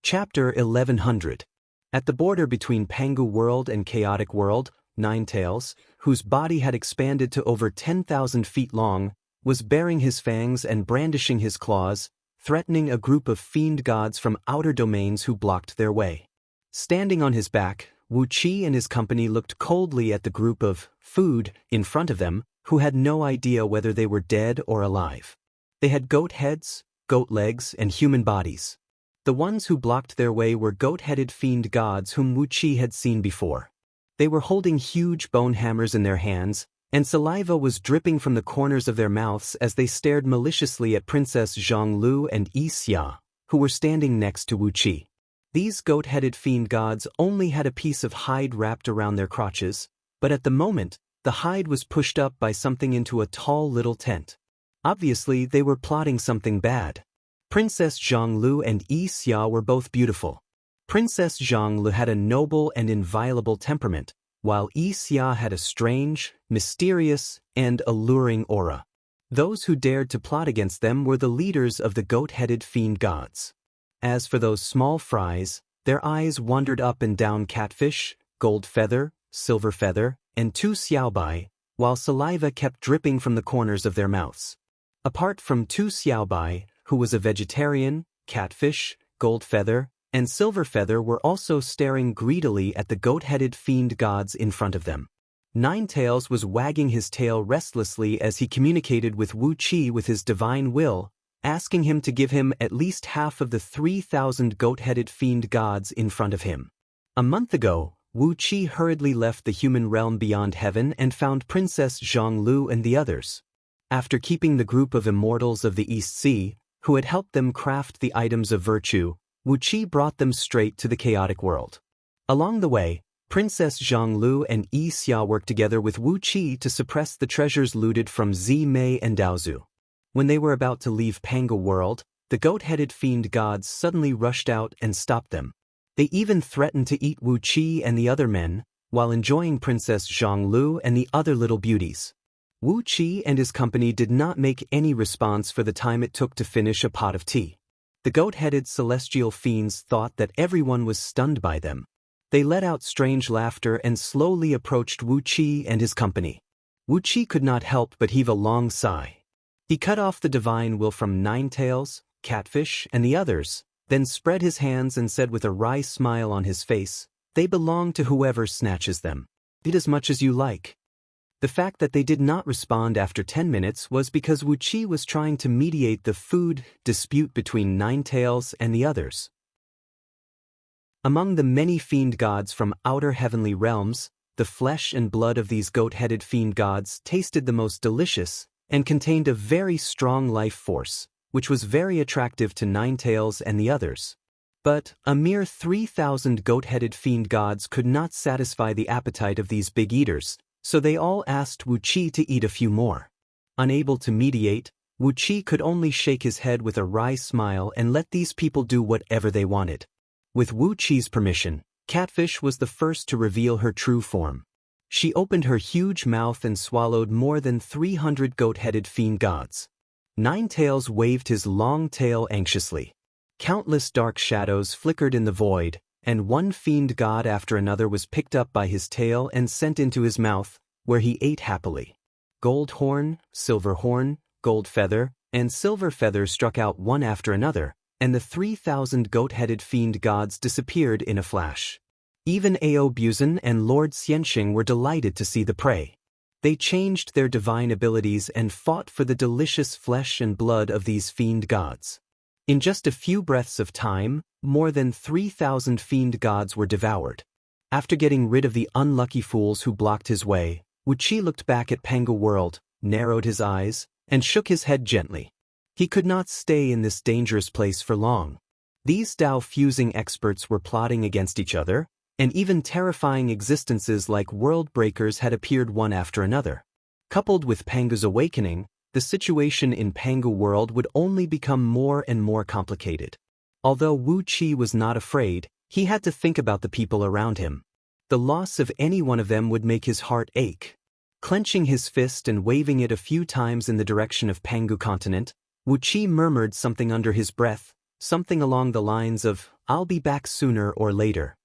Chapter 1100. At the border between Pangu World and Chaotic World, Ninetails, whose body had expanded to over 10,000 feet long, was baring his fangs and brandishing his claws, threatening a group of fiend gods from outer domains who blocked their way. Standing on his back, Wu Qi and his company looked coldly at the group of food in front of them, who had no idea whether they were dead or alive. They had goat heads, goat legs, and human bodies. The ones who blocked their way were goat-headed fiend gods whom Wu Qi had seen before. They were holding huge bone hammers in their hands, and saliva was dripping from the corners of their mouths as they stared maliciously at Princess Zhonglu and Yi Xia, who were standing next to Wu Qi. These goat-headed fiend gods only had a piece of hide wrapped around their crotches, but at the moment, the hide was pushed up by something into a tall little tent. Obviously, they were plotting something bad. Princess Zhonglu and Yi Xia were both beautiful. Princess Zhonglu had a noble and inviolable temperament, while Yi Xia had a strange, mysterious, and alluring aura. Those who dared to plot against them were the leaders of the goat-headed fiend gods. As for those small fries, their eyes wandered up and down Catfish, Gold Feather, Silver Feather, and Tu Xiaobai, while saliva kept dripping from the corners of their mouths. Apart from Tu Xiaobai, who was a vegetarian, Catfish, Gold Feather, and Silver Feather were also staring greedily at the goat-headed fiend gods in front of them. Ninetails was wagging his tail restlessly as he communicated with Wu Qi with his divine will, asking him to give him at least half of the 3,000 goat-headed fiend gods in front of him. A month ago, Wu Qi hurriedly left the human realm beyond heaven and found Princess Zhonglu and the others. After keeping the group of immortals of the East Sea, who had helped them craft the items of virtue, Wu Qi brought them straight to the chaotic world. Along the way, Princess Zhonglu and Yi Xia worked together with Wu Qi to suppress the treasures looted from Zi Mei and Daozu. When they were about to leave Pangu World, the goat-headed fiend gods suddenly rushed out and stopped them. They even threatened to eat Wu Qi and the other men, while enjoying Princess Zhonglu and the other little beauties. Wu Qi and his company did not make any response for the time it took to finish a pot of tea. The goat-headed celestial fiends thought that everyone was stunned by them. They let out strange laughter and slowly approached Wu Qi and his company. Wu Qi could not help but heave a long sigh. He cut off the divine will from Ninetails, Catfish, and the others, then spread his hands and said with a wry smile on his face, "They belong to whoever snatches them. Eat as much as you like." The fact that they did not respond after 10 minutes was because Wu Qi was trying to mediate the food dispute between Ninetails and the others. Among the many fiend gods from outer heavenly realms, the flesh and blood of these goat-headed fiend gods tasted the most delicious and contained a very strong life force, which was very attractive to Ninetails and the others. But a mere 3,000 goat-headed fiend gods could not satisfy the appetite of these big eaters, so they all asked Wu Qi to eat a few more. Unable to mediate, Wu Qi could only shake his head with a wry smile and let these people do whatever they wanted. With Wu Qi's permission, Catfish was the first to reveal her true form. She opened her huge mouth and swallowed more than 300 goat-headed fiend gods. Ninetails waved his long tail anxiously. Countless dark shadows flickered in the void, and one fiend god after another was picked up by his tail and sent into his mouth, where he ate happily. Gold Horn, Silver Horn, Gold Feather, and Silver Feather struck out one after another, and the 3,000 goat-headed fiend gods disappeared in a flash. Even Ao Buzan and Lord Xianxing were delighted to see the prey. They changed their divine abilities and fought for the delicious flesh and blood of these fiend gods. In just a few breaths of time, more than 3,000 fiend gods were devoured. After getting rid of the unlucky fools who blocked his way, Wu Qi looked back at Pangu World, narrowed his eyes, and shook his head gently. He could not stay in this dangerous place for long. These Dao-fusing experts were plotting against each other, and even terrifying existences like world breakers had appeared one after another. Coupled with Pangu's awakening, the situation in Pangu World would only become more and more complicated. Although Wu Qi was not afraid, he had to think about the people around him. The loss of any one of them would make his heart ache. Clenching his fist and waving it a few times in the direction of Pangu continent, Wu Qi murmured something under his breath, something along the lines of, "I'll be back sooner or later."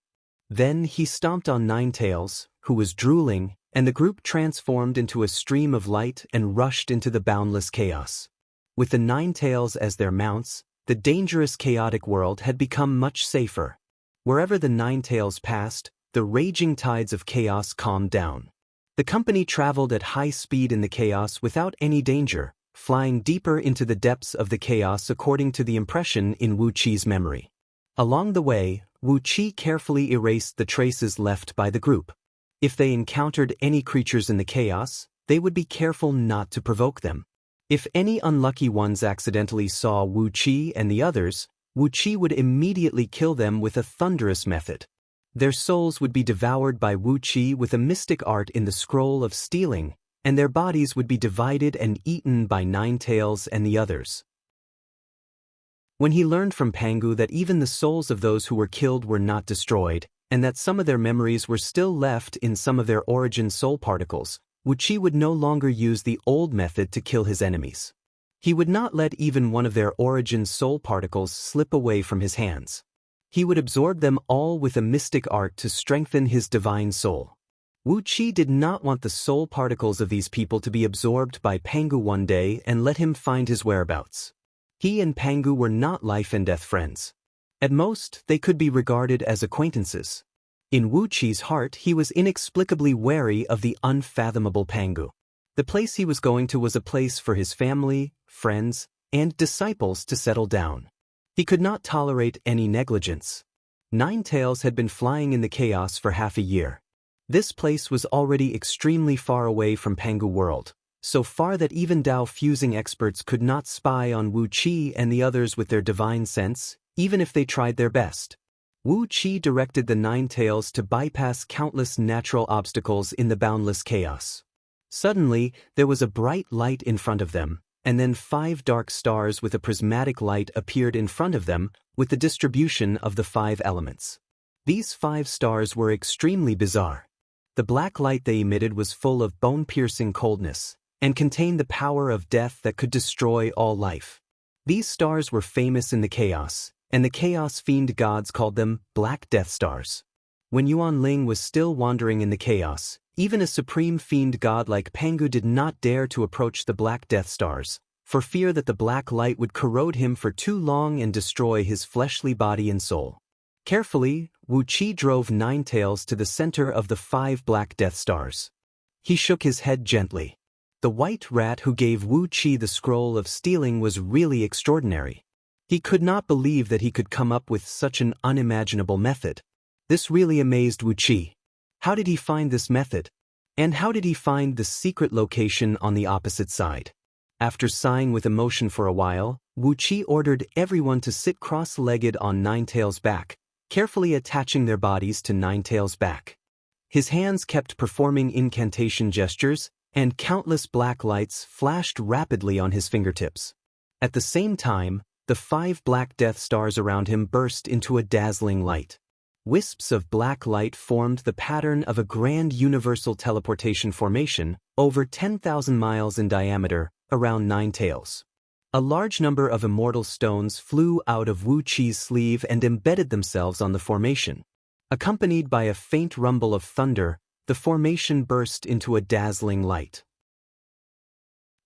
Then he stomped on Ninetails, who was drooling, and the group transformed into a stream of light and rushed into the boundless chaos. With the Ninetails as their mounts, the dangerous chaotic world had become much safer. Wherever the Ninetails passed, the raging tides of chaos calmed down. The company traveled at high speed in the chaos without any danger, flying deeper into the depths of the chaos according to the impression in Wu Qi's memory. Along the way, Wu Qi carefully erased the traces left by the group. If they encountered any creatures in the chaos, they would be careful not to provoke them. If any unlucky ones accidentally saw Wu Qi and the others, Wu Qi would immediately kill them with a thunderous method. Their souls would be devoured by Wu Qi with a mystic art in the scroll of stealing, and their bodies would be divided and eaten by Ninetails and the others. When he learned from Pangu that even the souls of those who were killed were not destroyed, and that some of their memories were still left in some of their origin soul particles, Wu Qi would no longer use the old method to kill his enemies. He would not let even one of their origin soul particles slip away from his hands. He would absorb them all with a mystic art to strengthen his divine soul. Wu Qi did not want the soul particles of these people to be absorbed by Pangu one day and let him find his whereabouts. He and Pangu were not life-and-death friends. At most, they could be regarded as acquaintances. In Wu Qi's heart, he was inexplicably wary of the unfathomable Pangu. The place he was going to was a place for his family, friends, and disciples to settle down. He could not tolerate any negligence. Ninetails had been flying in the chaos for half a year. This place was already extremely far away from Pangu World, so far that even Dao-fusing experts could not spy on Wu Qi and the others with their divine sense, even if they tried their best. Wu Qi directed the Ninetails to bypass countless natural obstacles in the boundless chaos. Suddenly, there was a bright light in front of them, and then 5 dark stars with a prismatic light appeared in front of them, with the distribution of the 5 elements. These 5 stars were extremely bizarre. The black light they emitted was full of bone-piercing coldness, and contained the power of death that could destroy all life. These stars were famous in the chaos, and the chaos fiend gods called them Black Death Stars. When Yuan Ling was still wandering in the chaos, even a supreme fiend god like Pangu did not dare to approach the Black Death Stars, for fear that the black light would corrode him for too long and destroy his fleshly body and soul. Carefully, Wu Qi drove Ninetails to the center of the 5 Black Death Stars. He shook his head gently. The white rat who gave Wu Qi the scroll of stealing was really extraordinary. He could not believe that he could come up with such an unimaginable method. This really amazed Wu Qi. How did he find this method? And how did he find the secret location on the opposite side? After sighing with emotion for a while, Wu Qi ordered everyone to sit cross-legged on Ninetails' back, carefully attaching their bodies to Ninetails' back. His hands kept performing incantation gestures, and countless black lights flashed rapidly on his fingertips. At the same time, the 5 Black Death Stars around him burst into a dazzling light. Wisps of black light formed the pattern of a grand universal teleportation formation, over 10,000 miles in diameter, around Ninetails. A large number of immortal stones flew out of Wu Qi's sleeve and embedded themselves on the formation. Accompanied by a faint rumble of thunder, the formation burst into a dazzling light.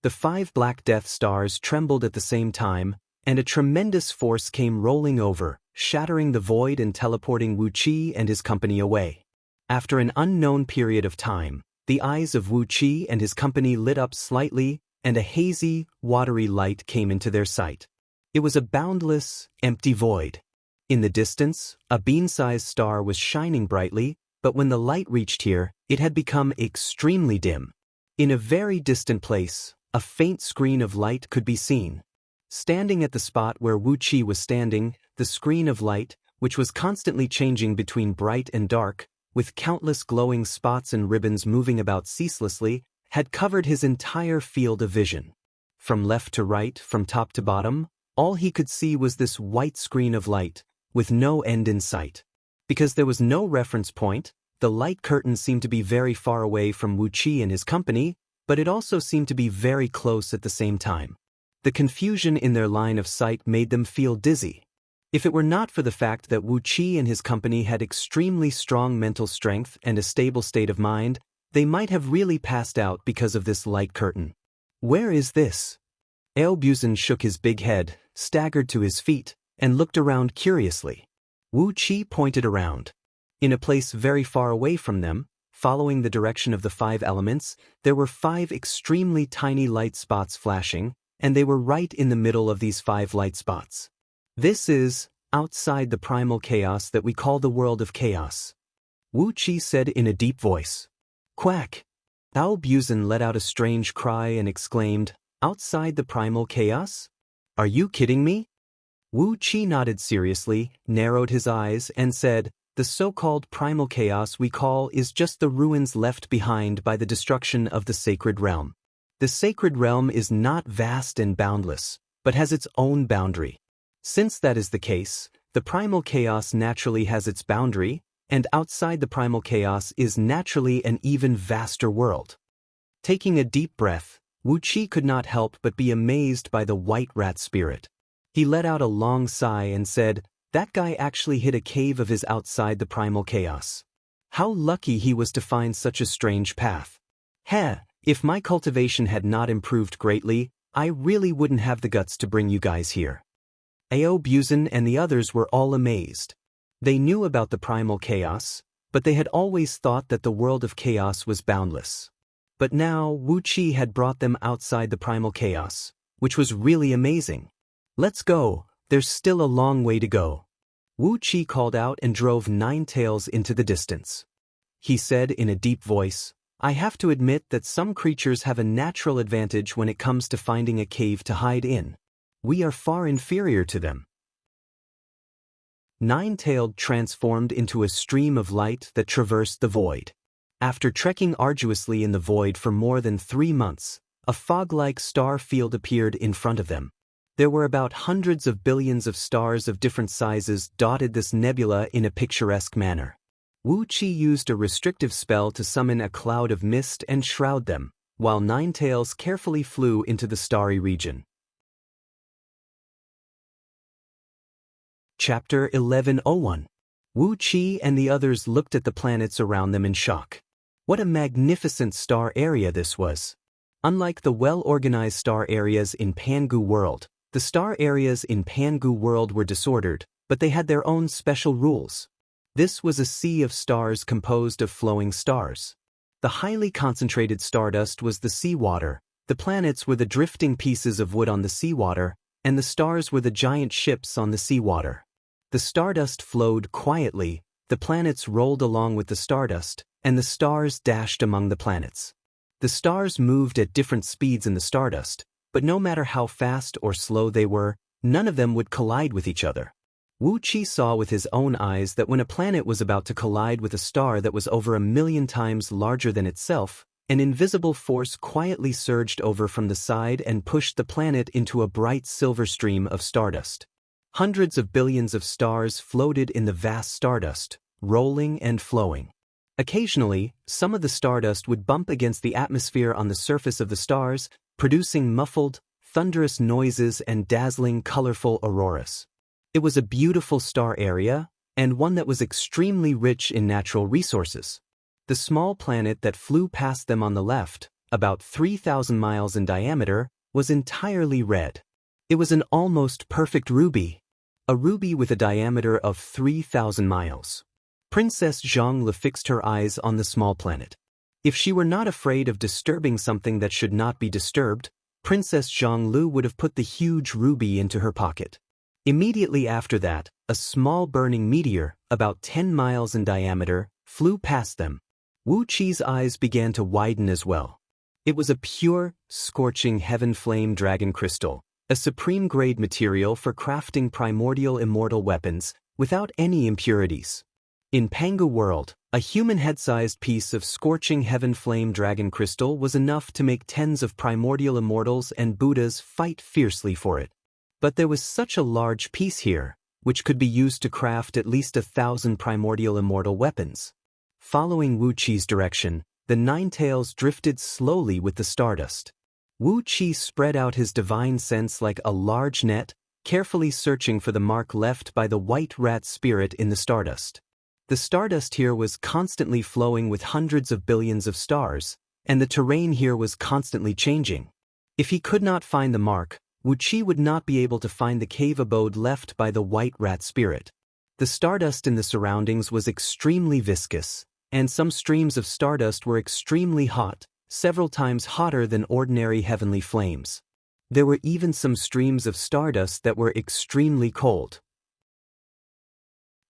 The 5 Black Death Stars trembled at the same time, and a tremendous force came rolling over, shattering the void and teleporting Wu Qi and his company away. After an unknown period of time, the eyes of Wu Qi and his company lit up slightly, and a hazy, watery light came into their sight. It was a boundless, empty void. In the distance, a bean-sized star was shining brightly, but when the light reached here, it had become extremely dim. In a very distant place, a faint screen of light could be seen. Standing at the spot where Wu Qi was standing, the screen of light, which was constantly changing between bright and dark, with countless glowing spots and ribbons moving about ceaselessly, had covered his entire field of vision. From left to right, from top to bottom, all he could see was this white screen of light, with no end in sight. Because there was no reference point, the light curtain seemed to be very far away from Wu Qi and his company, but it also seemed to be very close at the same time. The confusion in their line of sight made them feel dizzy. If it were not for the fact that Wu Qi and his company had extremely strong mental strength and a stable state of mind, they might have really passed out because of this light curtain. Where is this? Aobuzen shook his big head, staggered to his feet, and looked around curiously. Wu Qi pointed around. In a place very far away from them, following the direction of the 5 elements, there were 5 extremely tiny light spots flashing, and they were right in the middle of these 5 light spots. This is, outside the primal chaos that we call the world of chaos. Wu Qi said in a deep voice. Quack! Aobuzen let out a strange cry and exclaimed, outside the primal chaos? Are you kidding me? Wu Qi nodded seriously, narrowed his eyes, and said, the so-called primal chaos we call is just the ruins left behind by the destruction of the sacred realm. The sacred realm is not vast and boundless, but has its own boundary. Since that is the case, the primal chaos naturally has its boundary, and outside the primal chaos is naturally an even vaster world. Taking a deep breath, Wu Qi could not help but be amazed by the white rat spirit. He let out a long sigh and said, that guy actually hit a cave of his outside the primal chaos. How lucky he was to find such a strange path. Heh, if my cultivation had not improved greatly, I really wouldn't have the guts to bring you guys here. Aobuzen and the others were all amazed. They knew about the primal chaos, but they had always thought that the world of chaos was boundless. But now Wu Qi had brought them outside the primal chaos, which was really amazing. Let's go, there's still a long way to go. Wu Qi called out and drove 9 tails into the distance. He said in a deep voice, I have to admit that some creatures have a natural advantage when it comes to finding a cave to hide in. We are far inferior to them. 9-tailed transformed into a stream of light that traversed the void. After trekking arduously in the void for more than 3 months, a fog-like star field appeared in front of them. There were about hundreds of billions of stars of different sizes dotted this nebula in a picturesque manner. Wu Qi used a restrictive spell to summon a cloud of mist and shroud them, while 9 tails carefully flew into the starry region. Chapter 1101. Wu Qi and the others looked at the planets around them in shock. What a magnificent star area this was! Unlike the well-organized star areas in Pangu World, the star areas in Pangu World were disordered, but they had their own special rules. This was a sea of stars composed of flowing stars. The highly concentrated stardust was the seawater, the planets were the drifting pieces of wood on the seawater, and the stars were the giant ships on the seawater. The stardust flowed quietly, the planets rolled along with the stardust, and the stars dashed among the planets. The stars moved at different speeds in the stardust, but no matter how fast or slow they were, none of them would collide with each other. Wu Qi saw with his own eyes that when a planet was about to collide with a star that was over 1,000,000 times larger than itself, an invisible force quietly surged over from the side and pushed the planet into a bright silver stream of stardust. Hundreds of billions of stars floated in the vast stardust, rolling and flowing. Occasionally, some of the stardust would bump against the atmosphere on the surface of the stars, producing muffled, thunderous noises and dazzling, colorful auroras. It was a beautiful star area, and one that was extremely rich in natural resources. The small planet that flew past them on the left, about 3,000 miles in diameter, was entirely red. It was an almost perfect ruby. A ruby with a diameter of 3,000 miles. Princess Zhang fixed her eyes on the small planet. If she were not afraid of disturbing something that should not be disturbed, Princess Zhang would have put the huge ruby into her pocket. Immediately after that, a small burning meteor, about 10 miles in diameter, flew past them. Wu Qi's eyes began to widen as well. It was a pure, scorching heaven flame dragon crystal, a supreme-grade material for crafting primordial immortal weapons, without any impurities. In Pangu World, a human head-sized piece of scorching heaven flame dragon crystal was enough to make tens of primordial immortals and Buddhas fight fiercely for it. But there was such a large piece here, which could be used to craft at least 1,000 primordial immortal weapons. Following Wu Qi's direction, the 9 tails drifted slowly with the stardust. Wu Qi spread out his divine sense like a large net, carefully searching for the mark left by the white rat spirit in the stardust. The stardust here was constantly flowing with hundreds of billions of stars, and the terrain here was constantly changing. If he could not find the mark, Wu Qi would not be able to find the cave abode left by the white rat spirit. The stardust in the surroundings was extremely viscous, and some streams of stardust were extremely hot, several times hotter than ordinary heavenly flames. There were even some streams of stardust that were extremely cold.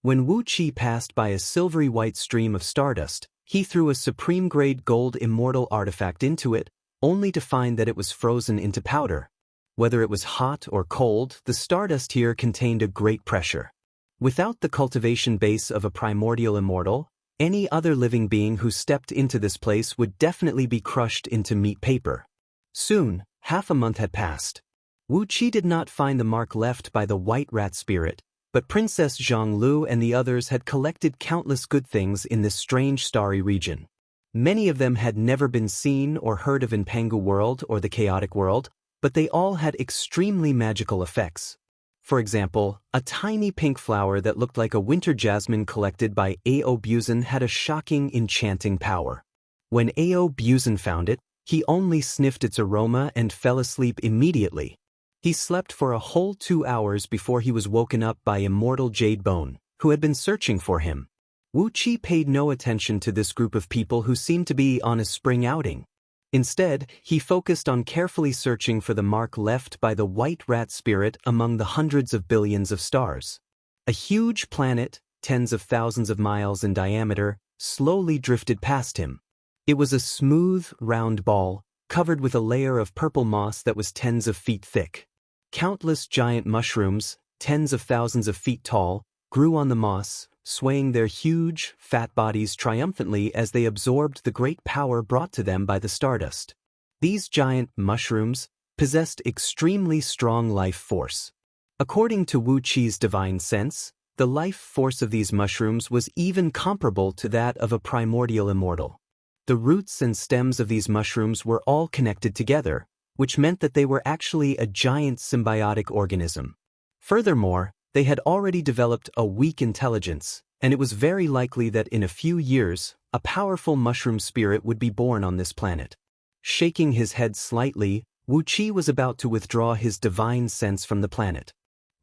When Wu Qi passed by a silvery white stream of stardust, he threw a supreme-grade gold immortal artifact into it, only to find that it was frozen into powder. Whether it was hot or cold, the stardust here contained a great pressure. Without the cultivation base of a primordial immortal, any other living being who stepped into this place would definitely be crushed into meat paper. Soon, half a month had passed. Wu Qi did not find the mark left by the white rat spirit, but Princess Zhonglu and the others had collected countless good things in this strange starry region. Many of them had never been seen or heard of in Pangu world or the chaotic world, but they all had extremely magical effects. For example, a tiny pink flower that looked like a winter jasmine collected by Audiobook had a shocking, enchanting power. When Audiobook found it, he only sniffed its aroma and fell asleep immediately. He slept for a whole 2 hours before he was woken up by immortal Jade Bone, who had been searching for him. Wu Qi paid no attention to this group of people who seemed to be on a spring outing. Instead, he focused on carefully searching for the mark left by the white rat spirit among the hundreds of billions of stars. A huge planet, tens of thousands of miles in diameter, slowly drifted past him. It was a smooth, round ball, covered with a layer of purple moss that was tens of feet thick. Countless giant mushrooms, tens of thousands of feet tall, grew on the moss, swaying their huge, fat bodies triumphantly as they absorbed the great power brought to them by the stardust. These giant mushrooms possessed extremely strong life force. According to Wu Qi's divine sense, the life force of these mushrooms was even comparable to that of a primordial immortal. The roots and stems of these mushrooms were all connected together, which meant that they were actually a giant symbiotic organism. Furthermore, they had already developed a weak intelligence, and it was very likely that in a few years, a powerful mushroom spirit would be born on this planet. Shaking his head slightly, Wu Qi was about to withdraw his divine sense from the planet.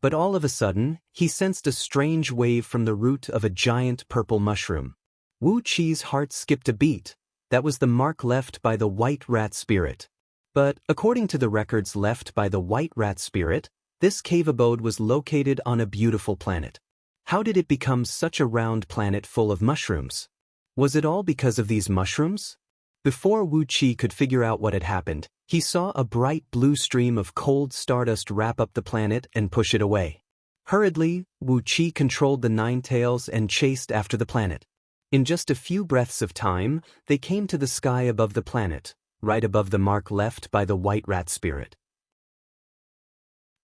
But all of a sudden, he sensed a strange wave from the root of a giant purple mushroom. Wu Qi's heart skipped a beat. That was the mark left by the white rat spirit. But, according to the records left by the white rat spirit, this cave abode was located on a beautiful planet. How did it become such a round planet full of mushrooms? Was it all because of these mushrooms? Before Wu Qi could figure out what had happened, he saw a bright blue stream of cold stardust wrap up the planet and push it away. Hurriedly, Wu Qi controlled the nine tails and chased after the planet. In just a few breaths of time, they came to the sky above the planet, right above the mark left by the white rat spirit.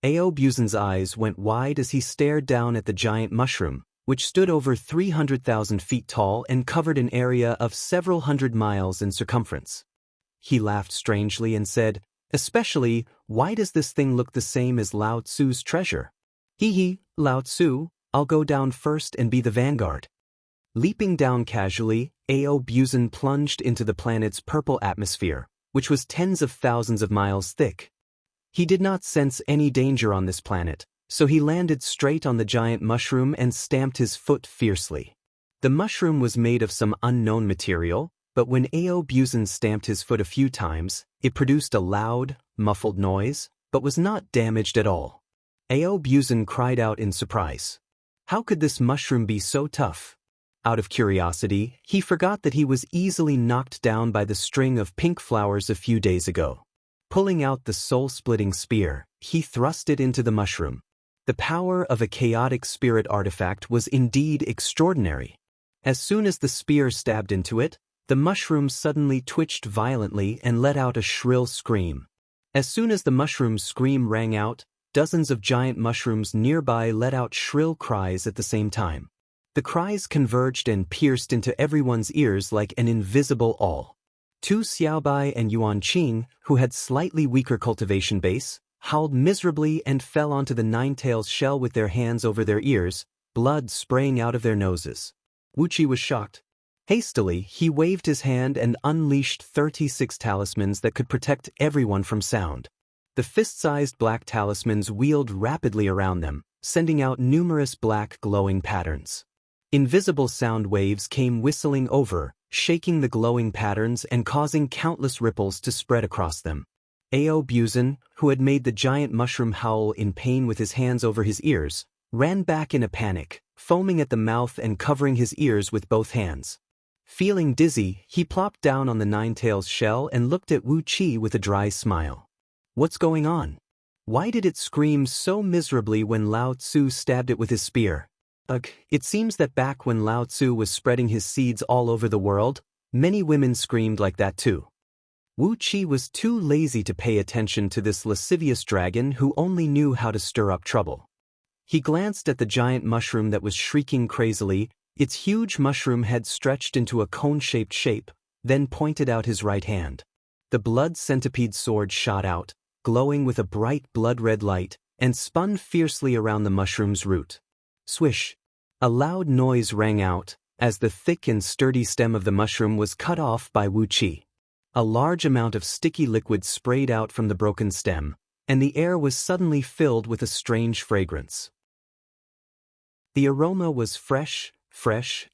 Aobuzan's eyes went wide as he stared down at the giant mushroom, which stood over 300,000 feet tall and covered an area of several hundred miles in circumference. He laughed strangely and said, "Especially, why does this thing look the same as Lao Tzu's treasure? Hee, Lao Tzu, I'll go down first and be the vanguard." Leaping down casually, Aobuzan plunged into the planet's purple atmosphere, which was tens of thousands of miles thick. He did not sense any danger on this planet, so he landed straight on the giant mushroom and stamped his foot fiercely. The mushroom was made of some unknown material, but when Aobuzan stamped his foot a few times, it produced a loud, muffled noise, but was not damaged at all. Aobuzan cried out in surprise. How could this mushroom be so tough? Out of curiosity, he forgot that he was easily knocked down by the string of pink flowers a few days ago. Pulling out the soul-splitting spear, he thrust it into the mushroom. The power of a chaotic spirit artifact was indeed extraordinary. As soon as the spear stabbed into it, the mushroom suddenly twitched violently and let out a shrill scream. As soon as the mushroom's scream rang out, dozens of giant mushrooms nearby let out shrill cries at the same time. The cries converged and pierced into everyone's ears like an invisible awl. Tu Xiaobai and Yuan Qing, who had slightly weaker cultivation base, howled miserably and fell onto the nine-tails shell with their hands over their ears, blood spraying out of their noses. Wu Qi was shocked. Hastily, he waved his hand and unleashed 36 talismans that could protect everyone from sound. The fist-sized black talismans wheeled rapidly around them, sending out numerous black glowing patterns. Invisible sound waves came whistling over, shaking the glowing patterns and causing countless ripples to spread across them. Audiobook, who had made the giant mushroom howl in pain with his hands over his ears, ran back in a panic, foaming at the mouth and covering his ears with both hands. Feeling dizzy, he plopped down on the nine-tails shell and looked at Wu Qi with a dry smile. What's going on? Why did it scream so miserably when Lao Tzu stabbed it with his spear? Ugh, it seems that back when Lao Tzu was spreading his seeds all over the world, many women screamed like that too. Wu Qi was too lazy to pay attention to this lascivious dragon who only knew how to stir up trouble. He glanced at the giant mushroom that was shrieking crazily. Its huge mushroom head stretched into a cone-shaped shape, then pointed out his right hand. The blood centipede sword shot out, glowing with a bright blood-red light, and spun fiercely around the mushroom's root. Swish! A loud noise rang out, as the thick and sturdy stem of the mushroom was cut off by Wu Qi. A large amount of sticky liquid sprayed out from the broken stem, and the air was suddenly filled with a strange fragrance. The aroma was fresh,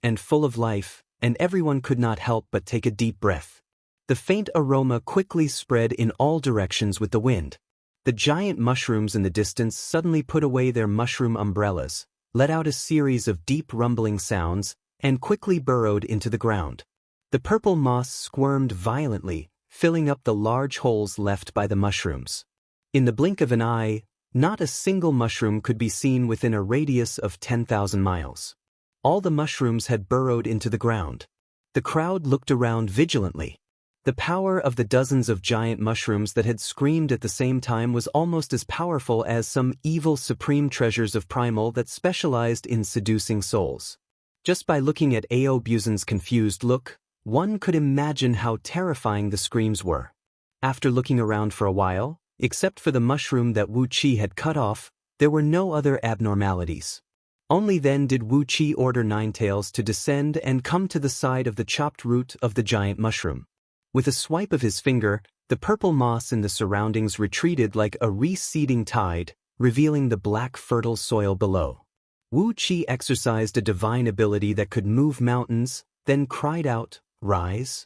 and full of life, and everyone could not help but take a deep breath. The faint aroma quickly spread in all directions with the wind. The giant mushrooms in the distance suddenly put away their mushroom umbrellas, let out a series of deep rumbling sounds, and quickly burrowed into the ground. The purple moss squirmed violently, filling up the large holes left by the mushrooms. In the blink of an eye, not a single mushroom could be seen within a radius of 10,000 miles. All the mushrooms had burrowed into the ground. The crowd looked around vigilantly. The power of the dozens of giant mushrooms that had screamed at the same time was almost as powerful as some evil supreme treasures of primal that specialized in seducing souls. Just by looking at Audiobook's confused look, one could imagine how terrifying the screams were. After looking around for a while, except for the mushroom that Wu Qi had cut off, there were no other abnormalities. Only then did Wu Qi order Ninetails to descend and come to the side of the chopped root of the giant mushroom. With a swipe of his finger, the purple moss in the surroundings retreated like a receding tide, revealing the black fertile soil below. Wu Qi exercised a divine ability that could move mountains, then cried out, "Rise!"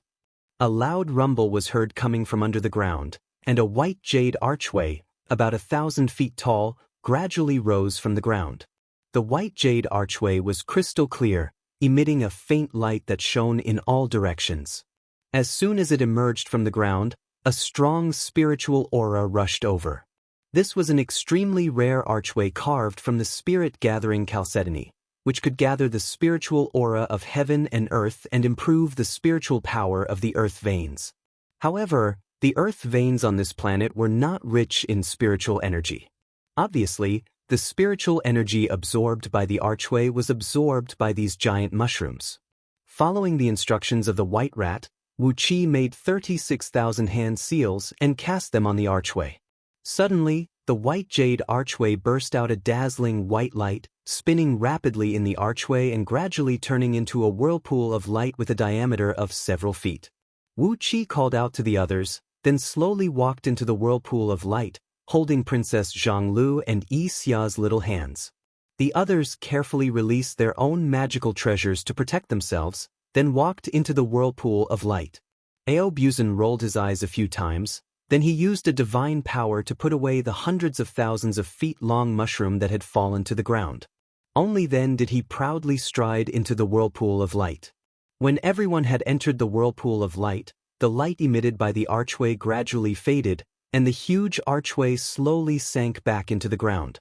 A loud rumble was heard coming from under the ground, and a white jade archway, about 1,000 feet tall, gradually rose from the ground. The white jade archway was crystal clear, emitting a faint light that shone in all directions. As soon as it emerged from the ground, a strong spiritual aura rushed over. This was an extremely rare archway carved from the spirit-gathering chalcedony, which could gather the spiritual aura of heaven and earth and improve the spiritual power of the earth veins. However, the earth veins on this planet were not rich in spiritual energy. Obviously, the spiritual energy absorbed by the archway was absorbed by these giant mushrooms. Following the instructions of the white rat, Wu Qi made 36,000 hand seals and cast them on the archway. Suddenly, the white jade archway burst out a dazzling white light, spinning rapidly in the archway and gradually turning into a whirlpool of light with a diameter of several feet. Wu Qi called out to the others, then slowly walked into the whirlpool of light, holding Princess Zhonglu and Yi Xia's little hands. The others carefully released their own magical treasures to protect themselves, then walked into the whirlpool of light. Audiobook rolled his eyes a few times, then he used a divine power to put away the hundreds of thousands of feet-long mushroom that had fallen to the ground. Only then did he proudly stride into the whirlpool of light. When everyone had entered the whirlpool of light, the light emitted by the archway gradually faded, and the huge archway slowly sank back into the ground.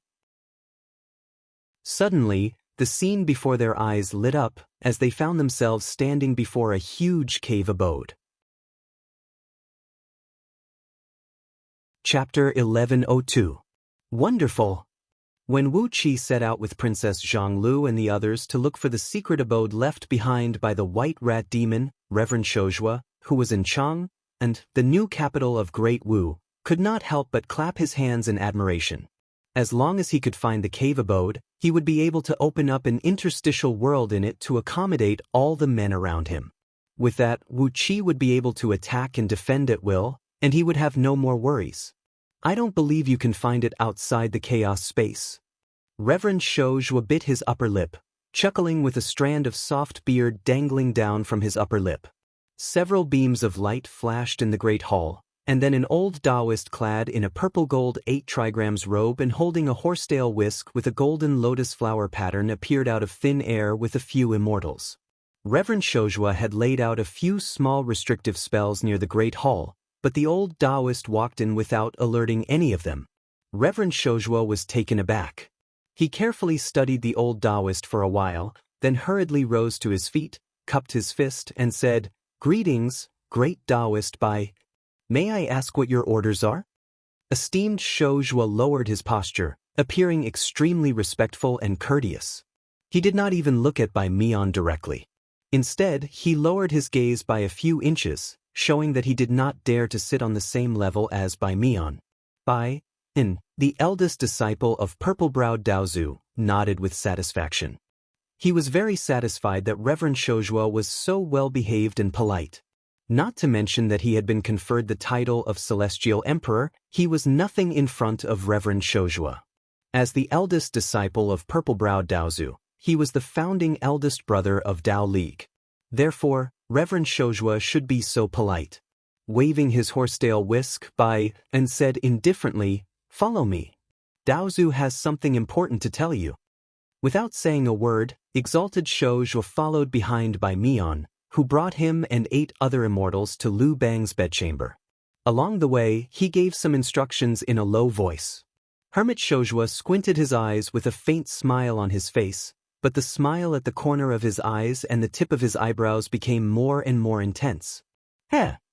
Suddenly, the scene before their eyes lit up as they found themselves standing before a huge cave abode. Chapter 1102. Wonderful! When Wu Qi set out with Princess Zhonglu and the others to look for the secret abode left behind by the white rat demon, Reverend Shozhua, who was in Chang, and the new capital of Great Wu, could not help but clap his hands in admiration. As long as he could find the cave abode, he would be able to open up an interstitial world in it to accommodate all the men around him. With that, Wu Qi would be able to attack and defend at will, and he would have no more worries. I don't believe you can find it outside the chaos space. Reverend Shouzhua bit his upper lip, chuckling with a strand of soft beard dangling down from his upper lip. Several beams of light flashed in the great hall, and then an old Taoist clad in a purple-gold 8 trigrams robe and holding a horsetail whisk with a golden lotus flower pattern appeared out of thin air with a few immortals. Reverend Shouzhua had laid out a few small restrictive spells near the great hall, but the old Taoist walked in without alerting any of them. Reverend Shouzhua was taken aback. He carefully studied the old Taoist for a while, then hurriedly rose to his feet, cupped his fist, and said, "Greetings, great Taoist Bai. May I ask what your orders are?" Esteemed Shouzhua lowered his posture, appearing extremely respectful and courteous. He did not even look at Bai Mian directly. Instead, he lowered his gaze by a few inches, showing that he did not dare to sit on the same level as Bai Mian. Bai In, the eldest disciple of purple-browed Daozu, nodded with satisfaction. He was very satisfied that Reverend Shouzhua was so well-behaved and polite. Not to mention that he had been conferred the title of Celestial Emperor, he was nothing in front of Reverend Shouzhua. As the eldest disciple of purple-browed Daozu, he was the founding eldest brother of Dao League. Therefore, Reverend Shouzhua should be so polite. Waving his horsetail whisk by, and said indifferently, "Follow me. Daozu has something important to tell you." Without saying a word, exalted Shouzhua followed behind by Mian, who brought him and 8 other immortals to Lu Bang's bedchamber. Along the way, he gave some instructions in a low voice. Hermit Shouzhua squinted his eyes with a faint smile on his face, but the smile at the corner of his eyes and the tip of his eyebrows became more and more intense.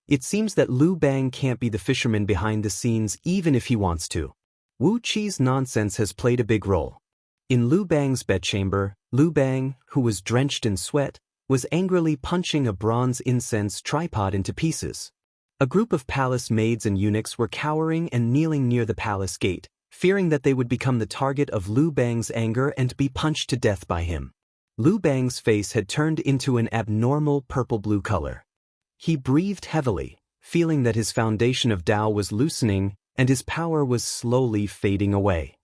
It seems that Lu Bang can't be the fisherman behind the scenes even if he wants to. Wu Qi's nonsense has played a big role. In Lu Bang's bedchamber, Lu Bang, who was drenched in sweat, was angrily punching a bronze incense tripod into pieces. A group of palace maids and eunuchs were cowering and kneeling near the palace gate, fearing that they would become the target of Lu Bang's anger and be punched to death by him. Lu Bang's face had turned into an abnormal purple-blue color. He breathed heavily, feeling that his foundation of Tao was loosening and his power was slowly fading away.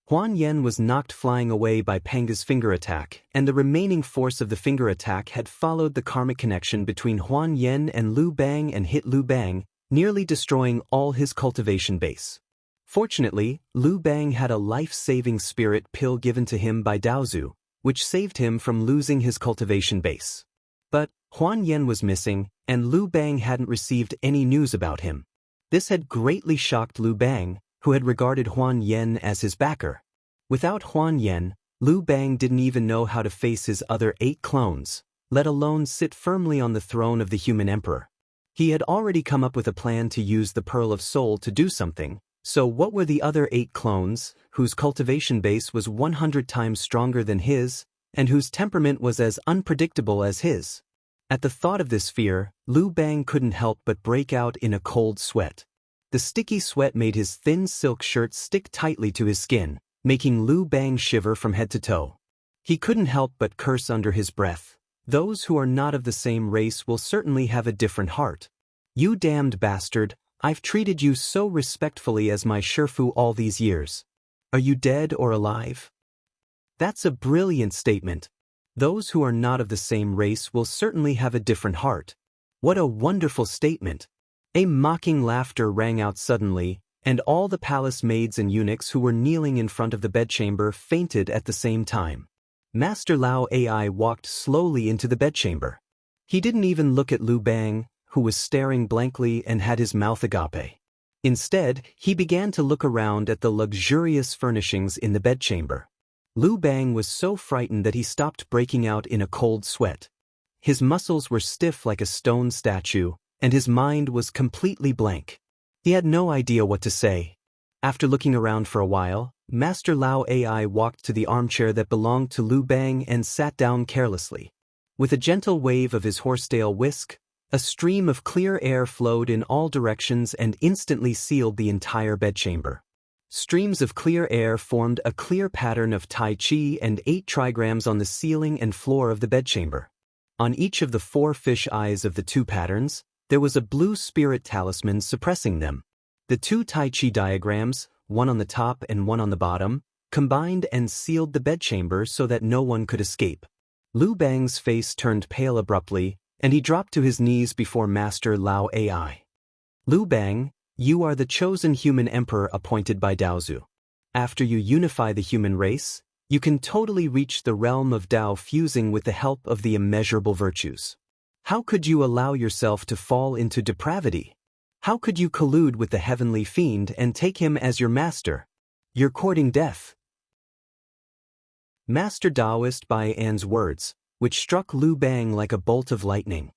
Huan Yen was knocked flying away by Panga's finger attack, and the remaining force of the finger attack had followed the karmic connection between Huan Yen and Lu Bang and hit Lu Bang, nearly destroying all his cultivation base. Fortunately, Lu Bang had a life-saving spirit pill given to him by Daozu, which saved him from losing his cultivation base. But Huan Yen was missing, and Lu Bang hadn't received any news about him. This had greatly shocked Lu Bang, who had regarded Huan Yen as his backer. Without Huan Yen, Lu Bang didn't even know how to face his other 8 clones, let alone sit firmly on the throne of the human emperor. He had already come up with a plan to use the Pearl of Soul to do something, so what were the other 8 clones, whose cultivation base was 100 times stronger than his, and whose temperament was as unpredictable as his? At the thought of this fear, Lu Bang couldn't help but break out in a cold sweat. The sticky sweat made his thin silk shirt stick tightly to his skin, making Lu Bang shiver from head to toe. He couldn't help but curse under his breath. Those who are not of the same race will certainly have a different heart. You damned bastard, I've treated you so respectfully as my Shifu all these years. Are you dead or alive? That's a brilliant statement. Those who are not of the same race will certainly have a different heart. What a wonderful statement. A mocking laughter rang out suddenly, and all the palace maids and eunuchs who were kneeling in front of the bedchamber fainted at the same time. Master Lao Ai walked slowly into the bedchamber. He didn't even look at Lu Bang, who was staring blankly and had his mouth agape. Instead, he began to look around at the luxurious furnishings in the bedchamber. Lu Bang was so frightened that he stopped breaking out in a cold sweat. His muscles were stiff like a stone statue, and his mind was completely blank. He had no idea what to say. After looking around for a while, Master Lao Ai walked to the armchair that belonged to Lu Bang and sat down carelessly. With a gentle wave of his horsetail whisk, A stream of clear air flowed in all directions and instantly sealed the entire bedchamber. Streams of clear air formed a clear pattern of Tai Chi and 8 trigrams on the ceiling and floor of the bedchamber. On each of the 4 fish eyes of the 2 patterns, there was a blue spirit talisman suppressing them. The 2 Tai Chi diagrams, one on the top and one on the bottom, combined and sealed the bedchamber so that no one could escape. Lu Bang's face turned pale abruptly, and he dropped to his knees before Master Lao AI. Lu Bang, you are the chosen human emperor appointed by Daozu. After you unify the human race, you can totally reach the realm of Dao fusing with the help of the immeasurable virtues. How could you allow yourself to fall into depravity? How could you collude with the heavenly fiend and take him as your master? You're courting death. Master Daoist Bai An's words, which struck Lu Bang like a bolt of lightning.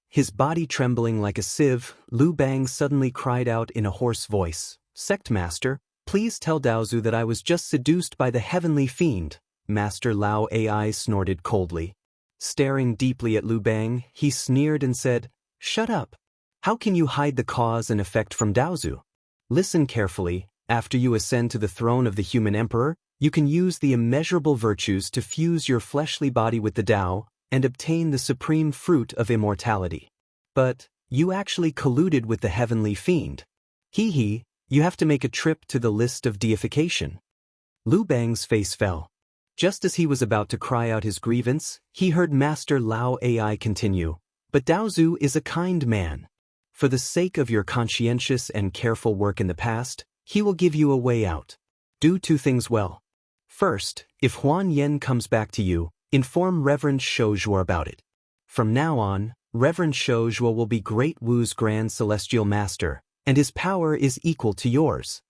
His body trembling like a sieve, Lu Bang suddenly cried out in a hoarse voice, "Sect Master, please tell Daozu that I was just seduced by the heavenly fiend." Master Lao AI snorted coldly. Staring deeply at Lu Bang, he sneered and said, "Shut up. How can you hide the cause and effect from Daozu? Listen carefully. After you ascend to the throne of the human emperor, you can use the immeasurable virtues to fuse your fleshly body with the Tao and obtain the supreme fruit of immortality. But you actually colluded with the heavenly fiend. Hee, you have to make a trip to the list of deification." Lu Bang's face fell. Just as he was about to cry out his grievance, he heard Master Lao AI continue, "But Daozu is a kind man. For the sake of your conscientious and careful work in the past, he will give you a way out. Do 2 things well. First, if Huan Yen comes back to you, inform Reverend Shouzhuo about it. From now on, Reverend Shouzhuo will be Great Wu's Grand Celestial Master, and his power is equal to yours."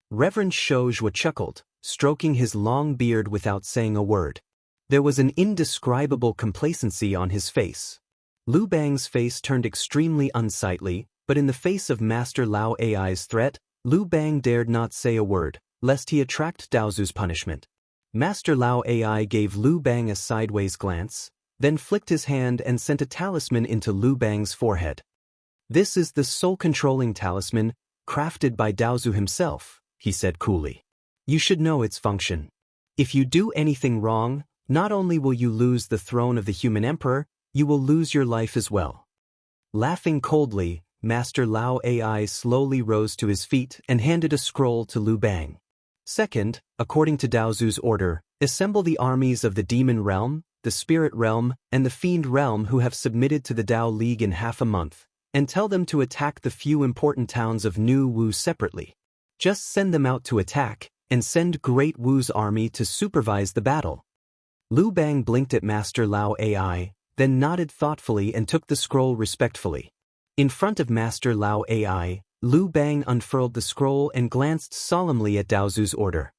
Reverend Shouzhuo chuckled, stroking his long beard without saying a word. There was an indescribable complacency on his face. Lu Bang's face turned extremely unsightly, but in the face of Master Lao AI's threat, Lu Bang dared not say a word, lest he attract Daozu's punishment. Master Lao AI gave Lu Bang a sideways glance, then flicked his hand and sent a talisman into Lu Bang's forehead. "This is the soul-controlling talisman, crafted by Daozu himself," he said coolly. "You should know its function. If you do anything wrong, not only will you lose the throne of the human emperor, you will lose your life as well." Laughing coldly, Master Lao AI slowly rose to his feet and handed a scroll to Lu Bang. "Second, according to Daozu's order, assemble the armies of the demon realm, the spirit realm, and the fiend realm who have submitted to the Dao League in half a month, and tell them to attack the few important towns of New Wu separately. Just send them out to attack, and send Great Wu's army to supervise the battle." Lu Bang blinked at Master Lao AI, then nodded thoughtfully and took the scroll respectfully. In front of Master Lao AI, Lu Bang unfurled the scroll and glanced solemnly at Daozu's order.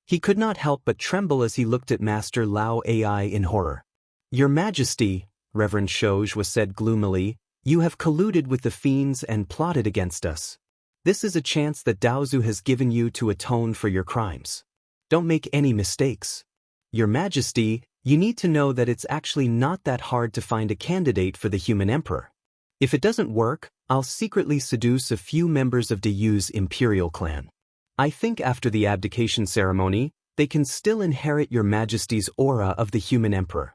He could not help but tremble as he looked at Master Lao AI in horror. "Your Majesty," Reverend Shouzhuo said gloomily, "you have colluded with the fiends and plotted against us. This is a chance that Daozu has given you to atone for your crimes. Don't make any mistakes. Your Majesty, you need to know that it's actually not that hard to find a candidate for the human emperor. If it doesn't work, I'll secretly seduce a few members of Dayu's imperial clan. I think after the abdication ceremony, they can still inherit your Majesty's aura of the human emperor."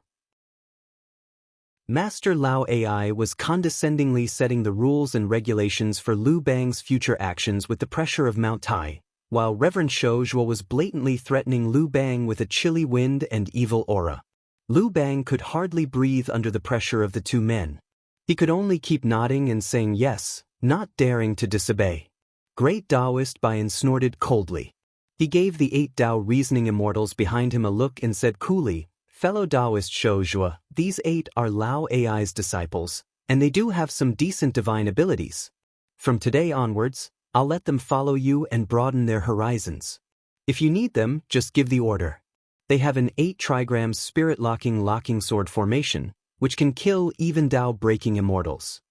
Master Lao AI was condescendingly setting the rules and regulations for Lu Bang's future actions with the pressure of Mount Tai, while Reverend Shouzhuo was blatantly threatening Lu Bang with a chilly wind and evil aura. Lu Bang could hardly breathe under the pressure of the 2 men. He could only keep nodding and saying yes, not daring to disobey. Great Daoist Bayan snorted coldly. He gave the 8 Dao reasoning immortals behind him a look and said coolly, "Fellow Daoist Shouzhuo, these 8 are Lao AI's disciples, and they do have some decent divine abilities. From today onwards, I'll let them follow you and broaden their horizons. If you need them, just give the order. They have an 8 trigram spirit-locking sword formation, which can kill even Dao-breaking immortals."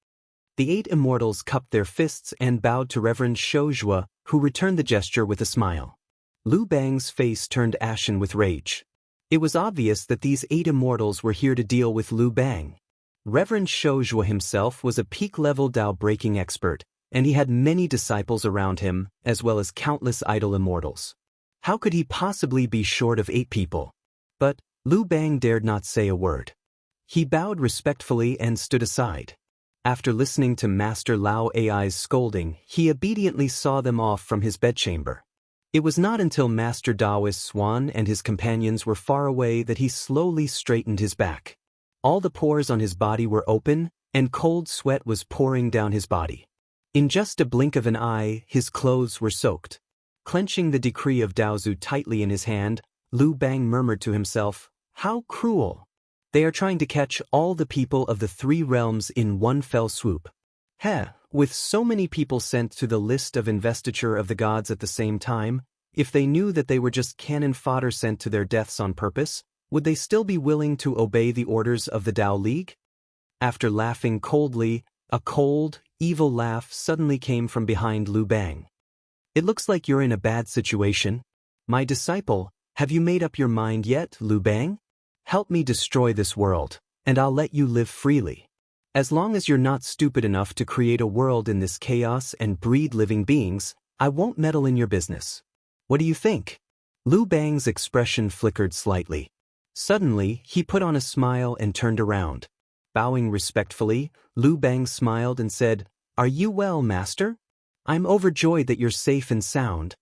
The 8 immortals cupped their fists and bowed to Reverend Shouzhuo, who returned the gesture with a smile. Lu Bang's face turned ashen with rage. It was obvious that these 8 immortals were here to deal with Lu Bang. Reverend Shozhua himself was a peak-level Tao-breaking expert, and he had many disciples around him, as well as countless idol immortals. How could he possibly be short of 8 people? But Lu Bang dared not say a word. He bowed respectfully and stood aside. After listening to Master Lao Ai's scolding, he obediently saw them off from his bedchamber. It was not until Master Daoist Swan and his companions were far away that he slowly straightened his back. All the pores on his body were open, and cold sweat was pouring down his body. In just a blink of an eye, his clothes were soaked. Clenching the decree of Daozu tightly in his hand, Lu Bang murmured to himself, "How cruel! They are trying to catch all the people of the 3 realms in one fell swoop. With so many people sent to the list of investiture of the gods at the same time, if they knew that they were just cannon fodder sent to their deaths on purpose, would they still be willing to obey the orders of the Tao League?" After laughing coldly, a cold, evil laugh suddenly came from behind Lu Bang. "It looks like you're in a bad situation. My disciple, have you made up your mind yet, Lu Bang? Help me destroy this world, and I'll let you live freely. As long as you're not stupid enough to create a world in this chaos and breed living beings, I won't meddle in your business. What do you think?" Lu Bang's expression flickered slightly. Suddenly, he put on a smile and turned around. Bowing respectfully, Lu Bang smiled and said, "Are you well, Master? I'm overjoyed that you're safe and sound."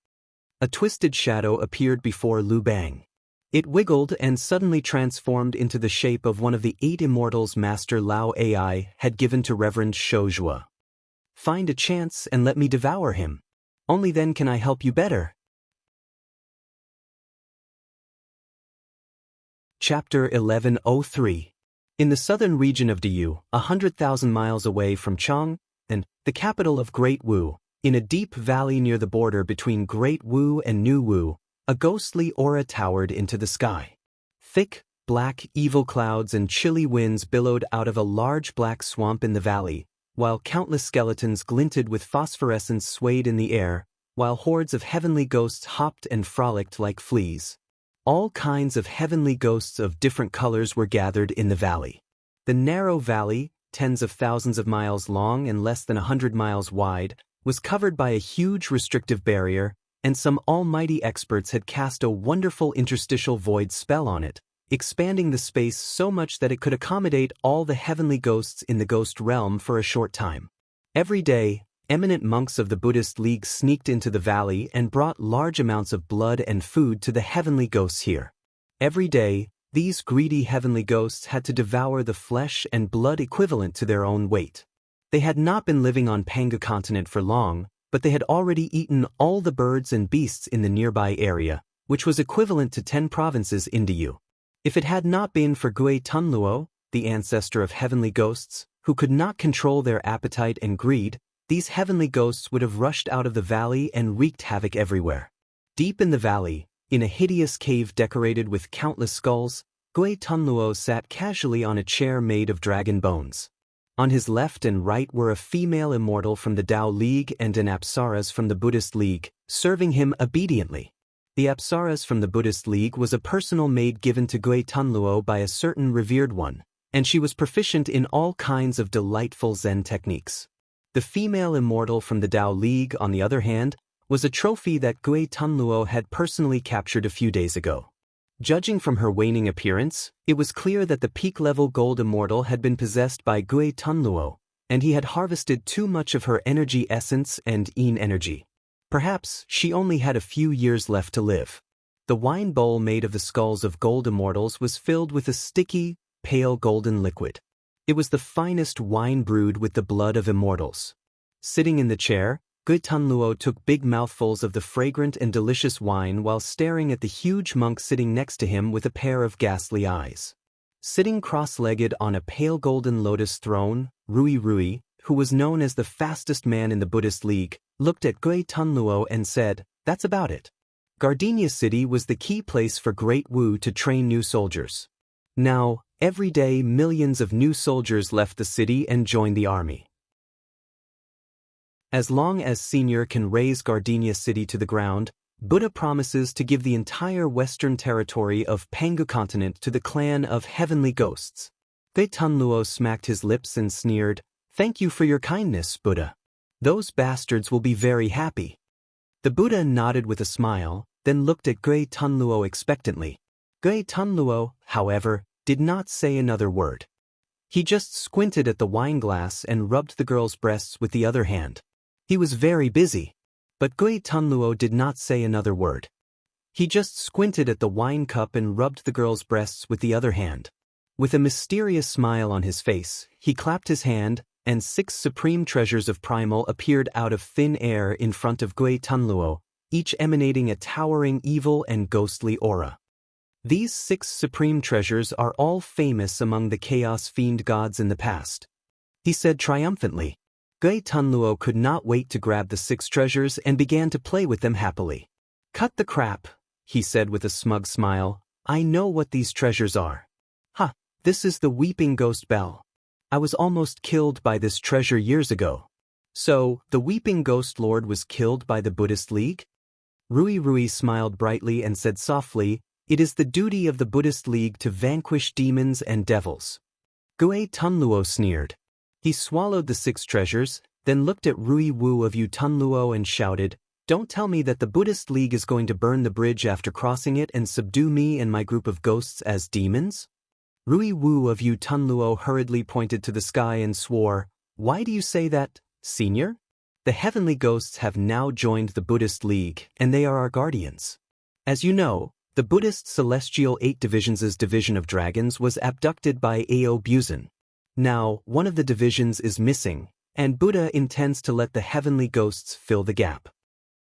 A twisted shadow appeared before Lu Bang. It wiggled and suddenly transformed into the shape of one of the 8 immortals Master Lao Ai had given to Reverend Shozhua. "Find a chance and let me devour him. Only then can I help you better." Chapter 1103. In the southern region of Diyu, 100,000 miles away from Chang'an, the capital of Great Wu, in a deep valley near the border between Great Wu and New Wu, a ghostly aura towered into the sky. Thick, black, evil clouds and chilly winds billowed out of a large black swamp in the valley, while countless skeletons glinted with phosphorescence swayed in the air, while hordes of heavenly ghosts hopped and frolicked like fleas. All kinds of heavenly ghosts of different colors were gathered in the valley. The narrow valley, tens of thousands of miles long and less than 100 miles wide, was covered by a huge restrictive barrier, and some almighty experts had cast a wonderful interstitial void spell on it, expanding the space so much that it could accommodate all the heavenly ghosts in the ghost realm for a short time. Every day, eminent monks of the Buddhist League sneaked into the valley and brought large amounts of blood and food to the heavenly ghosts here. Every day, these greedy heavenly ghosts had to devour the flesh and blood equivalent to their own weight. They had not been living on Panga continent for long, but they had already eaten all the birds and beasts in the nearby area, which was equivalent to 10 provinces in Diyu. If it had not been for Gui Tunluo, the ancestor of heavenly ghosts, who could not control their appetite and greed, these heavenly ghosts would have rushed out of the valley and wreaked havoc everywhere. Deep in the valley, in a hideous cave decorated with countless skulls, Gui Tunluo sat casually on a chair made of dragon bones. On his left and right were a female immortal from the Tao League and an Apsaras from the Buddhist League, serving him obediently. The Apsaras from the Buddhist League was a personal maid given to Gui Tunluo by a certain revered one, and she was proficient in all kinds of delightful Zen techniques. The female immortal from the Tao League, on the other hand, was a trophy that Gui Tunluo had personally captured a few days ago. Judging from her waning appearance, it was clear that the peak-level gold immortal had been possessed by Gui Tunluo, and he had harvested too much of her energy essence and yin energy. Perhaps she only had a few years left to live. The wine bowl made of the skulls of gold immortals was filled with a sticky, pale golden liquid. It was the finest wine brewed with the blood of immortals. Sitting in the chair, Gui Tunluo took big mouthfuls of the fragrant and delicious wine while staring at the huge monk sitting next to him with a pair of ghastly eyes. Sitting cross-legged on a pale golden lotus throne, Rui Rui, who was known as the fastest man in the Buddhist League, looked at Gui Tunluo and said, "That's about it." Gardenia City was the key place for Great Wu to train new soldiers. Now, every day millions of new soldiers left the city and joined the army. As long as Senior can raise Gardenia City to the ground, Buddha promises to give the entire western territory of Pangu continent to the clan of heavenly ghosts. Gui Tunluo smacked his lips and sneered, "Thank you for your kindness, Buddha. Those bastards will be very happy." The Buddha nodded with a smile, then looked at Gui Tunluo expectantly. Gui Tunluo, however, did not say another word. He just squinted at the wine glass and rubbed the girl's breasts with the other hand. He was very busy. But Gui Tunluo did not say another word. He just squinted at the wine cup and rubbed the girl's breasts with the other hand. With a mysterious smile on his face, he clapped his hand, and 6 supreme treasures of primal appeared out of thin air in front of Gui Tunluo, each emanating a towering evil and ghostly aura. These 6 supreme treasures are all famous among the chaos fiend gods in the past, he said triumphantly. Gui Tunluo could not wait to grab the 6 treasures and began to play with them happily. "Cut the crap," he said with a smug smile. "I know what these treasures are. Ha, this is the Weeping Ghost Bell. I was almost killed by this treasure years ago." "So, the Weeping Ghost Lord was killed by the Buddhist League?" Rui smiled brightly and said softly, "It is the duty of the Buddhist League to vanquish demons and devils." Gui Tunluo sneered. He swallowed the 6 treasures, then looked at Rui Wu of Yu Tunluo and shouted, "Don't tell me that the Buddhist League is going to burn the bridge after crossing it and subdue me and my group of ghosts as demons?" Rui Wu of Yu Tunluo hurriedly pointed to the sky and swore, "Why do you say that, senior? The heavenly ghosts have now joined the Buddhist League, and they are our guardians. As you know, the Buddhist Celestial 8 Divisions' division of dragons was abducted by Ao Buzan. Now, one of the divisions is missing, and Buddha intends to let the heavenly ghosts fill the gap."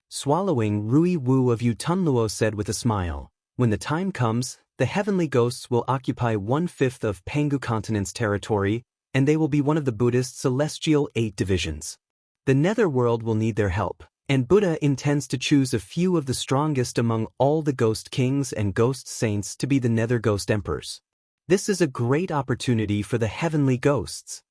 Swallowing, Rui Wu of Yu Tunluo said with a smile, "When the time comes, the heavenly ghosts will occupy 1/5 of Pangu Continent's territory, and they will be one of the Buddhist Celestial 8 divisions. The netherworld will need their help, and Buddha intends to choose a few of the strongest among all the ghost kings and ghost saints to be the nether ghost emperors. This is a great opportunity for the heavenly ghosts."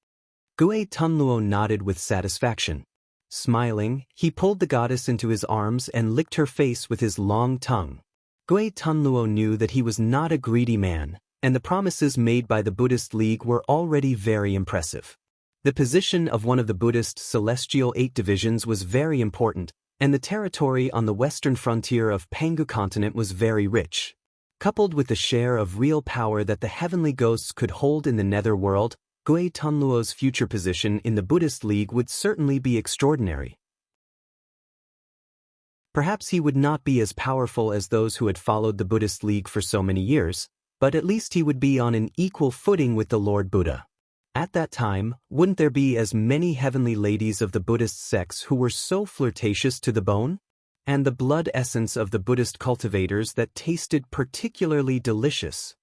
Gui Tunluo nodded with satisfaction. Smiling, he pulled the goddess into his arms and licked her face with his long tongue. Gui Tunluo knew that he was not a greedy man, and the promises made by the Buddhist League were already very impressive. The position of one of the Buddhist Celestial 8 divisions was very important, and the territory on the western frontier of Pangu Continent was very rich. Coupled with the share of real power that the heavenly ghosts could hold in the netherworld, Gui Tunluo's future position in the Buddhist League would certainly be extraordinary. Perhaps he would not be as powerful as those who had followed the Buddhist League for so many years, but at least he would be on an equal footing with the Lord Buddha. At that time, wouldn't there be as many heavenly ladies of the Buddhist sects who were so flirtatious to the bone? And the blood essence of the Buddhist cultivators that tasted particularly delicious.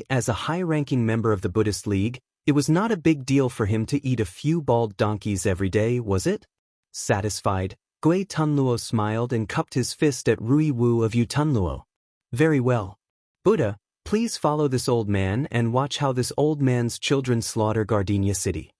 As a high-ranking member of the Buddhist League, it was not a big deal for him to eat a few bald donkeys every day, was it? Satisfied, Gui Tunluo smiled and cupped his fist at Rui Wu of Yu Tunluo. "Very well. Buddha, please follow this old man and watch how this old man's children slaughter Gardenia City."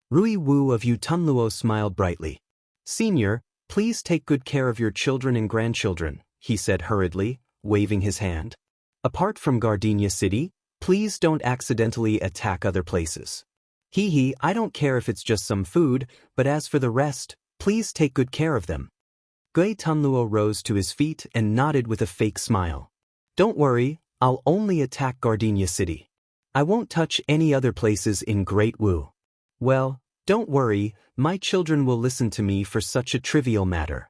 Rui Wu of Yu Tunluo smiled brightly. "Senior, please take good care of your children and grandchildren," he said hurriedly, waving his hand. "Apart from Gardenia City, please don't accidentally attack other places. I don't care if it's just some food, but as for the rest, please take good care of them." Gui Tunluo rose to his feet and nodded with a fake smile. "Don't worry, I'll only attack Gardenia City. I won't touch any other places in Great Wu." "Well, don't worry, my children will listen to me for such a trivial matter."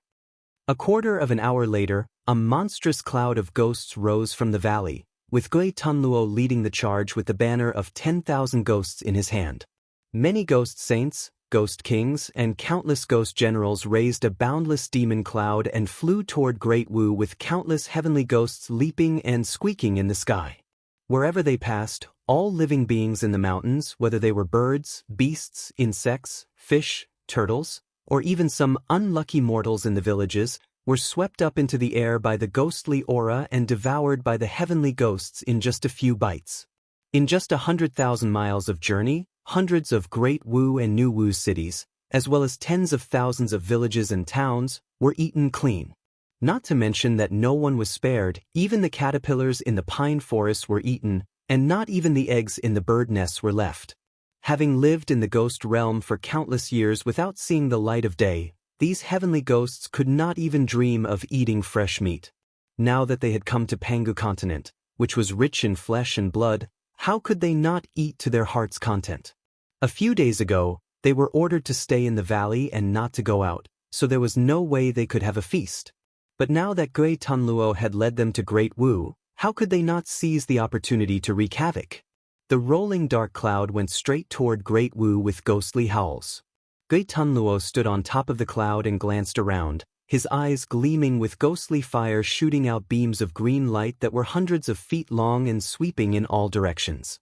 A quarter of an hour later, a monstrous cloud of ghosts rose from the valley, with Gui Tunluo leading the charge with the banner of 10,000 ghosts in his hand. Many ghost saints, ghost kings, and countless ghost generals raised a boundless demon cloud and flew toward Great Wu with countless heavenly ghosts leaping and squeaking in the sky. Wherever they passed, all living beings in the mountains, whether they were birds, beasts, insects, fish, turtles, or even some unlucky mortals in the villages, were swept up into the air by the ghostly aura and devoured by the heavenly ghosts in just a few bites. In just 100,000 miles of journey, hundreds of Great Wu and New Wu cities, as well as tens of thousands of villages and towns, were eaten clean. Not to mention that no one was spared, even the caterpillars in the pine forests were eaten, and not even the eggs in the bird nests were left. Having lived in the ghost realm for countless years without seeing the light of day, these heavenly ghosts could not even dream of eating fresh meat. Now that they had come to Pangu continent, which was rich in flesh and blood, how could they not eat to their heart's content? A few days ago, they were ordered to stay in the valley and not to go out, so there was no way they could have a feast. But now that Gui Tunluo had led them to Great Wu, how could they not seize the opportunity to wreak havoc? The rolling dark cloud went straight toward Great Wu with ghostly howls. Gui Tunluo stood on top of the cloud and glanced around, his eyes gleaming with ghostly fire shooting out beams of green light that were hundreds of feet long and sweeping in all directions.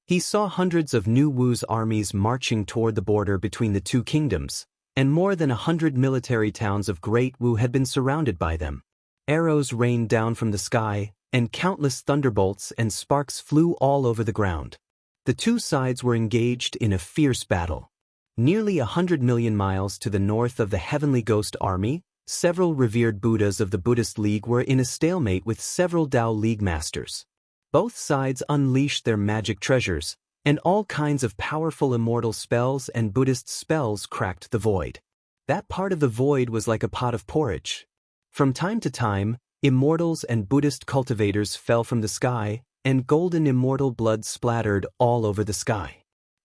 He saw hundreds of New Wu's armies marching toward the border between the two kingdoms, and more than 100 military towns of Great Wu had been surrounded by them. Arrows rained down from the sky, and countless thunderbolts and sparks flew all over the ground. The two sides were engaged in a fierce battle. Nearly 100 million miles to the north of the Heavenly Ghost Army, several revered Buddhas of the Buddhist League were in a stalemate with several Tao League masters. Both sides unleashed their magic treasures, and all kinds of powerful immortal spells and Buddhist spells cracked the void. That part of the void was like a pot of porridge. From time to time, immortals and Buddhist cultivators fell from the sky, and golden immortal blood splattered all over the sky.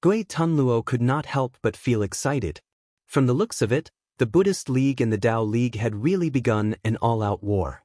Gui Tunluo could not help but feel excited. From the looks of it, the Buddhist League and the Tao League had really begun an all-out war.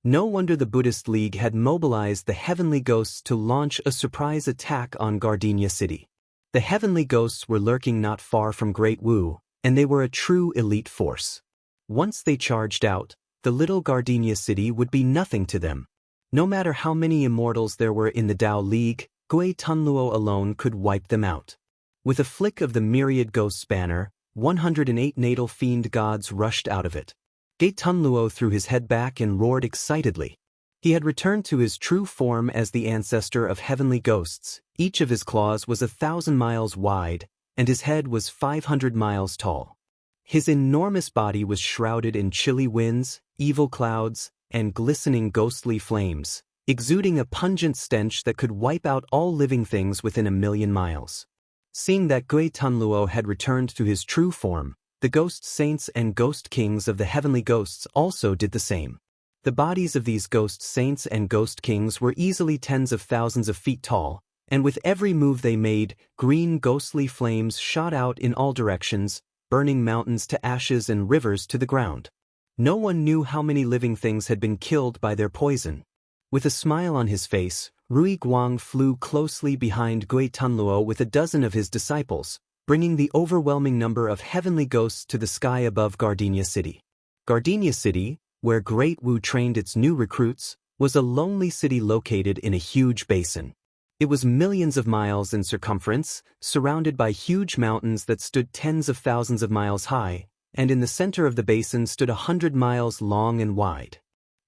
No wonder the Buddhist League had mobilized the Heavenly Ghosts to launch a surprise attack on Gardenia City. The Heavenly Ghosts were lurking not far from Great Wu, and they were a true elite force. Once they charged out, the little Gardenia City would be nothing to them. No matter how many immortals there were in the Tao League, Gui Tunluo alone could wipe them out. With a flick of the myriad ghosts banner, 108 natal fiend gods rushed out of it. Gui Tunluo threw his head back and roared excitedly. He had returned to his true form as the ancestor of heavenly ghosts. Each of his claws was 1,000 miles wide, and his head was 500 miles tall. His enormous body was shrouded in chilly winds, evil clouds, and glistening ghostly flames, exuding a pungent stench that could wipe out all living things within 1,000,000 miles. Seeing that Gui Tunluo had returned to his true form, the ghost saints and ghost kings of the heavenly ghosts also did the same. The bodies of these ghost saints and ghost kings were easily tens of thousands of feet tall, and with every move they made, green ghostly flames shot out in all directions, burning mountains to ashes and rivers to the ground. No one knew how many living things had been killed by their poison. With a smile on his face, Rui Guang flew closely behind Gui Tunluo with a dozen of his disciples, bringing the overwhelming number of heavenly ghosts to the sky above Gardenia City. Gardenia City, where Great Wu trained its new recruits, was a lonely city located in a huge basin. It was millions of miles in circumference, surrounded by huge mountains that stood tens of thousands of miles high, and in the center of the basin stood 100 miles long and wide.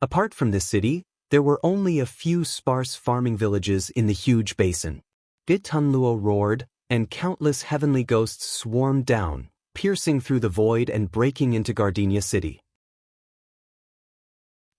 Apart from this city, there were only a few sparse farming villages in the huge basin. Gui Tunluo roared, and countless heavenly ghosts swarmed down, piercing through the void and breaking into Gardenia City.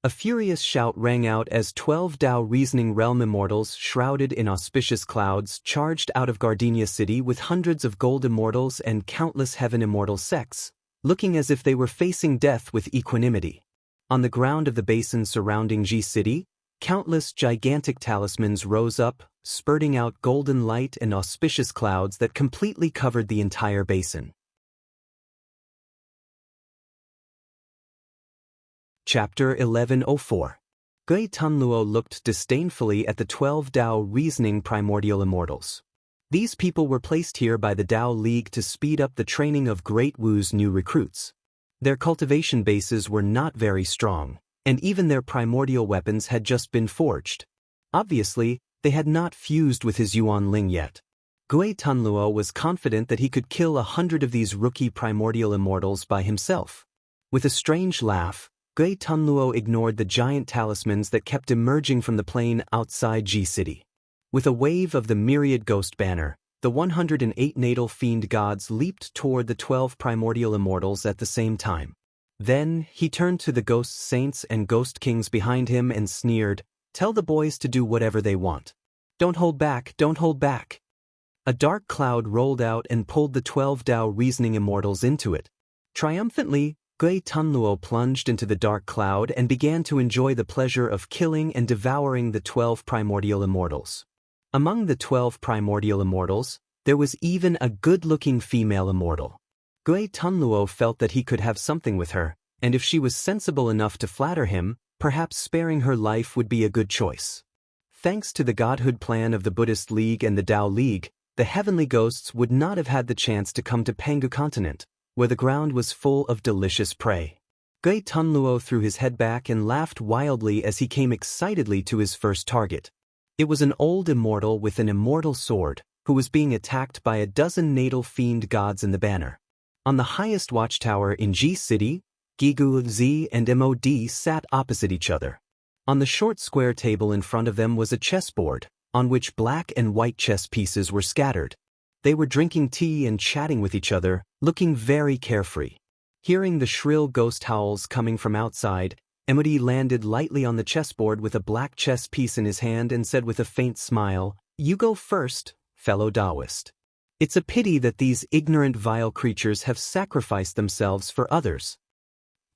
A furious shout rang out as 12 Tao reasoning realm immortals shrouded in auspicious clouds charged out of Gardenia City with hundreds of gold immortals and countless heaven immortal sects, looking as if they were facing death with equanimity. On the ground of the basin surrounding Ji City, countless gigantic talismans rose up, spurting out golden light and auspicious clouds that completely covered the entire basin. Chapter 1104. Gui Tunluo looked disdainfully at the 12 Tao reasoning primordial immortals. These people were placed here by the Tao League to speed up the training of Great Wu's new recruits. Their cultivation bases were not very strong, and even their primordial weapons had just been forged. Obviously, they had not fused with his Yuan Ling yet. Gui Tunluo was confident that he could kill 100 of these rookie primordial immortals by himself. With a strange laugh, Gui Tunluo ignored the giant talismans that kept emerging from the plain outside Ji City. With a wave of the myriad ghost banner, the 108 natal fiend gods leaped toward the 12 primordial immortals at the same time. Then, he turned to the ghost saints and ghost kings behind him and sneered, Tell the boys to do whatever they want. Don't hold back, don't hold back. A dark cloud rolled out and pulled the 12 Tao reasoning immortals into it. Triumphantly, Gui Tunluo plunged into the dark cloud and began to enjoy the pleasure of killing and devouring the 12 primordial immortals. Among the 12 primordial immortals, there was even a good-looking female immortal. Gui Tunluo felt that he could have something with her, and if she was sensible enough to flatter him, perhaps sparing her life would be a good choice. Thanks to the godhood plan of the Buddhist League and the Tao League, the heavenly ghosts would not have had the chance to come to Pangu continent, where the ground was full of delicious prey. Gui Tunluo threw his head back and laughed wildly as he came excitedly to his first target. It was an old immortal with an immortal sword, who was being attacked by a dozen natal fiend gods in the banner. On the highest watchtower in Ji City, Gigu Z and Mod sat opposite each other. On the short square table in front of them was a chessboard, on which black and white chess pieces were scattered. They were drinking tea and chatting with each other, looking very carefree. Hearing the shrill ghost howls coming from outside, Mod landed lightly on the chessboard with a black chess piece in his hand and said with a faint smile, "You go first, fellow Taoist. It's a pity that these ignorant vile creatures have sacrificed themselves for others."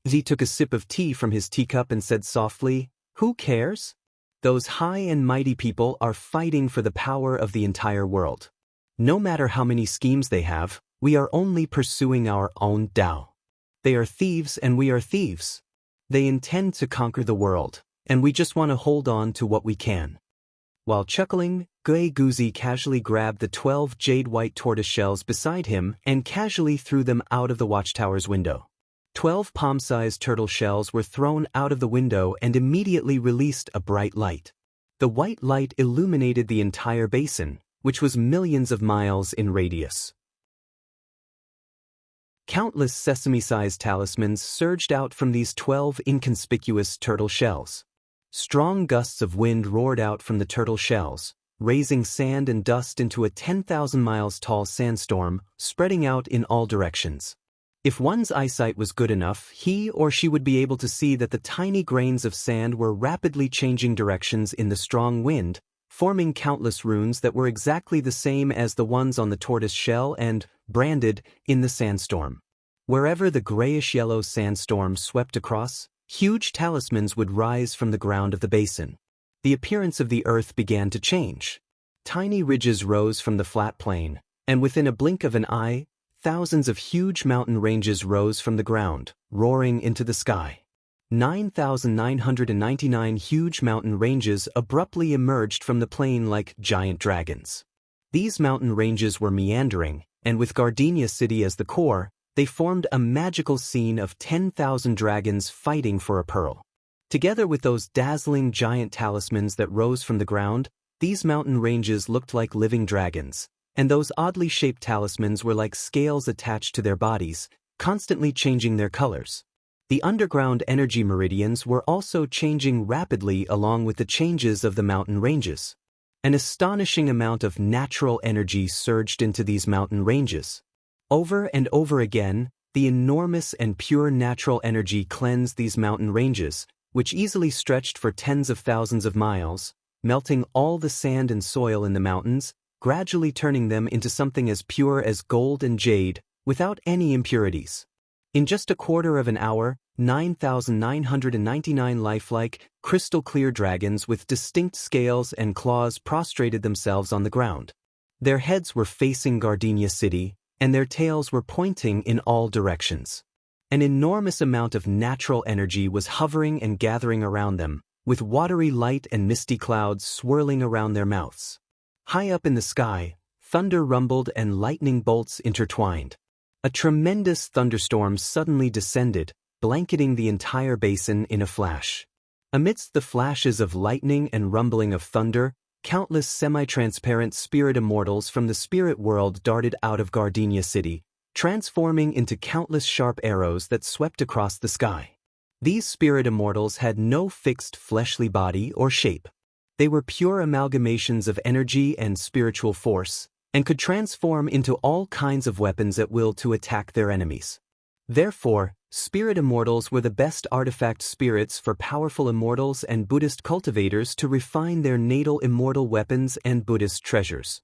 Z took a sip of tea from his teacup and said softly, "Who cares? Those high and mighty people are fighting for the power of the entire world. No matter how many schemes they have, we are only pursuing our own Tao. They are thieves and we are thieves. They intend to conquer the world, and we just want to hold on to what we can." While chuckling, Gui Guzi casually grabbed the 12 jade-white tortoise shells beside him and casually threw them out of the watchtower's window. 12 palm-sized turtle shells were thrown out of the window and immediately released a bright light. The white light illuminated the entire basin, which was millions of miles in radius. Countless sesame-sized talismans surged out from these 12 inconspicuous turtle shells. Strong gusts of wind roared out from the turtle shells, raising sand and dust into a 10,000 miles tall sandstorm, spreading out in all directions. If one's eyesight was good enough, he or she would be able to see that the tiny grains of sand were rapidly changing directions in the strong wind, forming countless runes that were exactly the same as the ones on the tortoise shell and, branded, in the sandstorm. Wherever the grayish-yellow sandstorm swept across, huge talismans would rise from the ground of the basin. The appearance of the earth began to change. Tiny ridges rose from the flat plain, and within a blink of an eye, thousands of huge mountain ranges rose from the ground, roaring into the sky. 9,999 huge mountain ranges abruptly emerged from the plain like giant dragons. These mountain ranges were meandering, and with Gardenia City as the core, they formed a magical scene of 10,000 dragons fighting for a pearl. Together with those dazzling giant talismans that rose from the ground, these mountain ranges looked like living dragons, and those oddly shaped talismans were like scales attached to their bodies, constantly changing their colors. The underground energy meridians were also changing rapidly along with the changes of the mountain ranges. An astonishing amount of natural energy surged into these mountain ranges. Over and over again, the enormous and pure natural energy cleansed these mountain ranges, which easily stretched for tens of thousands of miles, melting all the sand and soil in the mountains, gradually turning them into something as pure as gold and jade, without any impurities. In just a quarter of an hour, 9,999 lifelike, crystal-clear dragons with distinct scales and claws prostrated themselves on the ground. Their heads were facing Gardenia City, and their tails were pointing in all directions. An enormous amount of natural energy was hovering and gathering around them, with watery light and misty clouds swirling around their mouths. High up in the sky, thunder rumbled and lightning bolts intertwined. A tremendous thunderstorm suddenly descended, blanketing the entire basin in a flash. Amidst the flashes of lightning and rumbling of thunder, countless semi-transparent spirit immortals from the spirit world darted out of Gardenia City, transforming into countless sharp arrows that swept across the sky. These spirit immortals had no fixed fleshly body or shape. They were pure amalgamations of energy and spiritual force, and could transform into all kinds of weapons at will to attack their enemies. Therefore, Spirit immortals were the best artifact spirits for powerful immortals and Buddhist cultivators to refine their natal immortal weapons and Buddhist treasures.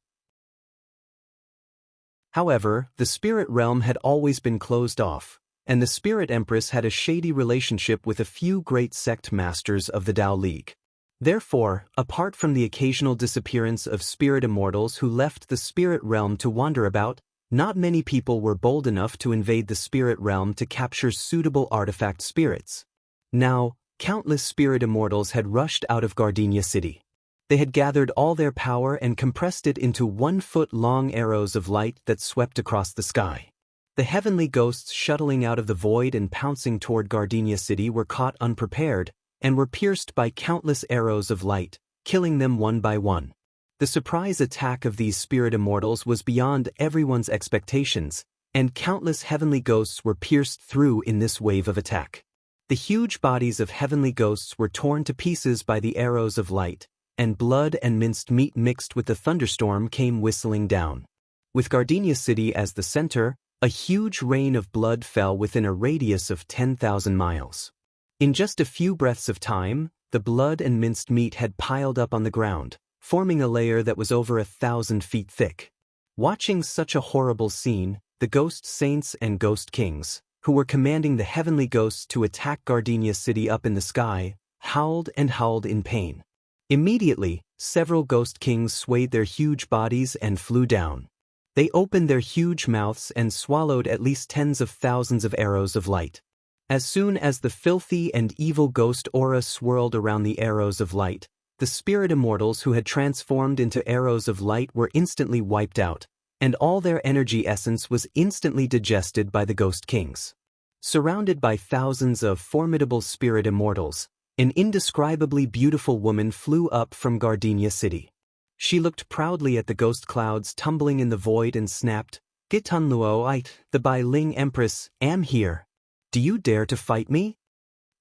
However, the spirit realm had always been closed off, and the Spirit Empress had a shady relationship with a few great sect masters of the Tao League. Therefore, apart from the occasional disappearance of spirit immortals who left the spirit realm to wander about, not many people were bold enough to invade the spirit realm to capture suitable artifact spirits. Now, countless spirit immortals had rushed out of Gardenia City. They had gathered all their power and compressed it into 1-foot-long arrows of light that swept across the sky. The heavenly ghosts shuttling out of the void and pouncing toward Gardenia City were caught unprepared, and were pierced by countless arrows of light, killing them one by one. The surprise attack of these spirit immortals was beyond everyone's expectations, and countless heavenly ghosts were pierced through in this wave of attack. The huge bodies of heavenly ghosts were torn to pieces by the arrows of light, and blood and minced meat mixed with the thunderstorm came whistling down. With Gardenia City as the center, a huge rain of blood fell within a radius of 10,000 miles. In just a few breaths of time, the blood and minced meat had piled up on the ground, forming a layer that was over 1,000 feet thick. Watching such a horrible scene, the ghost saints and ghost kings, who were commanding the heavenly ghosts to attack Gardenia City up in the sky, howled and howled in pain. Immediately, several ghost kings swayed their huge bodies and flew down. They opened their huge mouths and swallowed at least tens of thousands of arrows of light. As soon as the filthy and evil ghost aura swirled around the arrows of light, the spirit immortals who had transformed into arrows of light were instantly wiped out, and all their energy essence was instantly digested by the ghost kings. Surrounded by thousands of formidable spirit immortals, an indescribably beautiful woman flew up from Gardenia City. She looked proudly at the ghost clouds tumbling in the void and snapped, "Gitanluo, the Bai Ling Empress, am here. Do you dare to fight me?"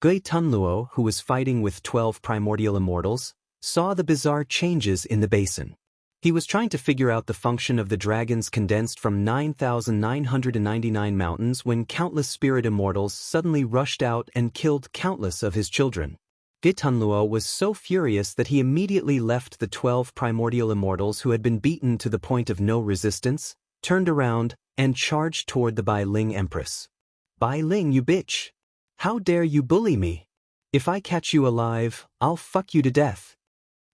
Gui Tunluo, who was fighting with 12 primordial immortals, saw the bizarre changes in the basin. He was trying to figure out the function of the dragons condensed from 9,999 mountains when countless spirit immortals suddenly rushed out and killed countless of his children. Gitanluo was so furious that he immediately left the 12 primordial immortals who had been beaten to the point of no resistance, turned around, and charged toward the Bai Ling Empress. "Bai Ling, you bitch! How dare you bully me? If I catch you alive, I'll fuck you to death."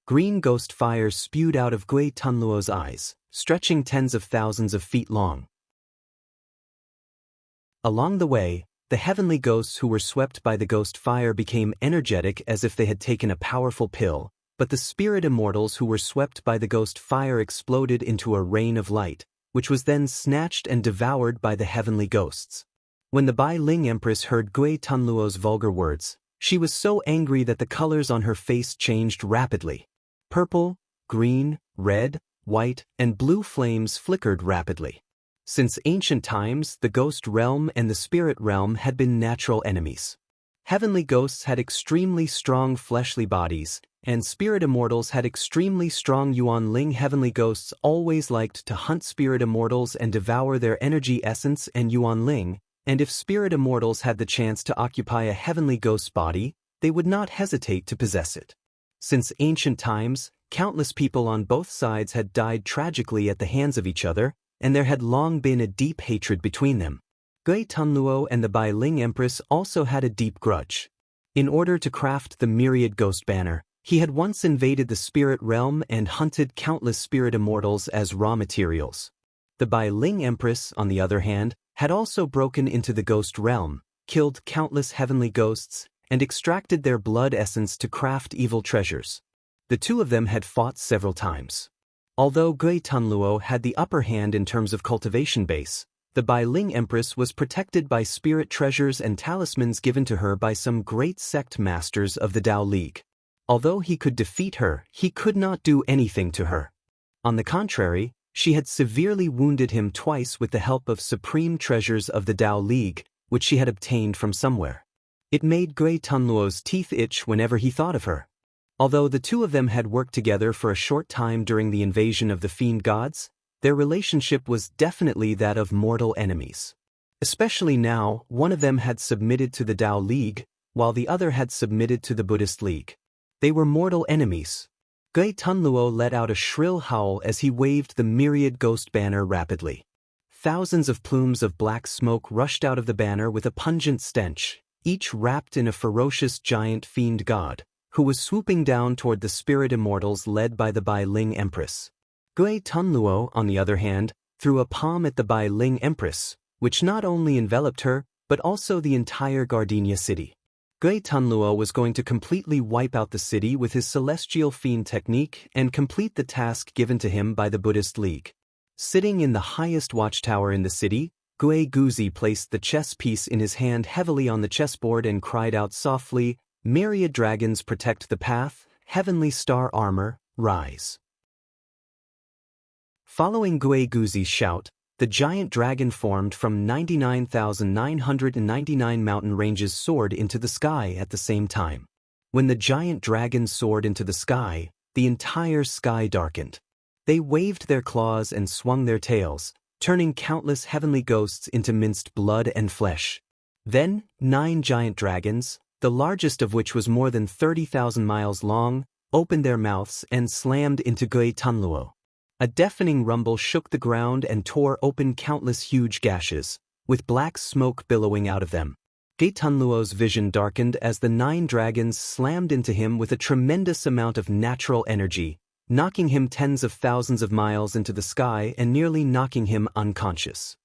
Green ghost fire spewed out of Gui Tunluo's eyes, stretching tens of thousands of feet long. Along the way, the heavenly ghosts who were swept by the ghost fire became energetic as if they had taken a powerful pill, but the spirit immortals who were swept by the ghost fire exploded into a rain of light, which was then snatched and devoured by the heavenly ghosts. When the Bai Ling Empress heard Gui Tunluo's vulgar words, she was so angry that the colors on her face changed rapidly. Purple, green, red, white, and blue flames flickered rapidly. Since ancient times, the ghost realm and the spirit realm had been natural enemies. Heavenly ghosts had extremely strong fleshly bodies, and spirit immortals had extremely strong Yuan Ling. Heavenly ghosts always liked to hunt spirit immortals and devour their energy essence and Yuan Ling, and if spirit immortals had the chance to occupy a heavenly ghost's body, they would not hesitate to possess it. Since ancient times, countless people on both sides had died tragically at the hands of each other, and there had long been a deep hatred between them. Gui Tunluo and the Bai Ling Empress also had a deep grudge. In order to craft the myriad ghost banner, he had once invaded the spirit realm and hunted countless spirit immortals as raw materials. The Bai Ling Empress, on the other hand, had also broken into the ghost realm, killed countless heavenly ghosts, and extracted their blood essence to craft evil treasures. The two of them had fought several times. Although Gui Tunluo had the upper hand in terms of cultivation base, the Bai Ling Empress was protected by spirit treasures and talismans given to her by some great sect masters of the Tao League. Although he could defeat her, he could not do anything to her. On the contrary, she had severely wounded him twice with the help of supreme treasures of the Tao League, which she had obtained from somewhere. It made Gui Tunluo's teeth itch whenever he thought of her. Although the two of them had worked together for a short time during the invasion of the fiend gods, their relationship was definitely that of mortal enemies. Especially now, one of them had submitted to the Tao League, while the other had submitted to the Buddhist League. They were mortal enemies. Gui Tunluo let out a shrill howl as he waved the myriad ghost banner rapidly. Thousands of plumes of black smoke rushed out of the banner with a pungent stench, each wrapped in a ferocious giant fiend god, who was swooping down toward the spirit immortals led by the Bai Ling Empress. Gui Tunluo, on the other hand, threw a palm at the Bai Ling Empress, which not only enveloped her, but also the entire Gardenia city. Gui Tunluo was going to completely wipe out the city with his celestial fiend technique and complete the task given to him by the Buddhist League. Sitting in the highest watchtower in the city, Gui Guzi placed the chess piece in his hand heavily on the chessboard and cried out softly, "Myriad dragons protect the path, heavenly star armor, rise." Following Gui Guzi's shout, the giant dragon formed from 99,999 mountain ranges soared into the sky at the same time. When the giant dragon soared into the sky, the entire sky darkened. They waved their claws and swung their tails, turning countless heavenly ghosts into minced blood and flesh. Then, 9 giant dragons, the largest of which was more than 30,000 miles long, opened their mouths and slammed into Gui Tunluo. A deafening rumble shook the ground and tore open countless huge gashes, with black smoke billowing out of them. Gui Tunluo's vision darkened as the 9 dragons slammed into him with a tremendous amount of natural energy, knocking him tens of thousands of miles into the sky and nearly knocking him unconscious.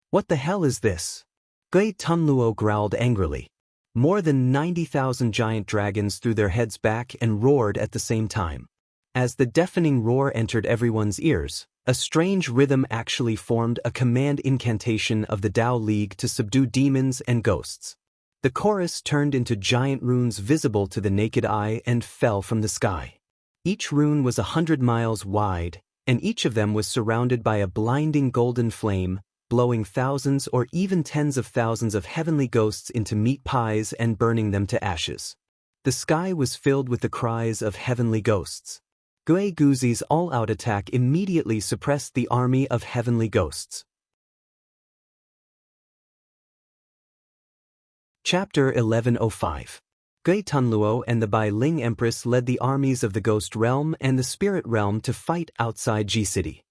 "What the hell is this?" Gui Tunluo growled angrily. More than 90,000 giant dragons threw their heads back and roared at the same time. As the deafening roar entered everyone's ears, a strange rhythm actually formed a command incantation of the Tao League to subdue demons and ghosts. The chorus turned into giant runes visible to the naked eye and fell from the sky. Each rune was 100 miles wide, and each of them was surrounded by a blinding golden flame, blowing thousands or even tens of thousands of heavenly ghosts into meat pies and burning them to ashes. The sky was filled with the cries of heavenly ghosts. Gui Guzi's all-out attack immediately suppressed the army of heavenly ghosts. Chapter 1105. Gui Tunluo and the Bai Ling Empress led the armies of the Ghost Realm and the Spirit Realm to fight outside Ji City.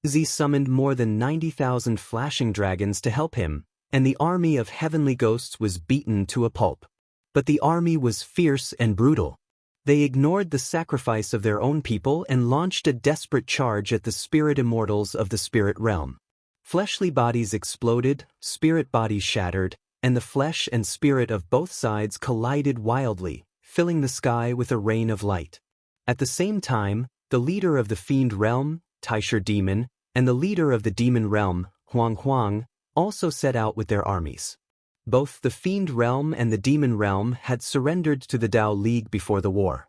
Zi summoned more than 90,000 flashing dragons to help him, and the army of heavenly ghosts was beaten to a pulp. But the army was fierce and brutal. They ignored the sacrifice of their own people and launched a desperate charge at the spirit immortals of the spirit realm. Fleshly bodies exploded, spirit bodies shattered, and the flesh and spirit of both sides collided wildly, filling the sky with a rain of light. At the same time, the leader of the fiend realm, Taisher Demon, and the leader of the demon realm, Huang Huang, also set out with their armies. Both the Fiend Realm and the Demon Realm had surrendered to the Tao League before the war.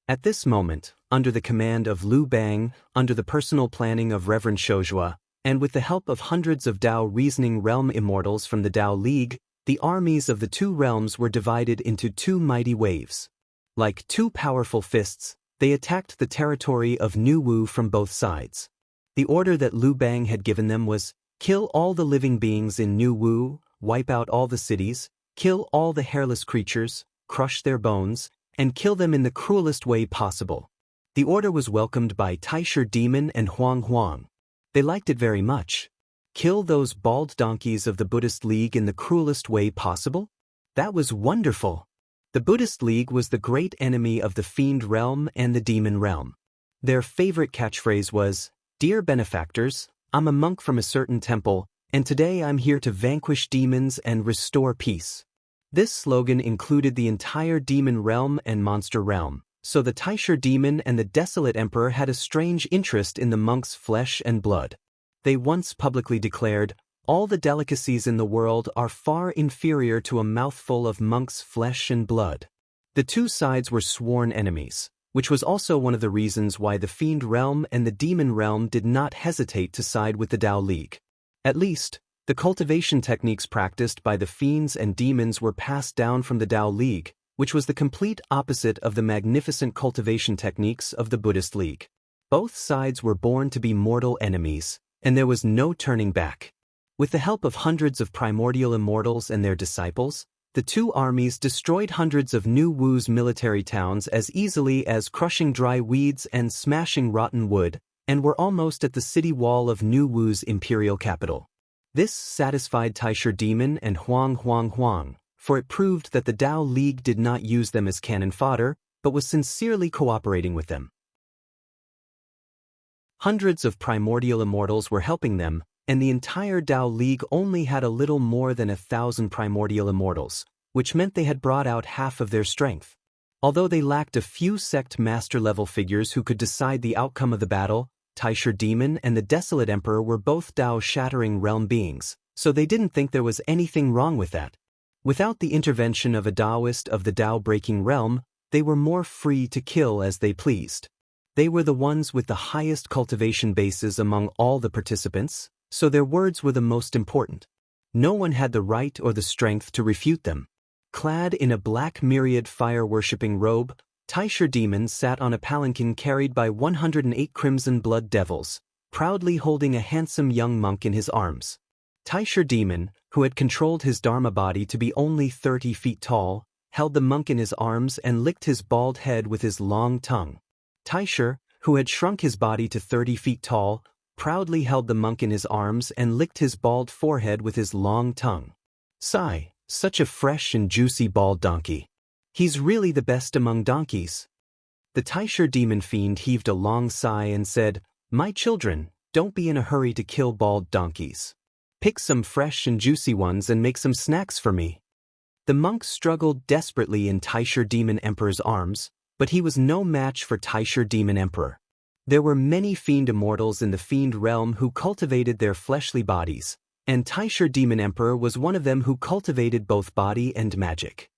At this moment, under the command of Liu Bang, under the personal planning of Reverend Shoujua, and with the help of hundreds of Tao Reasoning Realm immortals from the Tao League, the armies of the 2 realms were divided into 2 mighty waves. Like 2 powerful fists, they attacked the territory of New Wu from both sides. The order that Liu Bang had given them was, kill all the living beings in New Wu, wipe out all the cities, kill all the hairless creatures, crush their bones, and kill them in the cruelest way possible. The order was welcomed by Taisher Demon and Huang Huang. They liked it very much. Kill those bald donkeys of the Buddhist League in the cruelest way possible? That was wonderful. The Buddhist League was the great enemy of the Fiend Realm and the Demon Realm. Their favorite catchphrase was, "Dear benefactors, I'm a monk from a certain temple, and today I'm here to vanquish demons and restore peace." This slogan included the entire Demon Realm and Monster Realm, so the Taisher Demon and the Desolate Emperor had a strange interest in the monks' flesh and blood. They once publicly declared, "All the delicacies in the world are far inferior to a mouthful of monks' flesh and blood." The 2 sides were sworn enemies, which was also one of the reasons why the Fiend Realm and the Demon Realm did not hesitate to side with the Tao League. At least, the cultivation techniques practiced by the fiends and demons were passed down from the Tao League, which was the complete opposite of the magnificent cultivation techniques of the Buddhist League. Both sides were born to be mortal enemies, and there was no turning back. With the help of hundreds of primordial immortals and their disciples, the two armies destroyed hundreds of New Wu's military towns as easily as crushing dry weeds and smashing rotten wood, and were almost at the city wall of New Wu's imperial capital. This satisfied Taisher Demon and Huang, for it proved that the Tao League did not use them as cannon fodder, but was sincerely cooperating with them. Hundreds of primordial immortals were helping them, and the entire Tao League only had a little more than 1,000 primordial immortals, which meant they had brought out half of their strength. Although they lacked a few sect master-level figures who could decide the outcome of the battle, Taisher Demon and the Desolate Emperor were both Tao-shattering realm beings, so they didn't think there was anything wrong with that. Without the intervention of a Taoist of the Tao-breaking realm, they were more free to kill as they pleased. They were the ones with the highest cultivation bases among all the participants, so their words were the most important. No one had the right or the strength to refute them. Clad in a black myriad fire-worshipping robe, Taisher Demon sat on a palanquin carried by 108 crimson blood devils, proudly holding a handsome young monk in his arms. Taisher Demon, who had controlled his Dharma body to be only 30 feet tall, held the monk in his arms and licked his bald head with his long tongue. Taisher, who had shrunk his body to 30 feet tall, proudly held the monk in his arms and licked his bald forehead with his long tongue. Sigh, such a fresh and juicy bald donkey. He's really the best among donkeys. The Taisher Demon Fiend heaved a long sigh and said, "My children, don't be in a hurry to kill bald donkeys. Pick some fresh and juicy ones and make some snacks for me." The monk struggled desperately in Taisher Demon Emperor's arms, but he was no match for Taisher Demon Emperor. There were many fiend immortals in the fiend realm who cultivated their fleshly bodies, and Taisher Demon Emperor was one of them who cultivated both body and magic.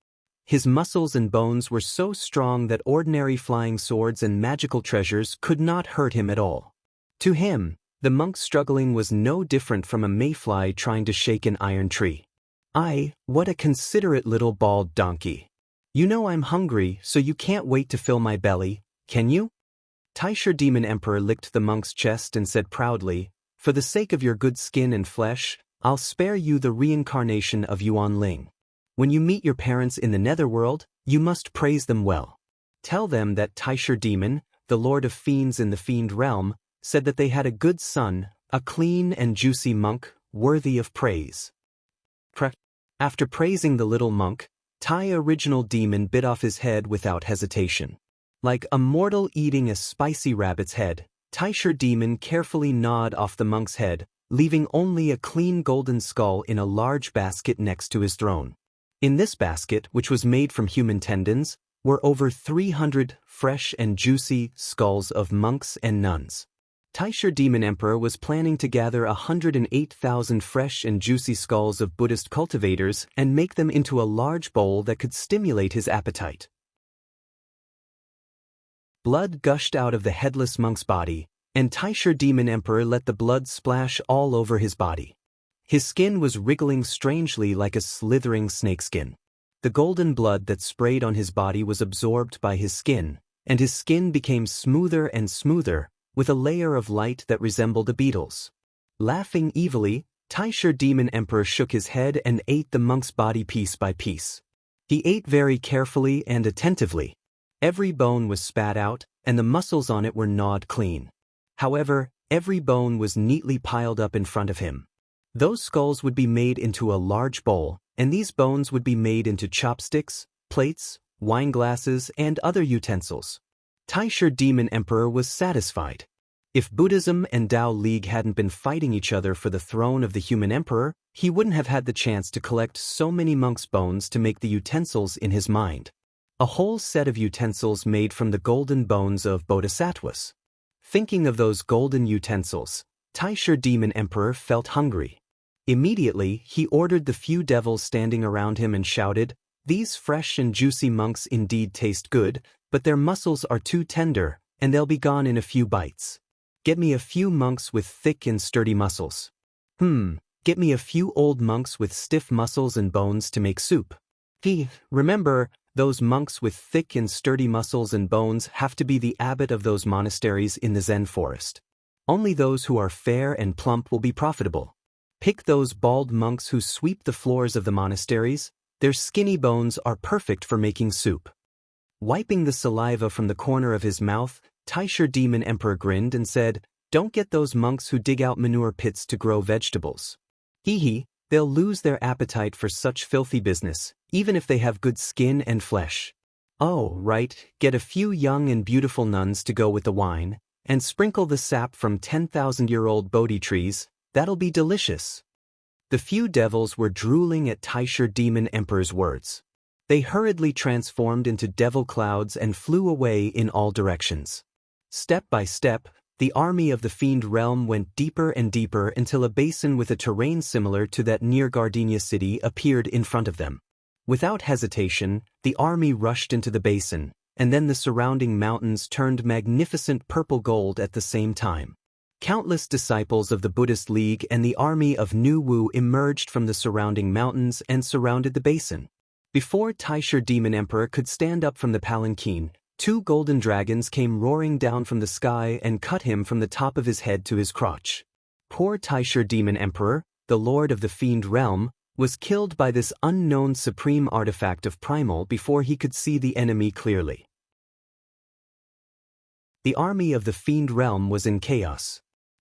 His muscles and bones were so strong that ordinary flying swords and magical treasures could not hurt him at all. To him, the monk's struggling was no different from a mayfly trying to shake an iron tree. What a considerate little bald donkey. You know I'm hungry, so you can't wait to fill my belly, can you? Taisher Demon Emperor licked the monk's chest and said proudly, "For the sake of your good skin and flesh, I'll spare you the reincarnation of Yuan Ling. When you meet your parents in the netherworld, you must praise them well. Tell them that Taisher Demon, the Lord of Fiends in the Fiend realm, said that they had a good son, a clean and juicy monk, worthy of praise." After praising the little monk, Original Demon bit off his head without hesitation. Like a mortal eating a spicy rabbit's head, Taisher Demon carefully gnawed off the monk's head, leaving only a clean golden skull in a large basket next to his throne. In this basket, which was made from human tendons, were over 300 fresh and juicy skulls of monks and nuns. Taisher Demon Emperor was planning to gather 108,000 fresh and juicy skulls of Buddhist cultivators and make them into a large bowl that could stimulate his appetite. Blood gushed out of the headless monk's body, and Taisher Demon Emperor let the blood splash all over his body. His skin was wriggling strangely like a slithering snakeskin. The golden blood that sprayed on his body was absorbed by his skin, and his skin became smoother and smoother, with a layer of light that resembled a beetle's. Laughing evilly, Taisher Demon Emperor shook his head and ate the monk's body piece by piece. He ate very carefully and attentively. Every bone was spat out, and the muscles on it were gnawed clean. However, every bone was neatly piled up in front of him. Those skulls would be made into a large bowl, and these bones would be made into chopsticks, plates, wine glasses, and other utensils. Taisher Demon Emperor was satisfied. If Buddhism and Tao League hadn't been fighting each other for the throne of the human emperor, he wouldn't have had the chance to collect so many monks' bones to make the utensils in his mind. A whole set of utensils made from the golden bones of bodhisattvas. Thinking of those golden utensils, Taisher Demon Emperor felt hungry. Immediately, he ordered the few devils standing around him and shouted, "These fresh and juicy monks indeed taste good, but their muscles are too tender, and they'll be gone in a few bites. Get me a few monks with thick and sturdy muscles. Get me a few old monks with stiff muscles and bones to make soup. Remember, those monks with thick and sturdy muscles and bones have to be the abbot of those monasteries in the Zen forest. Only those who are fair and plump will be profitable. Pick those bald monks who sweep the floors of the monasteries. Their skinny bones are perfect for making soup. Wiping the saliva from the corner of his mouth, Taisher Demon Emperor grinned and said, "Don't get those monks who dig out manure pits to grow vegetables. Hee, they'll lose their appetite for such filthy business, even if they have good skin and flesh. Oh, right, get a few young and beautiful nuns to go with the wine, and sprinkle the sap from 10,000-year-old Bodhi trees. That'll be delicious." The few devils were drooling at Taisher Demon Emperor's words. They hurriedly transformed into devil clouds and flew away in all directions. Step by step, the army of the fiend realm went deeper and deeper until a basin with a terrain similar to that near Gardenia City appeared in front of them. Without hesitation, the army rushed into the basin, and then the surrounding mountains turned magnificent purple gold at the same time. Countless disciples of the Buddhist League and the army of Nu Wu emerged from the surrounding mountains and surrounded the basin. Before Taisher Demon Emperor could stand up from the palanquin, 2 golden dragons came roaring down from the sky and cut him from the top of his head to his crotch. Poor Taisher Demon Emperor, the lord of the fiend realm, was killed by this unknown supreme artifact of primal before he could see the enemy clearly. The army of the fiend realm was in chaos.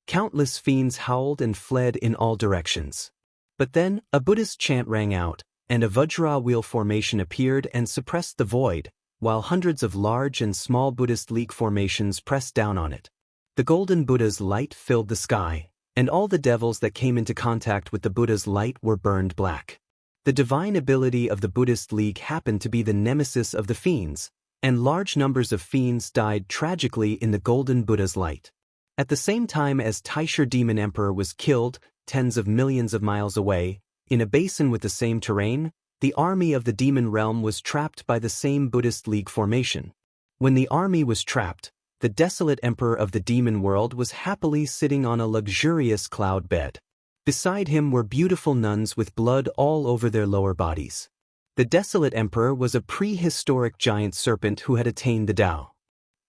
Countless fiends howled and fled in all directions. But then, a Buddhist chant rang out, and a Vajra wheel formation appeared and suppressed the void, while hundreds of large and small Buddhist League formations pressed down on it. The golden Buddha's light filled the sky, and all the devils that came into contact with the Buddha's light were burned black. The divine ability of the Buddhist League happened to be the nemesis of the fiends, and large numbers of fiends died tragically in the golden Buddha's light. At the same time as Taisher Demon Emperor was killed, tens of millions of miles away, in a basin with the same terrain, the army of the demon realm was trapped by the same Buddhist League formation. When the army was trapped, the desolate emperor of the demon world was happily sitting on a luxurious cloud bed. Beside him were beautiful nuns with blood all over their lower bodies. The desolate emperor was a prehistoric giant serpent who had attained the Tao.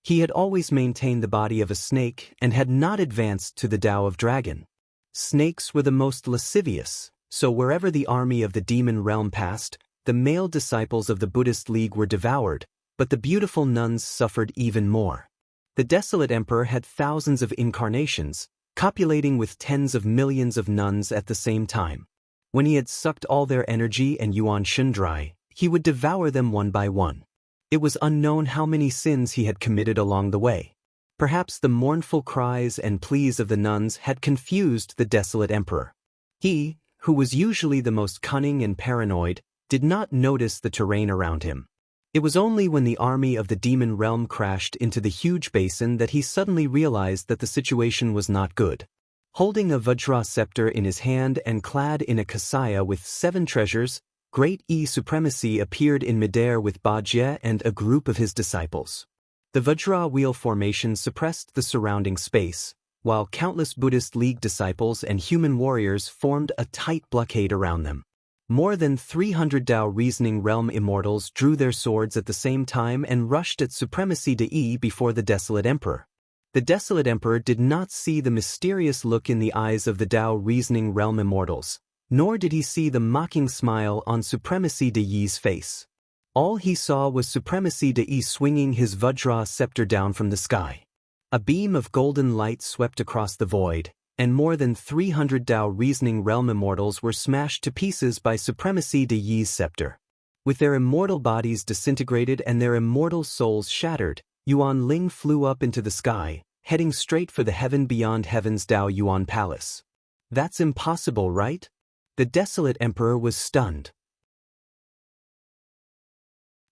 He had always maintained the body of a snake and had not advanced to the Tao of dragon. Snakes were the most lascivious, so wherever the army of the demon realm passed, the male disciples of the Buddhist League were devoured, but the beautiful nuns suffered even more. The desolate emperor had thousands of incarnations, copulating with tens of millions of nuns at the same time. When he had sucked all their energy and yuan shen dry, he would devour them one by one. It was unknown how many sins he had committed along the way. Perhaps the mournful cries and pleas of the nuns had confused the desolate emperor. He, who was usually the most cunning and paranoid, did not notice the terrain around him. It was only when the army of the demon realm crashed into the huge basin that he suddenly realized that the situation was not good. Holding a Vajra scepter in his hand and clad in a kasaya with 7 treasures, Great Supremacy appeared in midair with Bajie and a group of his disciples. The Vajra wheel formation suppressed the surrounding space, while countless Buddhist League disciples and human warriors formed a tight blockade around them. More than 300 Tao reasoning realm immortals drew their swords at the same time and rushed at Supremacy Dei before the desolate emperor. The desolate emperor did not see the mysterious look in the eyes of the Tao reasoning realm immortals, nor did he see the mocking smile on Supremacy Dei's face. All he saw was Supremacy Dei swinging his Vajra scepter down from the sky. A beam of golden light swept across the void, and more than 300 Tao reasoning realm immortals were smashed to pieces by Supremacy Dei's scepter. With their immortal bodies disintegrated and their immortal souls shattered, Yuan Ling flew up into the sky, heading straight for the heaven beyond heaven's Tao Yuan Palace. That's impossible, right? The desolate emperor was stunned.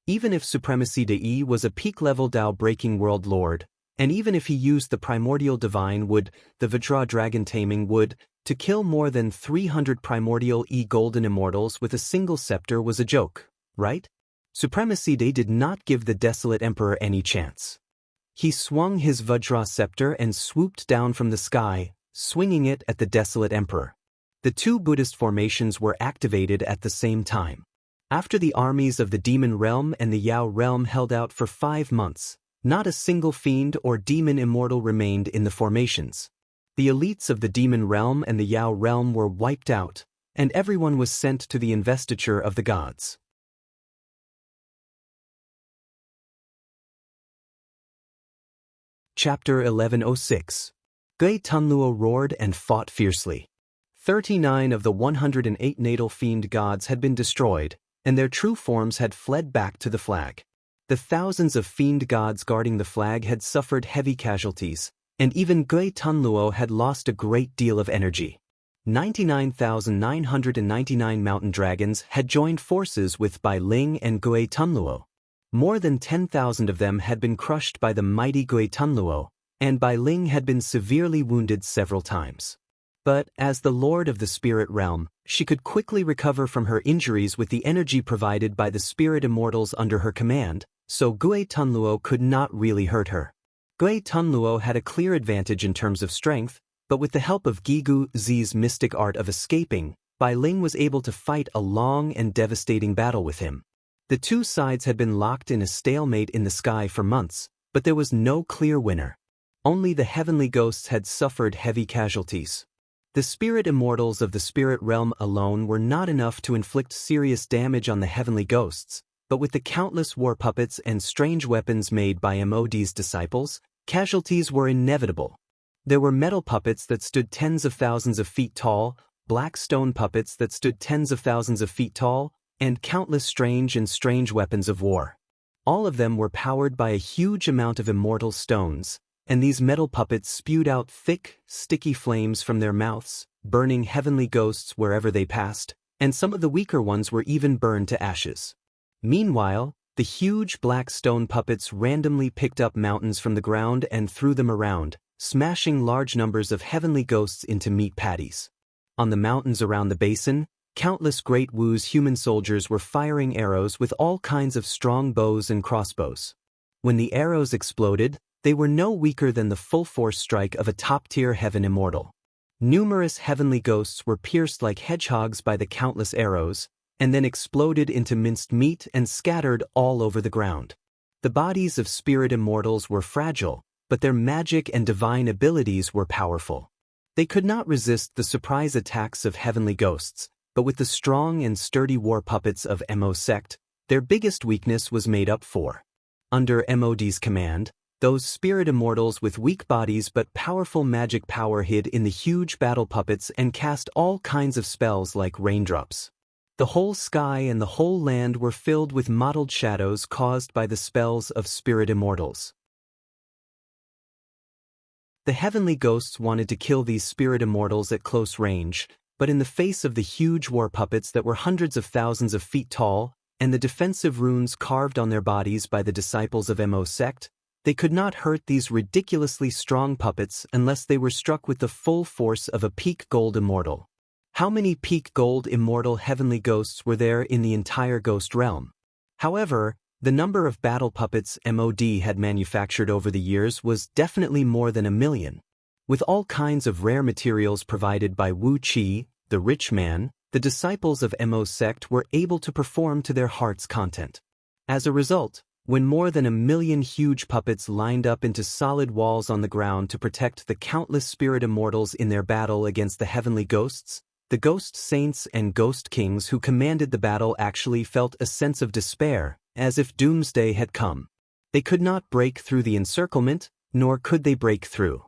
Even if Supremacy Dei was a peak-level Tao-breaking world lord, and even if he used the primordial divine wood, the Vajra dragon taming wood, to kill more than 300 primordial golden immortals with a single scepter was a joke, right? Supremacy Dei did not give the desolate emperor any chance. He swung his Vajra scepter and swooped down from the sky, swinging it at the desolate emperor. The 2 Buddhist formations were activated at the same time. After the armies of the demon realm and the Yao realm held out for 5 months, not a single fiend or demon immortal remained in the formations. The elites of the demon realm and the Yao realm were wiped out, and everyone was sent to the investiture of the gods. Chapter 1106. Gui Tunluo roared and fought fiercely. 39 of the 108 natal fiend gods had been destroyed, and their true forms had fled back to the flag. The thousands of fiend gods guarding the flag had suffered heavy casualties, and even Gui Tunluo had lost a great deal of energy. 99,999 mountain dragons had joined forces with Bai Ling and Gui Tunluo. More than 10,000 of them had been crushed by the mighty Gui Tunluo, and Bai Ling had been severely wounded several times. But, as the lord of the spirit realm, she could quickly recover from her injuries with the energy provided by the spirit immortals under her command, so Gui Tunluo could not really hurt her. Gui Tunluo had a clear advantage in terms of strength, but with the help of Gigu Zi's mystic art of escaping, Bai Ling was able to fight a long and devastating battle with him. The two sides had been locked in a stalemate in the sky for months, but there was no clear winner. Only the heavenly ghosts had suffered heavy casualties. The spirit immortals of the spirit realm alone were not enough to inflict serious damage on the heavenly ghosts, but with the countless war puppets and strange weapons made by Mod's disciples, casualties were inevitable. There were metal puppets that stood tens of thousands of feet tall, black stone puppets that stood tens of thousands of feet tall, and countless strange weapons of war. All of them were powered by a huge amount of immortal stones, and these metal puppets spewed out thick, sticky flames from their mouths, burning heavenly ghosts wherever they passed, and some of the weaker ones were even burned to ashes. Meanwhile, the huge black stone puppets randomly picked up mountains from the ground and threw them around, smashing large numbers of heavenly ghosts into meat patties. On the mountains around the basin, countless Great Wu's human soldiers were firing arrows with all kinds of strong bows and crossbows. When the arrows exploded, they were no weaker than the full-force strike of a top-tier heaven immortal. Numerous heavenly ghosts were pierced like hedgehogs by the countless arrows, and then exploded into minced meat and scattered all over the ground. The bodies of spirit immortals were fragile, but their magic and divine abilities were powerful. They could not resist the surprise attacks of heavenly ghosts, but with the strong and sturdy war puppets of Mo sect, their biggest weakness was made up for. Under Mod's command, those spirit immortals with weak bodies but powerful magic power hid in the huge battle puppets and cast all kinds of spells like raindrops. The whole sky and the whole land were filled with mottled shadows caused by the spells of spirit immortals. The heavenly ghosts wanted to kill these spirit immortals at close range, but in the face of the huge war puppets that were hundreds of thousands of feet tall, and the defensive runes carved on their bodies by the disciples of Mo sect, they could not hurt these ridiculously strong puppets unless they were struck with the full force of a peak gold immortal. How many peak gold immortal heavenly ghosts were there in the entire ghost realm? However, the number of battle puppets Mod had manufactured over the years was definitely more than 1 million. With all kinds of rare materials provided by Wu Qi, the rich man, the disciples of Mo sect were able to perform to their heart's content. As a result, when more than 1 million huge puppets lined up into solid walls on the ground to protect the countless spirit immortals in their battle against the heavenly ghosts, the ghost saints and ghost kings who commanded the battle actually felt a sense of despair, as if doomsday had come. They could not break through the encirclement, nor could they break through.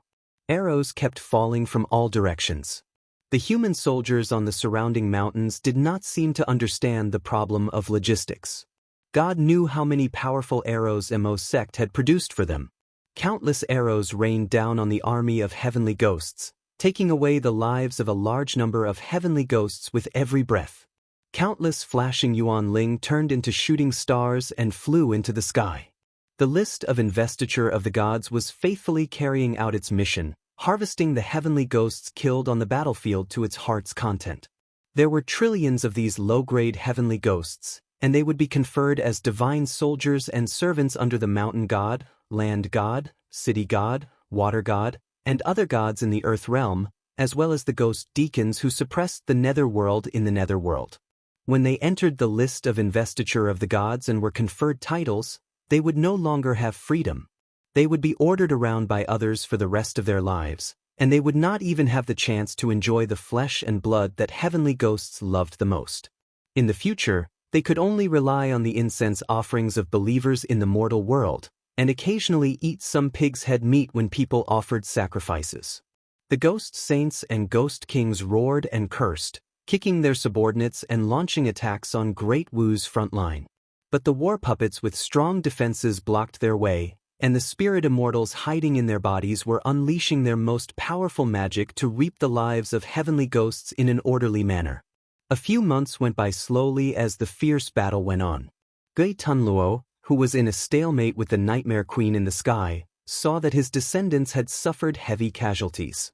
Arrows kept falling from all directions. The human soldiers on the surrounding mountains did not seem to understand the problem of logistics. God knew how many powerful arrows Mo sect had produced for them. Countless arrows rained down on the army of heavenly ghosts, taking away the lives of a large number of heavenly ghosts with every breath. Countless flashing Yuan Ling turned into shooting stars and flew into the sky. The list of investiture of the gods was faithfully carrying out its mission, harvesting the heavenly ghosts killed on the battlefield to its heart's content. There were trillions of these low-grade heavenly ghosts, and they would be conferred as divine soldiers and servants under the mountain god, land god, city god, water god, and other gods in the earth realm, as well as the ghost deacons who suppressed the netherworld in the netherworld. When they entered the list of investiture of the gods and were conferred titles, they would no longer have freedom. They would be ordered around by others for the rest of their lives, and they would not even have the chance to enjoy the flesh and blood that heavenly ghosts loved the most. In the future, they could only rely on the incense offerings of believers in the mortal world, and occasionally eat some pig's head meat when people offered sacrifices. The ghost saints and ghost kings roared and cursed, kicking their subordinates and launching attacks on Great Wu's front line. But the war puppets with strong defenses blocked their way, and the spirit immortals hiding in their bodies were unleashing their most powerful magic to reap the lives of heavenly ghosts in an orderly manner. A few months went by slowly as the fierce battle went on. Gui Tunluo, who was in a stalemate with the Nightmare Queen in the sky, saw that his descendants had suffered heavy casualties.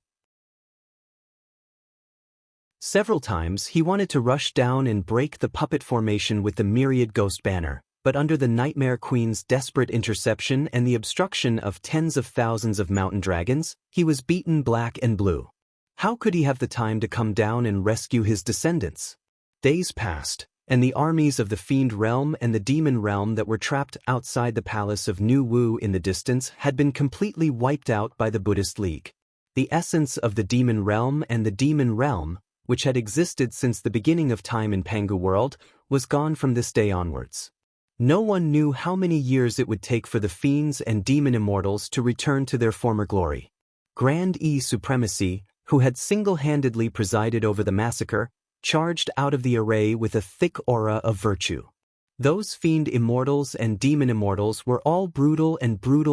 Several times he wanted to rush down and break the puppet formation with the myriad ghost banner, but under the Nightmare Queen's desperate interception and the obstruction of tens of thousands of mountain dragons, he was beaten black and blue. How could he have the time to come down and rescue his descendants? Days passed, and the armies of the Fiend Realm and the Demon Realm that were trapped outside the palace of New Wu in the distance had been completely wiped out by the Buddhist League. The essence of the Demon Realm and the Demon Realm, which had existed since the beginning of time in Pangu World, was gone from this day onwards. No one knew how many years it would take for the fiends and demon immortals to return to their former glory. Grand E Supremacy, who had single-handedly presided over the massacre, charged out of the array with a thick aura of virtue. Those fiend immortals and demon immortals were all brutal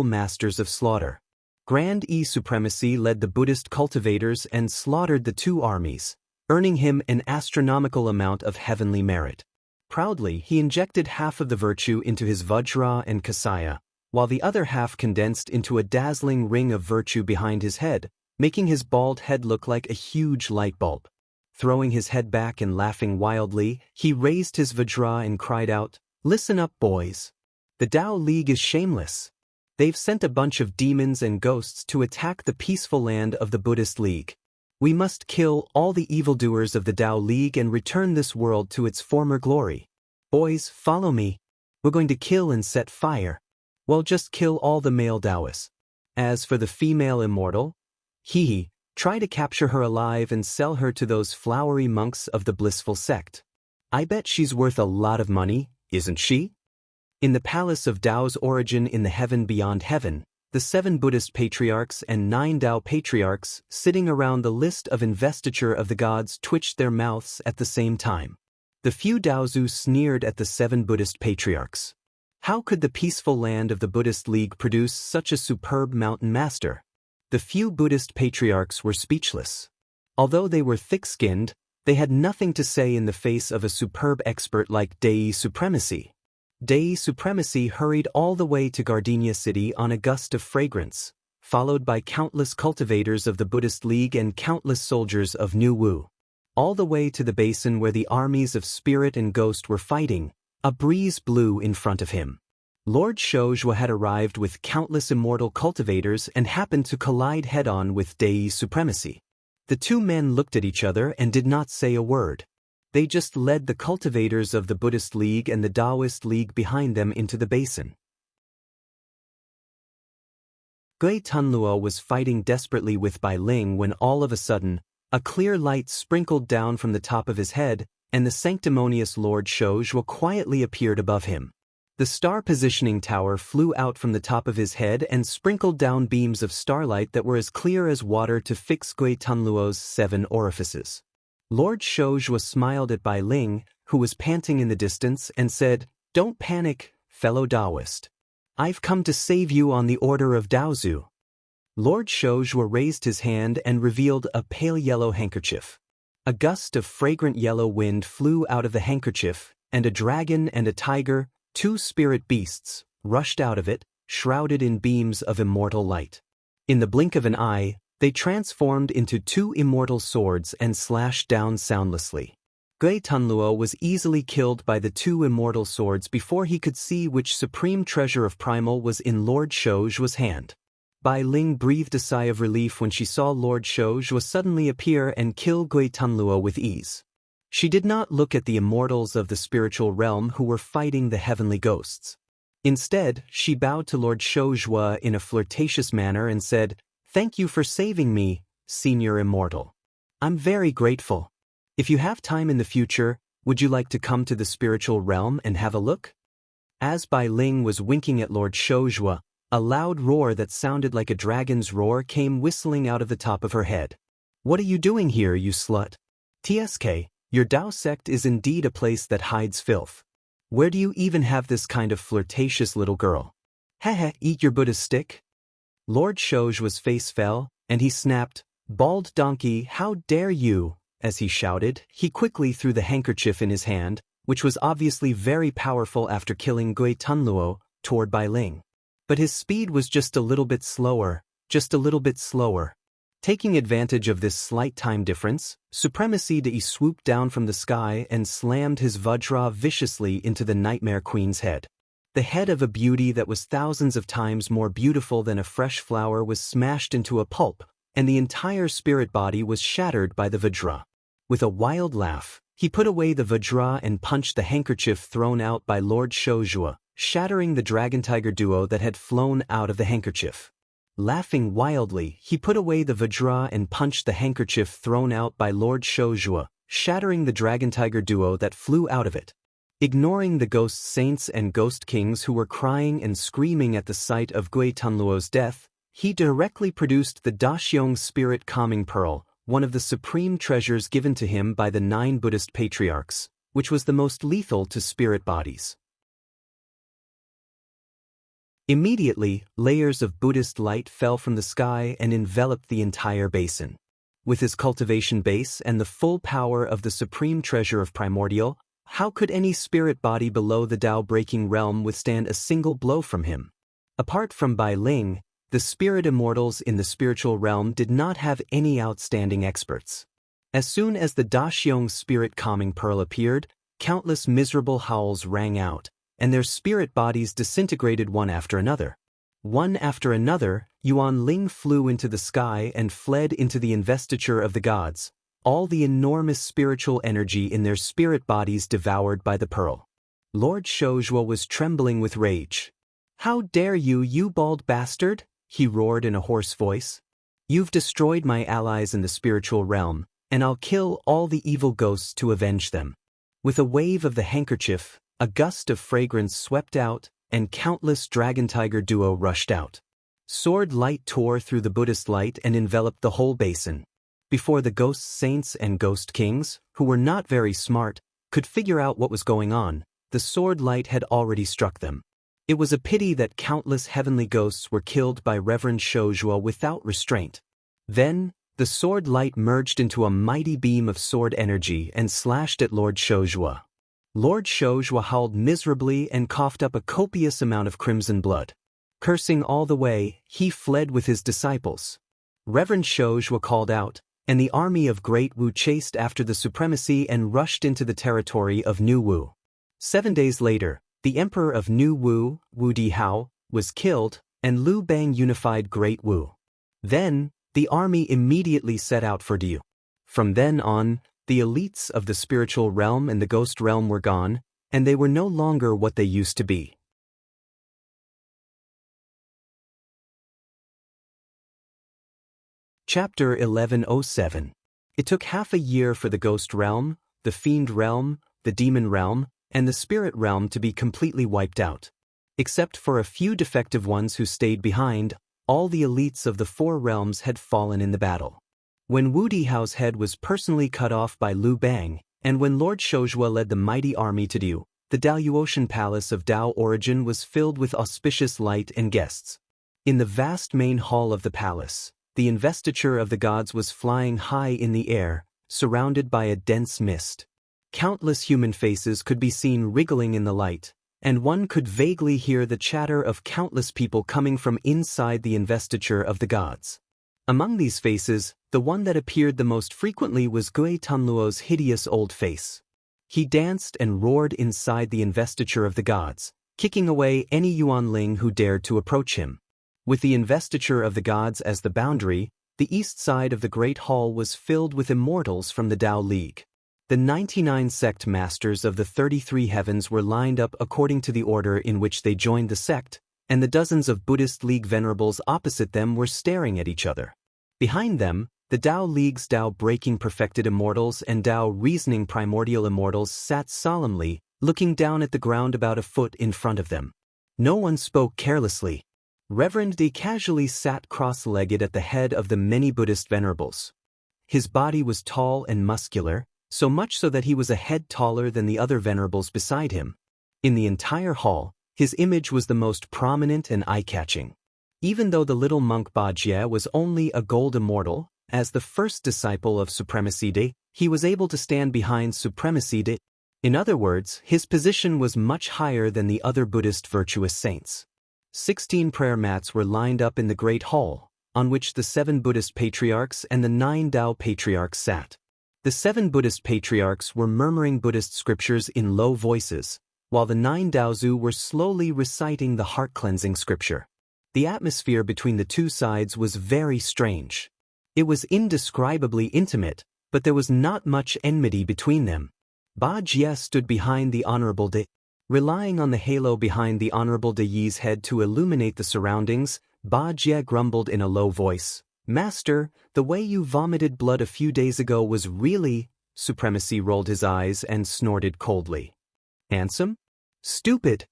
masters of slaughter. Grand E Supremacy led the Buddhist cultivators and slaughtered the two armies, earning him an astronomical amount of heavenly merit. Proudly, he injected half of the virtue into his Vajra and Kasaya, while the other half condensed into a dazzling ring of virtue behind his head, making his bald head look like a huge light bulb. Throwing his head back and laughing wildly, he raised his Vajra and cried out, "Listen up, boys. The Tao League is shameless. They've sent a bunch of demons and ghosts to attack the peaceful land of the Buddhist League. We must kill all the evildoers of the Tao League and return this world to its former glory. Boys, follow me. We're going to kill and set fire. Well, just kill all the male Taoists. As for the female immortal, try to capture her alive and sell her to those flowery monks of the blissful sect. I bet she's worth a lot of money, isn't she?" In the palace of Tao's origin in the heaven beyond heaven, the 7 Buddhist patriarchs and 9 Tao patriarchs sitting around the list of investiture of the gods twitched their mouths at the same time. The few Daozu sneered at the 7 Buddhist patriarchs. How could the peaceful land of the Buddhist League produce such a superb mountain master? The few Buddhist patriarchs were speechless. Although they were thick-skinned, they had nothing to say in the face of a superb expert like Dei Supremacy. Dei Supremacy hurried all the way to Gardenia City on a gust of fragrance, followed by countless cultivators of the Buddhist League and countless soldiers of New Wu. All the way to the basin where the armies of spirit and ghost were fighting, a breeze blew in front of him. Lord Shojua had arrived with countless immortal cultivators and happened to collide head-on with Dei Supremacy. The two men looked at each other and did not say a word. They just led the cultivators of the Buddhist League and the Taoist League behind them into the basin. Gui Tunluo was fighting desperately with Bai Ling when all of a sudden, a clear light sprinkled down from the top of his head, and the sanctimonious Lord Shojua quietly appeared above him. The star positioning tower flew out from the top of his head and sprinkled down beams of starlight that were as clear as water to fix Gui Tunluo's 7 orifices. Lord Shojua smiled at Bai Ling, who was panting in the distance, and said, "Don't panic, fellow Taoist. I've come to save you on the order of Daozu." Lord Shojua raised his hand and revealed a pale yellow handkerchief. A gust of fragrant yellow wind flew out of the handkerchief, and a dragon and a tiger, 2 spirit beasts, rushed out of it, shrouded in beams of immortal light. In the blink of an eye, they transformed into 2 immortal swords and slashed down soundlessly. Gui Tunluo was easily killed by the 2 immortal swords before he could see which supreme treasure of primal was in Lord Shojua's hand. Bai Ling breathed a sigh of relief when she saw Lord Shojua suddenly appear and kill Gui Tunluo with ease. She did not look at the immortals of the spiritual realm who were fighting the heavenly ghosts. Instead, she bowed to Lord Shojua in a flirtatious manner and said, "Thank you for saving me, Senior Immortal. I'm very grateful. If you have time in the future, would you like to come to the spiritual realm and have a look? As Bai Ling was winking at Lord Shouzhua, a loud roar that sounded like a dragon's roar came whistling out of the top of her head. What are you doing here, you slut? TSK, your Dao sect is indeed a place that hides filth. Where do you even have this kind of flirtatious little girl? Heh, eat your Buddha stick? Lord Shouzhua's face fell, and he snapped, "Bald donkey, how dare you!" As he shouted, he quickly threw the handkerchief in his hand, which was obviously very powerful after killing Gui Tunluo, toward Bai Ling. But his speed was just a little bit slower, Taking advantage of this slight time difference, Supremacy Dai swooped down from the sky and slammed his Vajra viciously into the Nightmare Queen's head. The head of a beauty that was thousands of times more beautiful than a fresh flower was smashed into a pulp, and the entire spirit body was shattered by the Vajra. With a wild laugh, he put away the Vajra and punched the handkerchief thrown out by Lord Shouzhua, shattering the Dragon Tiger duo that had flown out of the handkerchief. Laughing wildly, he put away the Vajra and punched the handkerchief thrown out by Lord Shouzhua, shattering the Dragon Tiger duo that flew out of it. Ignoring the ghost saints and ghost kings who were crying and screaming at the sight of Gui Tunluo's death, he directly produced the Daxiong Spirit Calming Pearl, one of the supreme treasures given to him by the 9 Buddhist patriarchs, which was the most lethal to spirit bodies. Immediately, layers of Buddhist light fell from the sky and enveloped the entire basin. With his cultivation base and the full power of the supreme treasure of Primordial, how could any spirit body below the Tao-breaking realm withstand a single blow from him? Apart from Bai Ling, the spirit immortals in the spiritual realm did not have any outstanding experts. As soon as the Daxiong Spirit Calming Pearl appeared, countless miserable howls rang out, and their spirit bodies disintegrated one after another. One after another, Yuan Ling flew into the sky and fled into the investiture of the gods, all the enormous spiritual energy in their spirit bodies devoured by the pearl. Lord Shouzhua was trembling with rage. "How dare you, you bald bastard?" he roared in a hoarse voice. "You've destroyed my allies in the spiritual realm, and I'll kill all the evil ghosts to avenge them." With a wave of the handkerchief, a gust of fragrance swept out, and countless Dragon Tiger duo rushed out. Sword light tore through the Buddhist light and enveloped the whole basin. Before the ghost saints and ghost kings, who were not very smart, could figure out what was going on, the sword light had already struck them. It was a pity that countless heavenly ghosts were killed by Reverend Shouzhua without restraint. Then, the sword light merged into a mighty beam of sword energy and slashed at Lord Shouzhua. Lord Shouzhua howled miserably and coughed up a copious amount of crimson blood. Cursing all the way, he fled with his disciples. Reverend Shouzhua called out, and the army of Great Wu chased after the supremacy and rushed into the territory of New Wu. 7 days later, the emperor of New Wu, Wu Dihao, was killed, and Liu Bang unified Great Wu. Then, the army immediately set out for Diu. From then on, the elites of the spiritual realm and the ghost realm were gone, and they were no longer what they used to be. Chapter 1107. It took half a year for the ghost realm, the fiend realm, the demon realm, and the spirit realm to be completely wiped out. Except for a few defective ones who stayed behind, all the elites of the 4 realms had fallen in the battle. When Wu Dihao's head was personally cut off by Liu Bang, and when Lord Shouzhua led the mighty army to Diu, the Daoyuotian palace of Dao origin was filled with auspicious light and guests. In the vast main hall of the palace, the investiture of the gods was flying high in the air, surrounded by a dense mist. Countless human faces could be seen wriggling in the light, and one could vaguely hear the chatter of countless people coming from inside the investiture of the gods. Among these faces, the one that appeared the most frequently was Gui Tunluo's hideous old face. He danced and roared inside the investiture of the gods, kicking away any Yuan Ling who dared to approach him. With the investiture of the gods as the boundary, the east side of the Great Hall was filled with immortals from the Tao League. The 99 sect masters of the 33 heavens were lined up according to the order in which they joined the sect, and the dozens of Buddhist League venerables opposite them were staring at each other. Behind them, The Tao League's Tao-breaking perfected immortals and Tao-reasoning primordial immortals sat solemnly, looking down at the ground about a foot in front of them. No one spoke carelessly. Reverend De casually sat cross-legged at the head of the many Buddhist venerables. His body was tall and muscular, so much so that he was a head taller than the other venerables beside him. In the entire hall, his image was the most prominent and eye-catching. Even though the little monk Ba Jie was only a gold immortal, as the first disciple of Supremacy De, he was able to stand behind Supremacy De. In other words, his position was much higher than the other Buddhist virtuous saints. 16 prayer mats were lined up in the Great Hall, on which the 7 Buddhist patriarchs and the 9 Tao patriarchs sat. The 7 Buddhist patriarchs were murmuring Buddhist scriptures in low voices, while the 9 Daozu were slowly reciting the heart-cleansing scripture. The atmosphere between the two sides was very strange. It was indescribably intimate, but there was not much enmity between them. Ba Jie stood behind the Honorable De. Relying on the halo behind the Honorable De Yi's head to illuminate the surroundings, Ba Jie grumbled in a low voice, "Master, the way you vomited blood a few days ago was really—" Supremacy rolled his eyes and snorted coldly. "Handsome? Stupid!"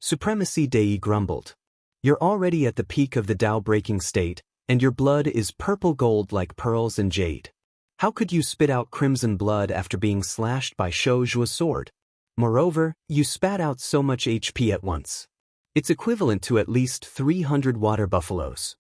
Supremacy De grumbled. "You're already at the peak of the Tao-breaking state, and your blood is purple gold like pearls and jade. How could you spit out crimson blood after being slashed by Shou Zhuo's sword? Moreover, you spat out so much HP at once. It's equivalent to at least 300 water buffaloes.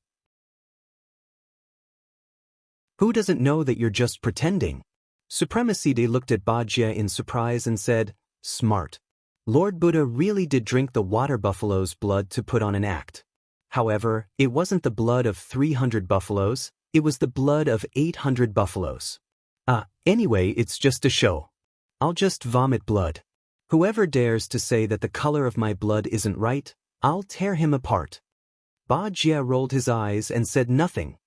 Who doesn't know that you're just pretending?" Supremacy De looked at Ba Jie in surprise and said, "Smart. Lord Buddha really did drink the water buffalo's blood to put on an act. However, it wasn't the blood of 300 buffaloes, it was the blood of 800 buffaloes. Anyway, it's just a show. I'll just vomit blood. Whoever dares to say that the color of my blood isn't right, I'll tear him apart." Ba Jie rolled his eyes and said nothing.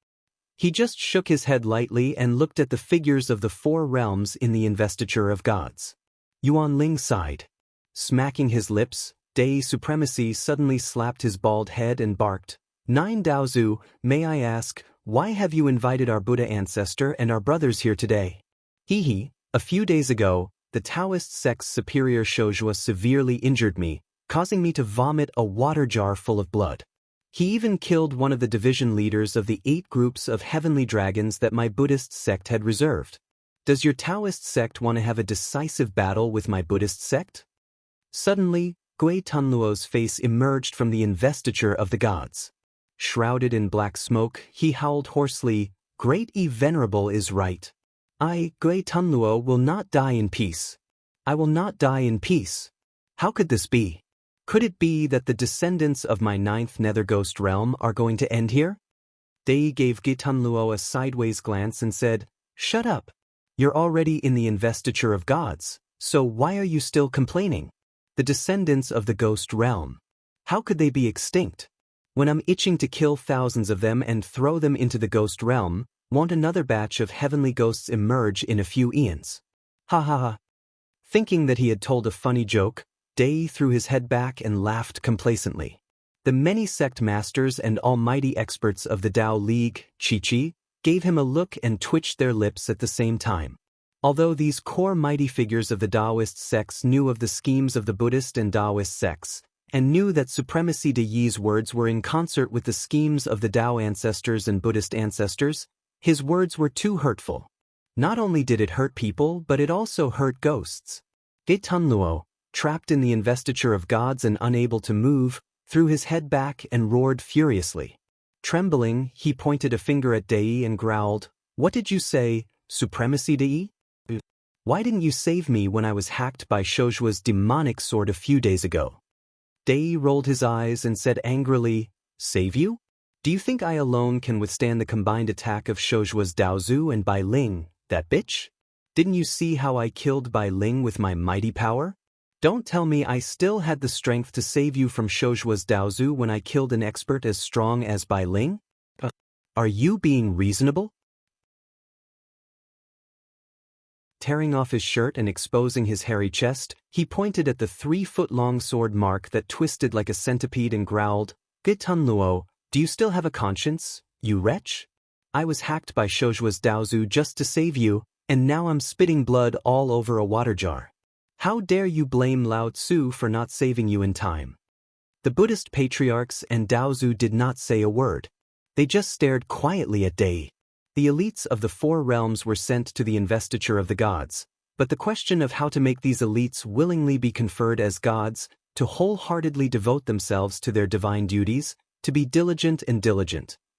He just shook his head lightly and looked at the figures of the 4 realms in the investiture of gods. Yuan Ling sighed. Smacking his lips, De Supremacy suddenly slapped his bald head and barked, "9 Daozu, may I ask, why have you invited our Buddha ancestor and our brothers here today?" A few days ago, the Taoist sect's superior Shou Zhuo severely injured me, causing me to vomit a water jar full of blood. He even killed one of the division leaders of the 8 groups of heavenly dragons that my Buddhist sect had reserved. Does your Taoist sect want to have a decisive battle with my Buddhist sect?" Suddenly, Gui Tunluo's face emerged from the investiture of the gods. Shrouded in black smoke, he howled hoarsely, "Great E Venerable is right. I, Gui Tunluo, will not die in peace. I will not die in peace. How could this be? Could it be that the descendants of my 9th Nether Ghost realm are going to end here?" Dei gave Gui Tunluo a sideways glance and said, "Shut up. You're already in the investiture of gods, so why are you still complaining? The descendants of the ghost realm. How could they be extinct? When I'm itching to kill thousands of them and throw them into the ghost realm, won't another batch of heavenly ghosts emerge in a few eons?" Ha ha ha. Thinking that he had told a funny joke, Dei threw his head back and laughed complacently. The many sect masters and almighty experts of the Tao League, Chi-Chi, gave him a look and twitched their lips at the same time. Although these core mighty figures of the Taoist sects knew of the schemes of the Buddhist and Taoist sects, and knew that Supremacy De Yi's words were in concert with the schemes of the Tao ancestors and Buddhist ancestors, his words were too hurtful. Not only did it hurt people, but it also hurt ghosts. Ge Tunluo, trapped in the investiture of gods and unable to move, threw his head back and roared furiously. Trembling, he pointed a finger at Dei and growled, "What did you say, Supremacy Dei? Why didn't you save me when I was hacked by Shou Zhuo's demonic sword a few days ago?" Dei rolled his eyes and said angrily, "Save you? Do you think I alone can withstand the combined attack of Shou Zhuo's Daozu and Bai Ling, that bitch? Didn't you see how I killed Bai Ling with my mighty power? Don't tell me I still had the strength to save you from Shou Zhuo's Daozu when I killed an expert as strong as Bai Ling? Are you being reasonable?" Tearing off his shirt and exposing his hairy chest, he pointed at the 3-foot-long sword mark that twisted like a centipede and growled, "Ge Tunluo, do you still have a conscience, you wretch? I was hacked by Shoujua's Daozu just to save you, and now I'm spitting blood all over a water jar. How dare you blame Lao Tzu for not saving you in time?" The Buddhist patriarchs and Daozu did not say a word. They just stared quietly at Dai. The elites of the four realms were sent to the investiture of the gods, but the question of how to make these elites willingly be conferred as gods, to wholeheartedly devote themselves to their divine duties, to be diligent,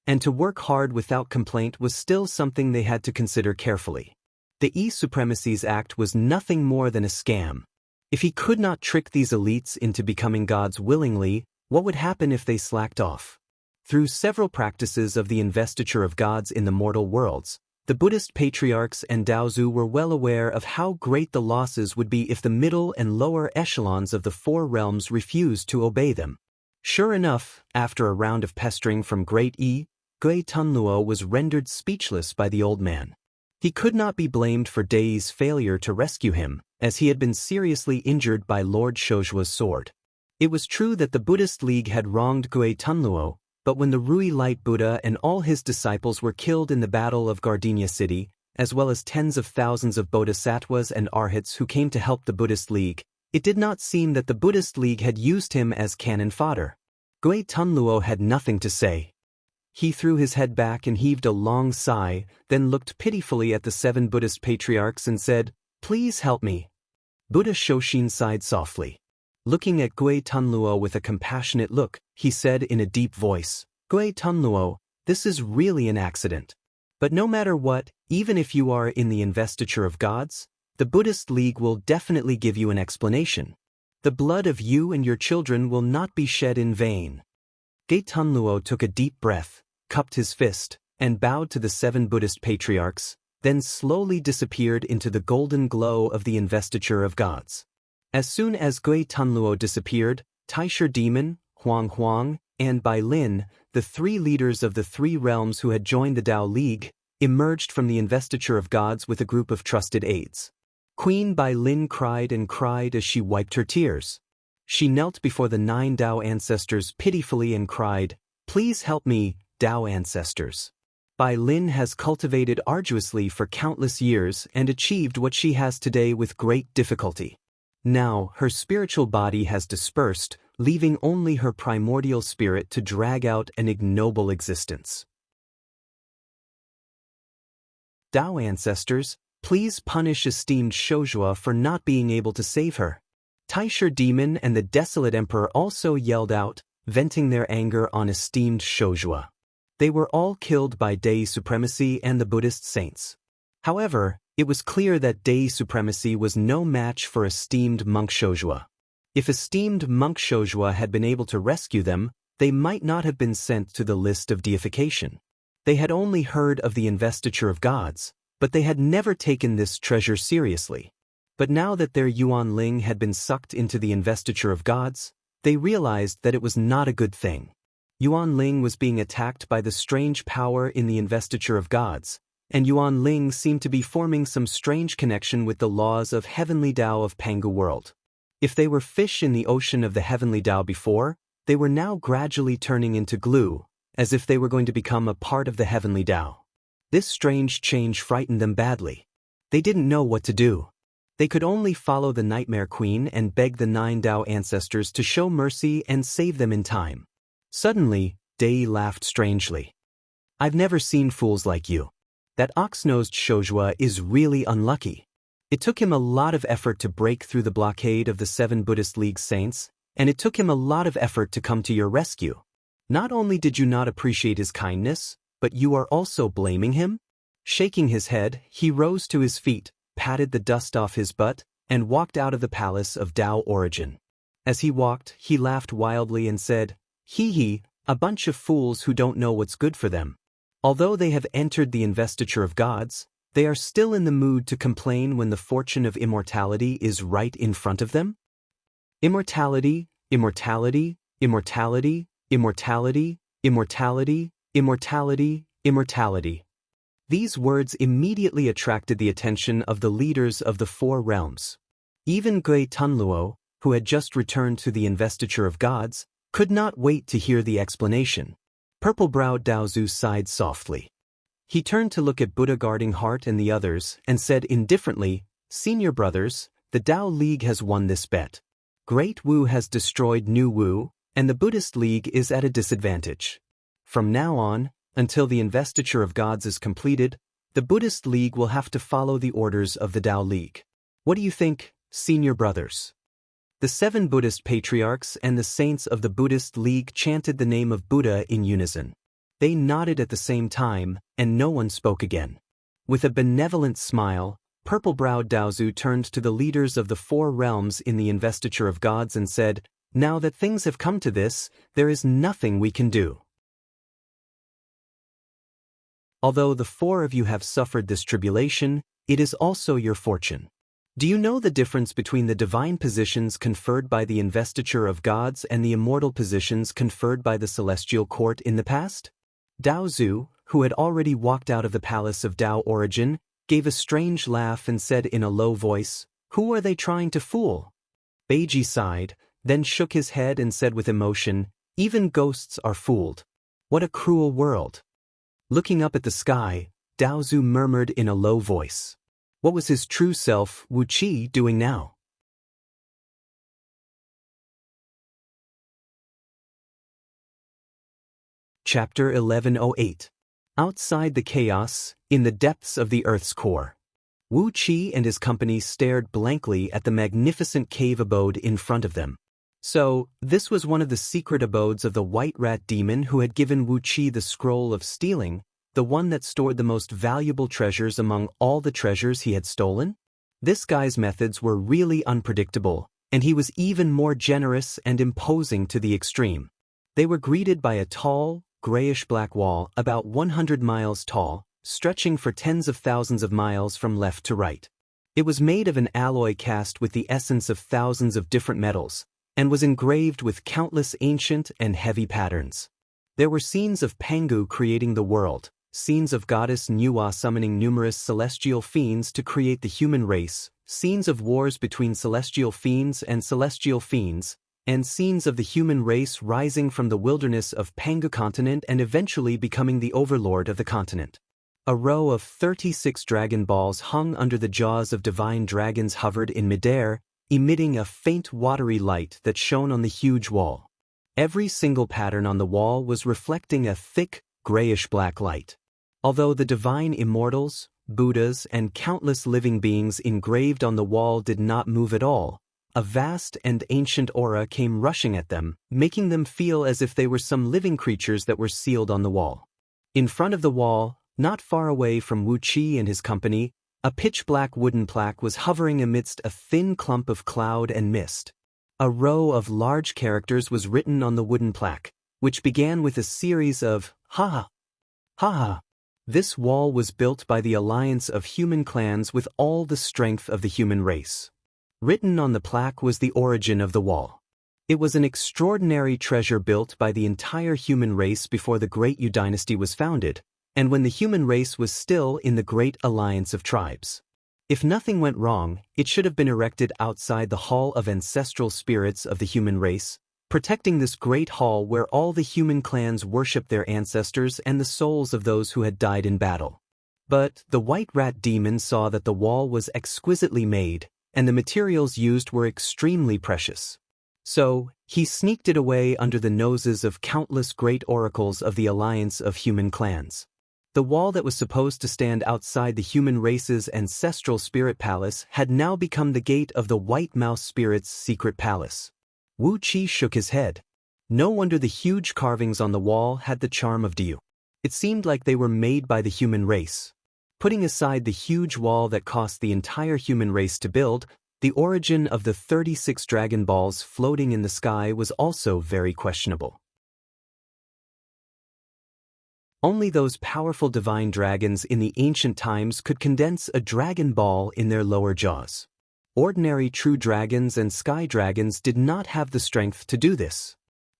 and to work hard without complaint was still something they had to consider carefully. The E-Supremacies Act was nothing more than a scam. If he could not trick these elites into becoming gods willingly, what would happen if they slacked off? Through several practices of the investiture of gods in the mortal worlds, the Buddhist patriarchs and Daozu were well aware of how great the losses would be if the middle and lower echelons of the four realms refused to obey them. Sure enough, after a round of pestering from Great E, Gui Tunluo was rendered speechless by the old man. He could not be blamed for Dai's failure to rescue him, as he had been seriously injured by Lord Shoujua's sword. It was true that the Buddhist League had wronged Gui Tunluo, but when the Rui Light Buddha and all his disciples were killed in the Battle of Gardenia City, as well as tens of thousands of bodhisattvas and arhats who came to help the Buddhist League, it did not seem that the Buddhist League had used him as cannon fodder. Gui Tunluo had nothing to say. He threw his head back and heaved a long sigh, then looked pitifully at the 7 Buddhist patriarchs and said, "Please help me." Buddha Shoshin sighed softly. Looking at Gui Tunluo with a compassionate look, he said in a deep voice, "Gui Tunluo, this is really an accident. But no matter what, even if you are in the investiture of gods, the Buddhist League will definitely give you an explanation. The blood of you and your children will not be shed in vain." Gui Tunluo took a deep breath, cupped his fist, and bowed to the 7 Buddhist patriarchs, then slowly disappeared into the golden glow of the investiture of gods. As soon as Gui Tunluo disappeared, Taisher Demon, Huang Huang, and Bai Lin, the 3 leaders of the 3 realms who had joined the Tao League, emerged from the investiture of gods with a group of trusted aides. Queen Bai Lin cried and cried as she wiped her tears. She knelt before the 9 Tao ancestors pitifully and cried, "Please help me, Tao ancestors." Bai Lin has cultivated arduously for countless years and achieved what she has today with great difficulty. Now, her spiritual body has dispersed, leaving only her primordial spirit to drag out an ignoble existence. Tao ancestors, please punish esteemed Shoujua for not being able to save her. Taisher Demon and the Desolate Emperor also yelled out, venting their anger on esteemed Shoujua. They were all killed by Dai supremacy and the Buddhist saints. However, it was clear that Dai supremacy was no match for esteemed monk Shoujua. If esteemed monk Shoujua had been able to rescue them, they might not have been sent to the list of deification. They had only heard of the investiture of gods, but they had never taken this treasure seriously. But now that their Yuan Ling had been sucked into the investiture of gods, they realized that it was not a good thing. Yuan Ling was being attacked by the strange power in the investiture of gods, and Yuan Ling seemed to be forming some strange connection with the laws of heavenly Tao of Pangu world. If they were fish in the ocean of the heavenly Tao before, they were now gradually turning into glue, as if they were going to become a part of the heavenly Tao. This strange change frightened them badly. They didn't know what to do. They could only follow the Nightmare Queen and beg the 9 Tao ancestors to show mercy and save them in time. Suddenly, Dai laughed strangely. "I've never seen fools like you. That ox-nosed Shoujua is really unlucky. It took him a lot of effort to break through the blockade of the 7 Buddhist League saints, and it took him a lot of effort to come to your rescue. Not only did you not appreciate his kindness, but you are also blaming him?" Shaking his head, he rose to his feet, patted the dust off his butt, and walked out of the palace of Tao origin. As he walked, he laughed wildly and said, "Hee hee, a bunch of fools who don't know what's good for them. Although they have entered the investiture of gods, they are still in the mood to complain when the fortune of immortality is right in front of them. Immortality, immortality, immortality, immortality, immortality, immortality, immortality." These words immediately attracted the attention of the leaders of the 4 realms. Even Gui Tunluo, who had just returned to the investiture of gods, could not wait to hear the explanation. Purple-browed Daozu sighed softly. He turned to look at Buddha guarding Heart and the others and said indifferently, "Senior brothers, the Tao League has won this bet. Great Wu has destroyed New Wu, and the Buddhist League is at a disadvantage. From now on, until the investiture of gods is completed, the Buddhist League will have to follow the orders of the Tao League. What do you think, senior brothers?" The 7 Buddhist patriarchs and the saints of the Buddhist League chanted the name of Buddha in unison. They nodded at the same time, and no one spoke again. With a benevolent smile, purple-browed Daozu turned to the leaders of the 4 realms in the investiture of gods and said, "Now that things have come to this, there is nothing we can do. Although the 4 of you have suffered this tribulation, it is also your fortune. Do you know the difference between the divine positions conferred by the investiture of gods and the immortal positions conferred by the celestial court in the past?" Daozu, who had already walked out of the palace of Tao Origin, gave a strange laugh and said in a low voice, "Who are they trying to fool?" Beiji sighed, then shook his head and said with emotion, "Even ghosts are fooled. What a cruel world." Looking up at the sky, Daozu murmured in a low voice. What was his true self, Wu Qi, doing now? Chapter 1108. Outside the chaos, in the depths of the Earth's core. Wu Qi and his company stared blankly at the magnificent cave abode in front of them. So, this was one of the secret abodes of the White Rat Demon who had given Wu Qi the scroll of stealing, the one that stored the most valuable treasures among all the treasures he had stolen? This guy's methods were really unpredictable, and he was even more generous and imposing to the extreme. They were greeted by a tall, grayish-black wall about 100 miles tall, stretching for tens of thousands of miles from left to right. It was made of an alloy cast with the essence of thousands of different metals, and was engraved with countless ancient and heavy patterns. There were scenes of Pangu creating the world, scenes of goddess Nuwa summoning numerous celestial fiends to create the human race, scenes of wars between celestial fiends, and scenes of the human race rising from the wilderness of Pangu continent and eventually becoming the overlord of the continent. A row of 36 Dragon Balls hung under the jaws of divine dragons hovered in midair, emitting a faint watery light that shone on the huge wall. Every single pattern on the wall was reflecting a thick, grayish-black light. Although the divine immortals, Buddhas, and countless living beings engraved on the wall did not move at all, a vast and ancient aura came rushing at them, making them feel as if they were some living creatures that were sealed on the wall. In front of the wall, not far away from Wu Qi and his company, a pitch-black wooden plaque was hovering amidst a thin clump of cloud and mist. A row of large characters was written on the wooden plaque, which began with a series of "ha ha, ha." This wall was built by the alliance of human clans with all the strength of the human race. Written on the plaque was the origin of the wall. It was an extraordinary treasure built by the entire human race before the Great Yu dynasty was founded, and when the human race was still in the Great Alliance of Tribes. If nothing went wrong, it should have been erected outside the Hall of Ancestral Spirits of the human race, protecting this great hall where all the human clans worshipped their ancestors and the souls of those who had died in battle. But the White Rat Demon saw that the wall was exquisitely made, and the materials used were extremely precious. So, he sneaked it away under the noses of countless great oracles of the alliance of human clans. The wall that was supposed to stand outside the human race's ancestral spirit palace had now become the gate of the White Mouse Spirit's secret palace. Wu Qi shook his head. No wonder the huge carvings on the wall had the charm of Diu. It seemed like they were made by the human race. Putting aside the huge wall that cost the entire human race to build, the origin of the 36 Dragon Balls floating in the sky was also very questionable. Only those powerful divine dragons in the ancient times could condense a Dragon Ball in their lower jaws. Ordinary true dragons and sky dragons did not have the strength to do this.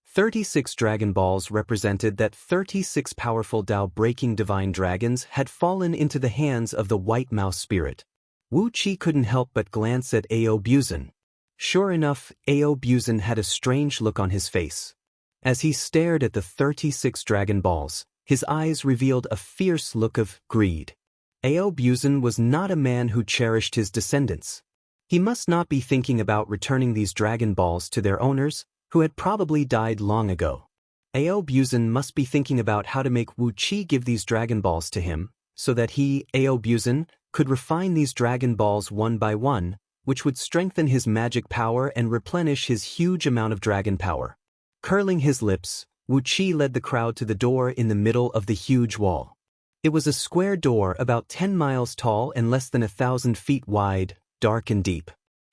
36 Dragon Balls represented that 36 powerful Tao-breaking divine dragons had fallen into the hands of the White Mouse Spirit. Wu Qi couldn't help but glance at Ao Buzan. Sure enough, Ao Buzan had a strange look on his face. As he stared at the 36 Dragon Balls, His eyes revealed a fierce look of greed. Aobuzan was not a man who cherished his descendants. He must not be thinking about returning these Dragon Balls to their owners, who had probably died long ago. Aobuzan must be thinking about how to make Wu Qi give these Dragon Balls to him, so that he, Aobuzan, could refine these Dragon Balls one by one, which would strengthen his magic power and replenish his huge amount of dragon power. Curling his lips, Wu Qi led the crowd to the door in the middle of the huge wall. It was a square door about 10 miles tall and less than 1,000 feet wide, dark and deep.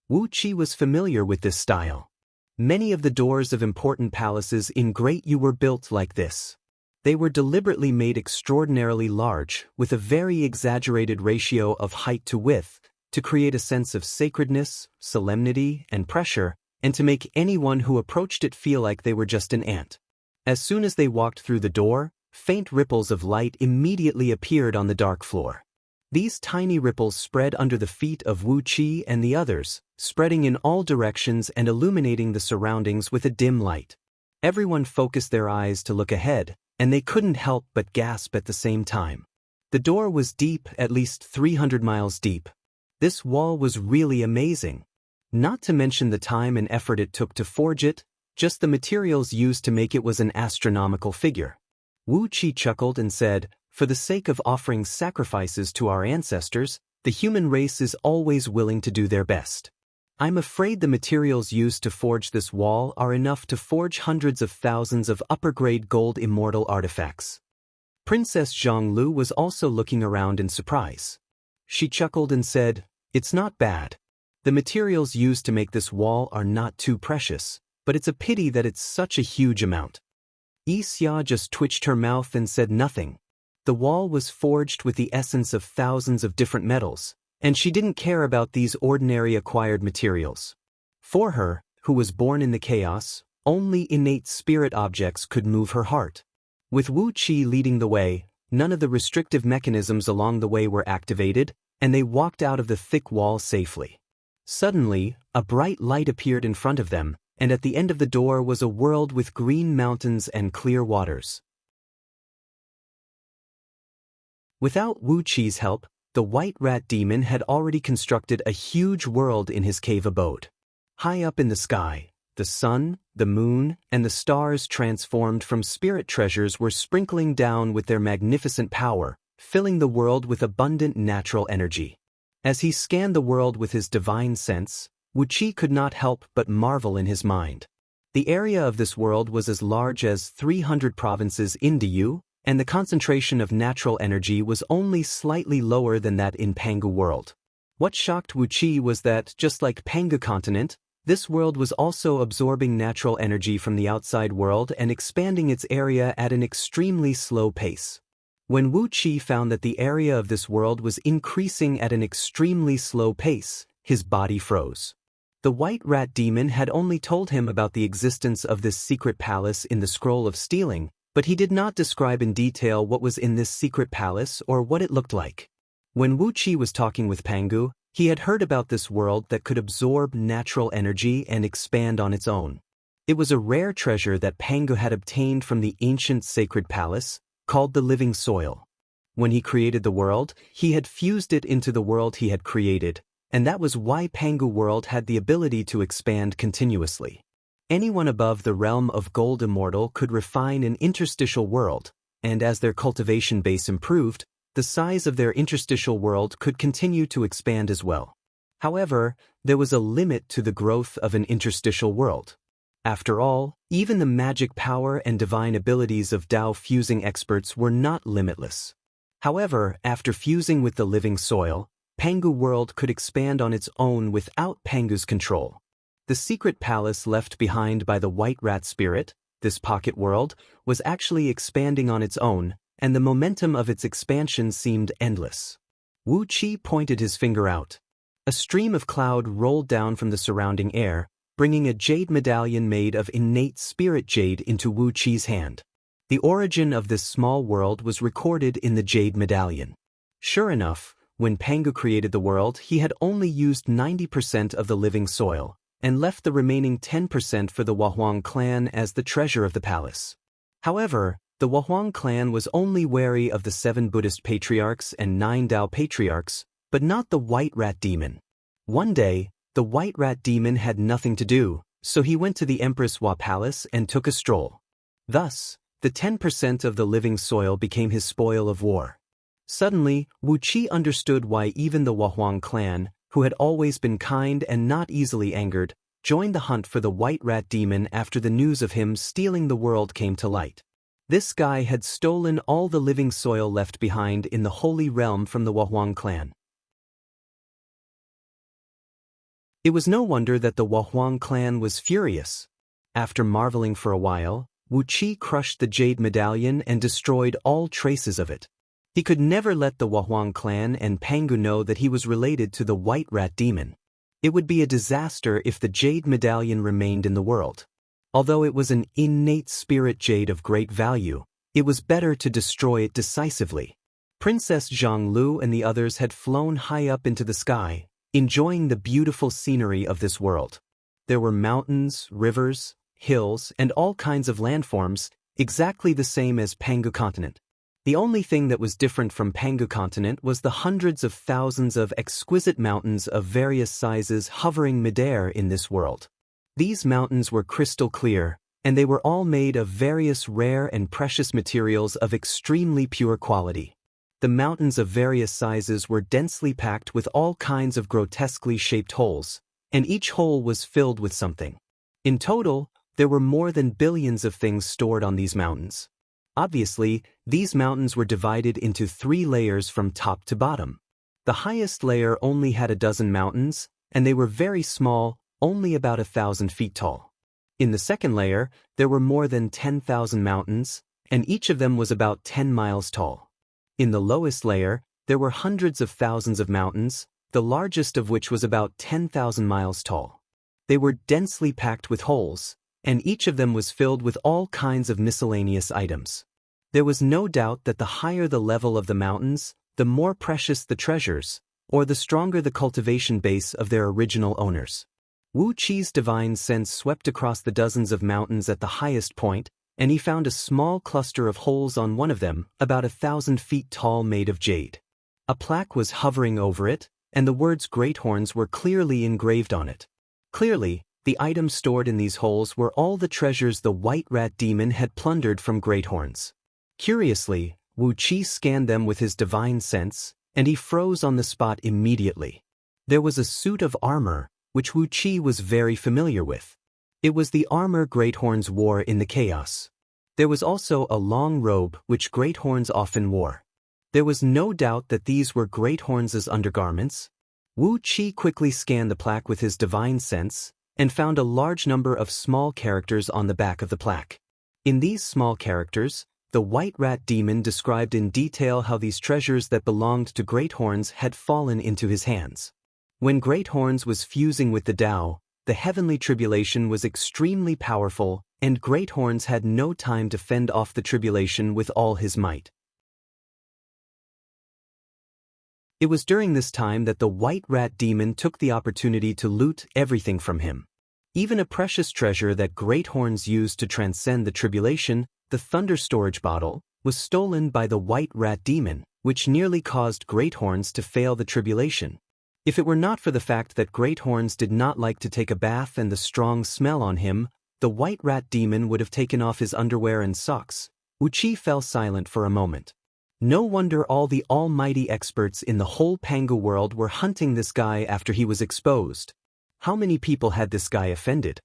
Wu Qi was familiar with this style. Many of the doors of important palaces in Great Yu were built like this. They were deliberately made extraordinarily large, with a very exaggerated ratio of height to width, to create a sense of sacredness, solemnity, and pressure, and to make anyone who approached it feel like they were just an ant. As soon as they walked through the door, faint ripples of light immediately appeared on the dark floor. These tiny ripples spread under the feet of Wu Qi and the others, spreading in all directions and illuminating the surroundings with a dim light. Everyone focused their eyes to look ahead, and they couldn't help but gasp at the same time. The door was deep, at least 300 miles deep. This wall was really amazing. Not to mention the time and effort it took to forge it, just the materials used to make it was an astronomical figure. Wu Qi chuckled and said, "For the sake of offering sacrifices to our ancestors, the human race is always willing to do their best. I'm afraid the materials used to forge this wall are enough to forge hundreds of thousands of upper-grade gold immortal artifacts." Princess Zhonglu was also looking around in surprise. She chuckled and said, "It's not bad. The materials used to make this wall are not too precious, but it's a pity that it's such a huge amount." Yi Xia just twitched her mouth and said nothing. The wall was forged with the essence of thousands of different metals, and she didn't care about these ordinary acquired materials. For her, who was born in the chaos, only innate spirit objects could move her heart. With Wu Qi leading the way, none of the restrictive mechanisms along the way were activated, and they walked out of the thick wall safely. Suddenly, a bright light appeared in front of them, and at the end of the door was a world with green mountains and clear waters. Without Wu Qi's help, the White Rat Demon had already constructed a huge world in his cave abode. High up in the sky, the sun, the moon, and the stars transformed from spirit treasures were sprinkling down with their magnificent power, filling the world with abundant natural energy. As he scanned the world with his divine sense, Wu Qi could not help but marvel in his mind. The area of this world was as large as 300 provinces in Diyu, and the concentration of natural energy was only slightly lower than that in Pangu world. What shocked Wu Qi was that, just like Pangu continent, this world was also absorbing natural energy from the outside world and expanding its area at an extremely slow pace. When Wu Qi found that the area of this world was increasing at an extremely slow pace, his body froze. The White Rat Demon had only told him about the existence of this secret palace in the Scroll of Stealing, but he did not describe in detail what was in this secret palace or what it looked like. When Wu Qi was talking with Pangu, he had heard about this world that could absorb natural energy and expand on its own. It was a rare treasure that Pangu had obtained from the ancient sacred palace, called the living soil. When he created the world, he had fused it into the world he had created, and that was why Pangu world had the ability to expand continuously. Anyone above the realm of gold immortal could refine an interstitial world, and as their cultivation base improved, the size of their interstitial world could continue to expand as well. However, there was a limit to the growth of an interstitial world. After all, even the magic power and divine abilities of Dao fusing experts were not limitless. However, after fusing with the living soil, Pangu world could expand on its own without Pangu's control. The secret palace left behind by the White Rat Spirit, this pocket world, was actually expanding on its own, and the momentum of its expansion seemed endless. Wu Qi pointed his finger out. A stream of cloud rolled down from the surrounding air, bringing a jade medallion made of innate spirit jade into Wu Qi's hand. The origin of this small world was recorded in the jade medallion. Sure enough, when Pangu created the world, he had only used 90% of the living soil, and left the remaining 10% for the Wahuang clan as the treasure of the palace. However, The Wahuang clan was only wary of the 7 Buddhist patriarchs and 9 Tao patriarchs, but not the white rat demon. One day, the white rat demon had nothing to do, so he went to the Empress Hua Palace and took a stroll. Thus, the 10% of the living soil became his spoil of war. Suddenly, Wu Qi understood why even the Wahuang clan, who had always been kind and not easily angered, joined the hunt for the white rat demon after the news of him stealing the world came to light. This guy had stolen all the living soil left behind in the Holy Realm from the Wahuang clan. It was no wonder that the Wahuang clan was furious. After marveling for a while, Wu Qi crushed the jade medallion and destroyed all traces of it. He could never let the Wahuang clan and Pangu know that he was related to the white rat demon. It would be a disaster if the jade medallion remained in the world. Although it was an innate spirit jade of great value, it was better to destroy it decisively. Princess Zhonglu and the others had flown high up into the sky, enjoying the beautiful scenery of this world. There were mountains, rivers, hills, and all kinds of landforms, exactly the same as Pangu continent. The only thing that was different from Pangu continent was the hundreds of thousands of exquisite mountains of various sizes hovering midair in this world. These mountains were crystal clear, and they were all made of various rare and precious materials of extremely pure quality. The mountains of various sizes were densely packed with all kinds of grotesquely shaped holes, and each hole was filled with something. In total, there were more than billions of things stored on these mountains. Obviously, these mountains were divided into 3 layers from top to bottom. The highest layer only had a dozen mountains, and they were very small, only about 1,000 feet tall. In the second layer, there were more than 10,000 mountains, and each of them was about 10 miles tall. In the lowest layer, there were hundreds of thousands of mountains, the largest of which was about 10,000 miles tall. They were densely packed with holes, and each of them was filled with all kinds of miscellaneous items. There was no doubt that the higher the level of the mountains, the more precious the treasures, or the stronger the cultivation base of their original owners. Wu Qi's divine sense swept across the dozens of mountains at the highest point, and he found a small cluster of holes on one of them, about 1,000 feet tall, made of jade. A plaque was hovering over it, and the words "Great Horns" were clearly engraved on it. Clearly, the items stored in these holes were all the treasures the white rat demon had plundered from Great Horns. Curiously, Wu Qi scanned them with his divine sense, and he froze on the spot immediately. There was a suit of armor, which Wu Qi was very familiar with. It was the armor Great Horns wore in the chaos. There was also a long robe which Great Horns often wore. There was no doubt that these were Great Horns' undergarments. Wu Qi quickly scanned the plaque with his divine sense, and found a large number of small characters on the back of the plaque. In these small characters, the white rat demon described in detail how these treasures that belonged to Great Horns had fallen into his hands. When Great Horns was fusing with the Tao, the heavenly tribulation was extremely powerful, and Great Horns had no time to fend off the tribulation with all his might. It was during this time that the white rat demon took the opportunity to loot everything from him. Even a precious treasure that Great Horns used to transcend the tribulation, the thunder storage bottle, was stolen by the white rat demon, which nearly caused Great Horns to fail the tribulation. If it were not for the fact that Great Horns did not like to take a bath and the strong smell on him, the white rat demon would have taken off his underwear and socks. Wu Qi fell silent for a moment. No wonder all the almighty experts in the whole Pangu world were hunting this guy after he was exposed. How many people had this guy offended?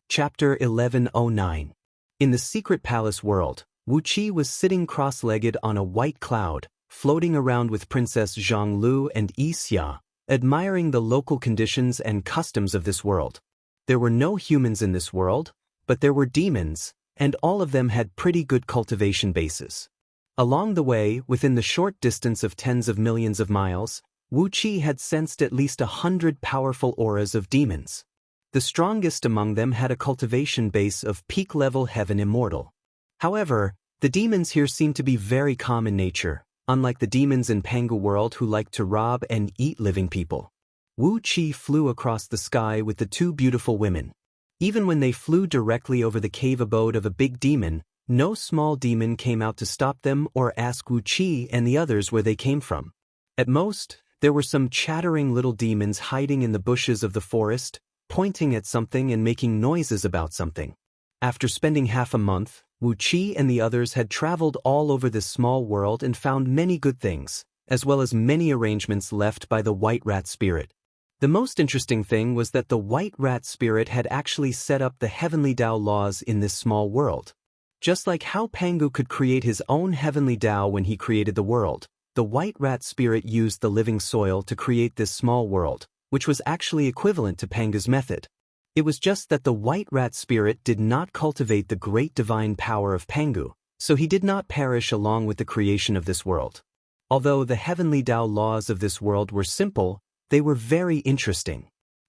Chapter 1109. In the secret palace world, Wu Qi was sitting cross-legged on a white cloud, floating around with Princess Zhonglu and Yi Xia, admiring the local conditions and customs of this world. There were no humans in this world, but there were demons, and all of them had pretty good cultivation bases. Along the way, within the short distance of tens of millions of miles, Wu Qi had sensed at least 100 powerful auras of demons. The strongest among them had a cultivation base of peak-level heaven immortal. However, the demons here seemed to be very calm in nature, unlike the demons in Pangu world who liked to rob and eat living people. Wu Qi flew across the sky with the two beautiful women. Even when they flew directly over the cave abode of a big demon, no small demon came out to stop them or ask Wu Qi and the others where they came from. At most, there were some chattering little demons hiding in the bushes of the forest, pointing at something and making noises about something. After spending half a month, Wu Qi and the others had traveled all over this small world and found many good things, as well as many arrangements left by the White Rat Spirit. The most interesting thing was that the White Rat Spirit had actually set up the heavenly Tao laws in this small world. Just like how Pangu could create his own heavenly Tao when he created the world, the White Rat Spirit used the living soil to create this small world, which was actually equivalent to Pangu's method. It was just that the White Rat Spirit did not cultivate the great divine power of Pangu, so he did not perish along with the creation of this world. Although the heavenly Tao laws of this world were simple, they were very interesting.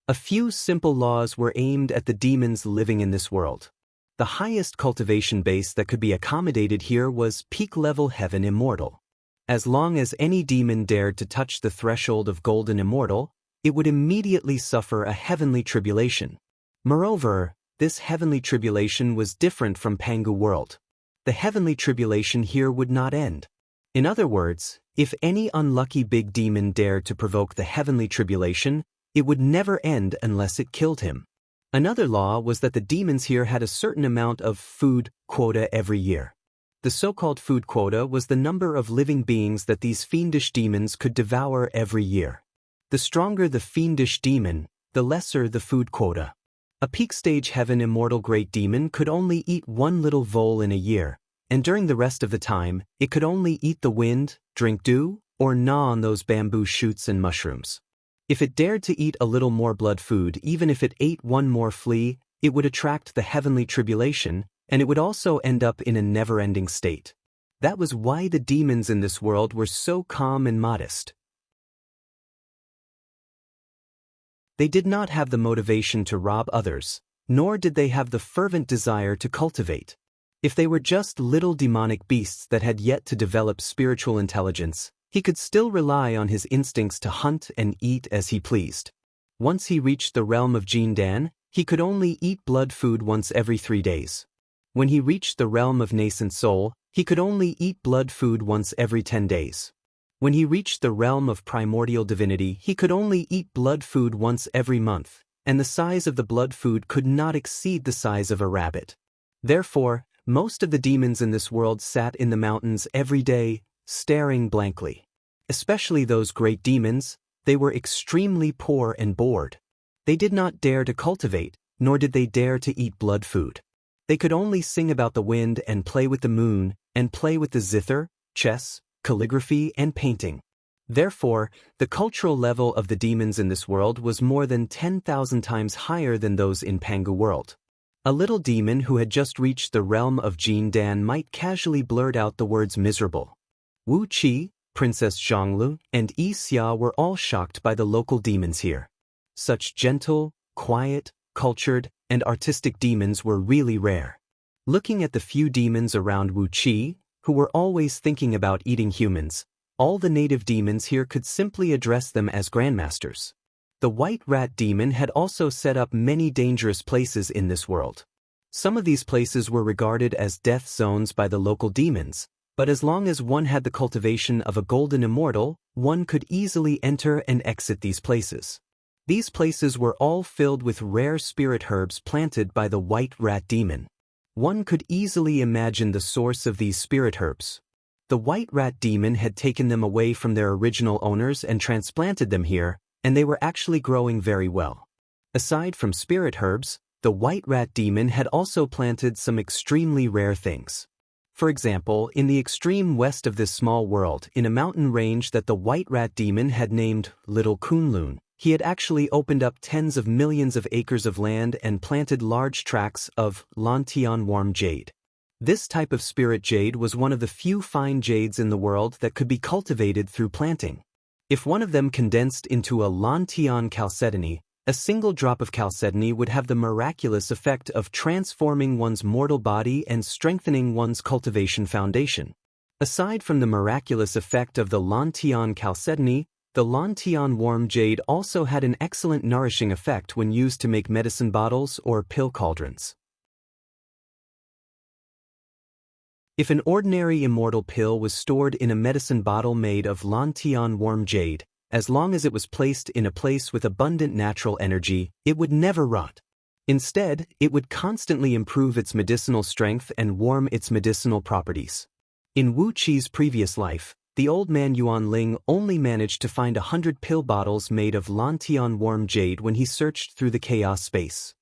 A few simple laws were aimed at the demons living in this world. The highest cultivation base that could be accommodated here was peak-level heaven immortal. As long as any demon dared to touch the threshold of golden immortal, it would immediately suffer a heavenly tribulation. Moreover, this heavenly tribulation was different from Pangu world. The heavenly tribulation here would not end. In other words, if any unlucky big demon dared to provoke the heavenly tribulation, it would never end unless it killed him. Another law was that the demons here had a certain amount of food quota every year. The so-called food quota was the number of living beings that these fiendish demons could devour every year. The stronger the fiendish demon, the lesser the food quota. A peak-stage heaven immortal great demon could only eat one little vole in a year, and during the rest of the time, it could only eat the wind, drink dew, or gnaw on those bamboo shoots and mushrooms. If it dared to eat a little more blood food, even if it ate one more flea, it would attract the heavenly tribulation, and it would also end up in a never-ending state. That was why the demons in this world were so calm and modest. They did not have the motivation to rob others, nor did they have the fervent desire to cultivate. If they were just little demonic beasts that had yet to develop spiritual intelligence, he could still rely on his instincts to hunt and eat as he pleased. Once he reached the realm of Jindan, he could only eat blood food once every 3 days. When he reached the realm of nascent soul, he could only eat blood food once every 10 days. When he reached the realm of primordial divinity, he could only eat blood food once every month, and the size of the blood food could not exceed the size of a rabbit. Therefore, most of the demons in this world sat in the mountains every day, staring blankly. Especially those great demons, they were extremely poor and bored. They did not dare to cultivate, nor did they dare to eat blood food. They could only sing about the wind and play with the moon, and play with the zither, chess, calligraphy, and painting. Therefore, the cultural level of the demons in this world was more than 10,000 times higher than those in Pangu world. A little demon who had just reached the realm of Jindan might casually blurt out the words miserable. Wu Qi, Princess Zhonglu, and Yi Xia were all shocked by the local demons here. Such gentle, quiet, cultured, and artistic demons were really rare. Looking at the few demons around Wu Qi, who were always thinking about eating humans, all the native demons here could simply address them as grandmasters. The White Rat Demon had also set up many dangerous places in this world. Some of these places were regarded as death zones by the local demons, but as long as one had the cultivation of a golden immortal, one could easily enter and exit these places. These places were all filled with rare spirit herbs planted by the White Rat Demon. One could easily imagine the source of these spirit herbs. The White Rat Demon had taken them away from their original owners and transplanted them here, and they were actually growing very well. Aside from spirit herbs, the White Rat Demon had also planted some extremely rare things. For example, in the extreme west of this small world, in a mountain range that the White Rat Demon had named Little Kunlun, he had actually opened up tens of millions of acres of land and planted large tracts of Lantian warm jade. This type of spirit jade was one of the few fine jades in the world that could be cultivated through planting. If one of them condensed into a Lantian chalcedony, a single drop of chalcedony would have the miraculous effect of transforming one's mortal body and strengthening one's cultivation foundation. Aside from the miraculous effect of the Lantian chalcedony, The Lantian warm jade also had an excellent nourishing effect when used to make medicine bottles or pill cauldrons. If an ordinary immortal pill was stored in a medicine bottle made of Lantian warm jade, as long as it was placed in a place with abundant natural energy, it would never rot. Instead, it would constantly improve its medicinal strength and warm its medicinal properties. In Wu Qi's previous life, the old man Yuan Ling only managed to find 100 pill bottles made of Lantian warm jade when he searched through the chaos space.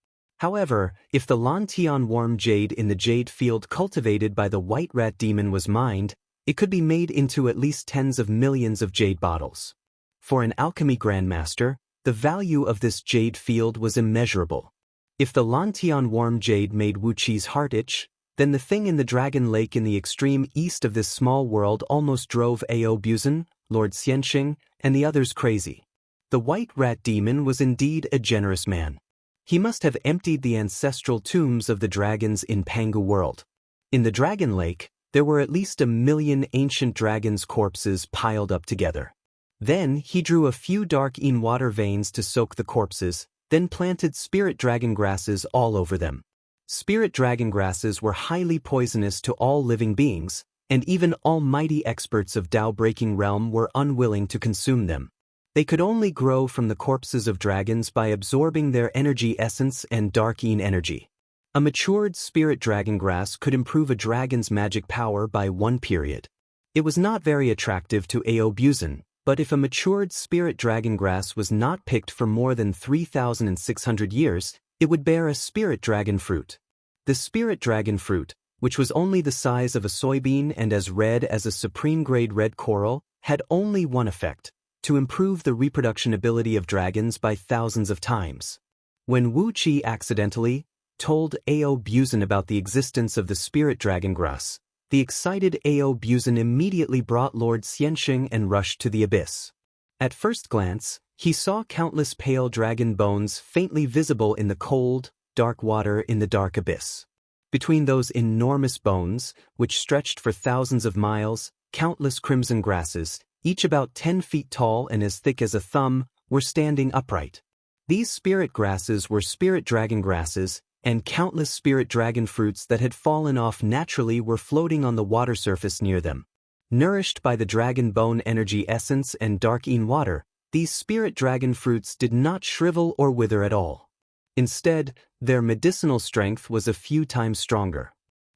However, if the Lantian warm jade in the jade field cultivated by the white rat demon was mined, it could be made into at least tens of millions of jade bottles. For an alchemy grandmaster, the value of this jade field was immeasurable. If the Lantian warm jade made Wu Qi's heart itch, then the thing in the Dragon Lake in the extreme east of this small world almost drove Ao Buzan, Lord Xianxing, and the others crazy. The white rat demon was indeed a generous man. He must have emptied the ancestral tombs of the dragons in Pangu world. In the Dragon Lake, there were at least 1 million ancient dragons' corpses piled up together. Then he drew a few dark in-water veins to soak the corpses, then planted spirit dragon grasses all over them. Spirit dragon grasses were highly poisonous to all living beings, and even almighty experts of Tao-breaking realm were unwilling to consume them. They could only grow from the corpses of dragons by absorbing their energy essence and dark-in energy. A matured spirit dragon grass could improve a dragon's magic power by 1 period. It was not very attractive to Ao Buzan, but if a matured spirit dragon grass was not picked for more than 3,600 years, it would bear a spirit dragon fruit. The spirit dragon fruit, which was only the size of a soybean and as red as a supreme-grade red coral, had only one effect: to improve the reproduction ability of dragons by thousands of times. When Wu Qi accidentally told Ao Buzan about the existence of the spirit dragon grass, the excited Ao Buzan immediately brought Lord Xianxing and rushed to the abyss. At first glance, he saw countless pale dragon bones faintly visible in the cold, dark water in the dark abyss. Between those enormous bones, which stretched for thousands of miles, countless crimson grasses, each about 10 feet tall and as thick as a thumb, were standing upright. These spirit grasses were spirit dragon grasses, and countless spirit dragon fruits that had fallen off naturally were floating on the water surface near them. Nourished by the dragon bone energy essence and dark-in water, these spirit dragon fruits did not shrivel or wither at all. Instead, their medicinal strength was a few times stronger.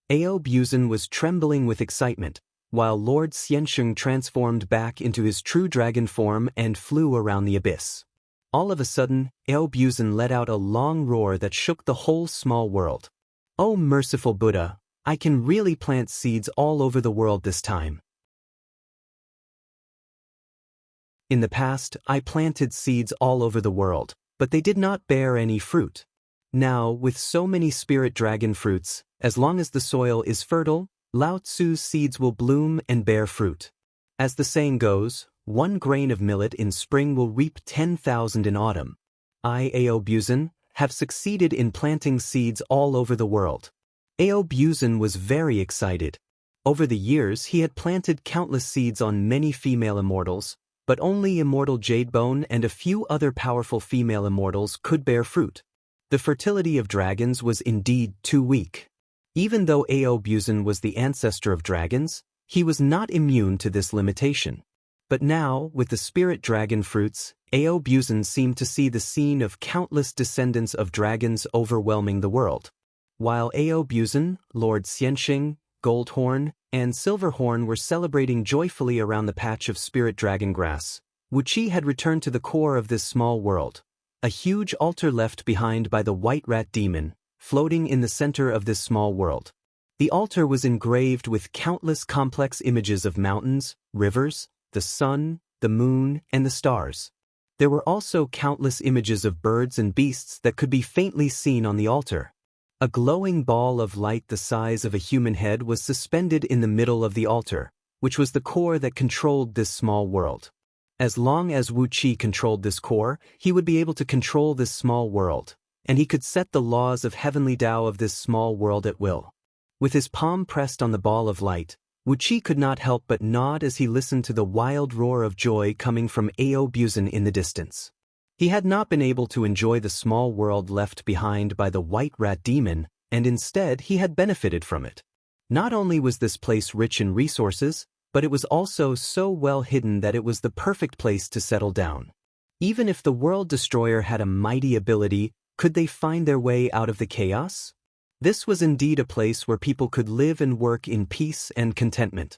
Ao Buzan was trembling with excitement, while Lord Xianxing transformed back into his true dragon form and flew around the abyss. All of a sudden, Ao Buzan let out a long roar that shook the whole small world. "Oh merciful Buddha, I can really plant seeds all over the world this time. In the past, I planted seeds all over the world, but they did not bear any fruit. Now, with so many spirit dragon fruits, as long as the soil is fertile, Lao Tzu's seeds will bloom and bear fruit. As the saying goes, 1 grain of millet in spring will reap 10,000 in autumn. I, Ao Buzan, have succeeded in planting seeds all over the world." Ao Buzan was very excited. Over the years he had planted countless seeds on many female immortals, but only immortal Jadebone and a few other powerful female immortals could bear fruit. The fertility of dragons was indeed too weak. Even though Ao Buzan was the ancestor of dragons, he was not immune to this limitation. But now, with the spirit dragon fruits, Ao Buzan seemed to see the scene of countless descendants of dragons overwhelming the world. While Ao Buzan, Lord Xianxing, Goldhorn, and Silverhorn were celebrating joyfully around the patch of spirit dragon grass, Wu Qi had returned to the core of this small world, a huge altar left behind by the white rat demon, floating in the center of this small world. The altar was engraved with countless complex images of mountains, rivers, the sun, the moon, and the stars. There were also countless images of birds and beasts that could be faintly seen on the altar. A glowing ball of light the size of a human head was suspended in the middle of the altar, which was the core that controlled this small world. As long as Wu Qi controlled this core, he would be able to control this small world, and he could set the laws of heavenly Tao of this small world at will. With his palm pressed on the ball of light, Wu Qi could not help but nod as he listened to the wild roar of joy coming from Aobusan in the distance. He had not been able to enjoy the small world left behind by the white rat demon, and instead he had benefited from it. Not only was this place rich in resources, but it was also so well hidden that it was the perfect place to settle down. Even if the World Destroyer had a mighty ability, could they find their way out of the chaos? This was indeed a place where people could live and work in peace and contentment.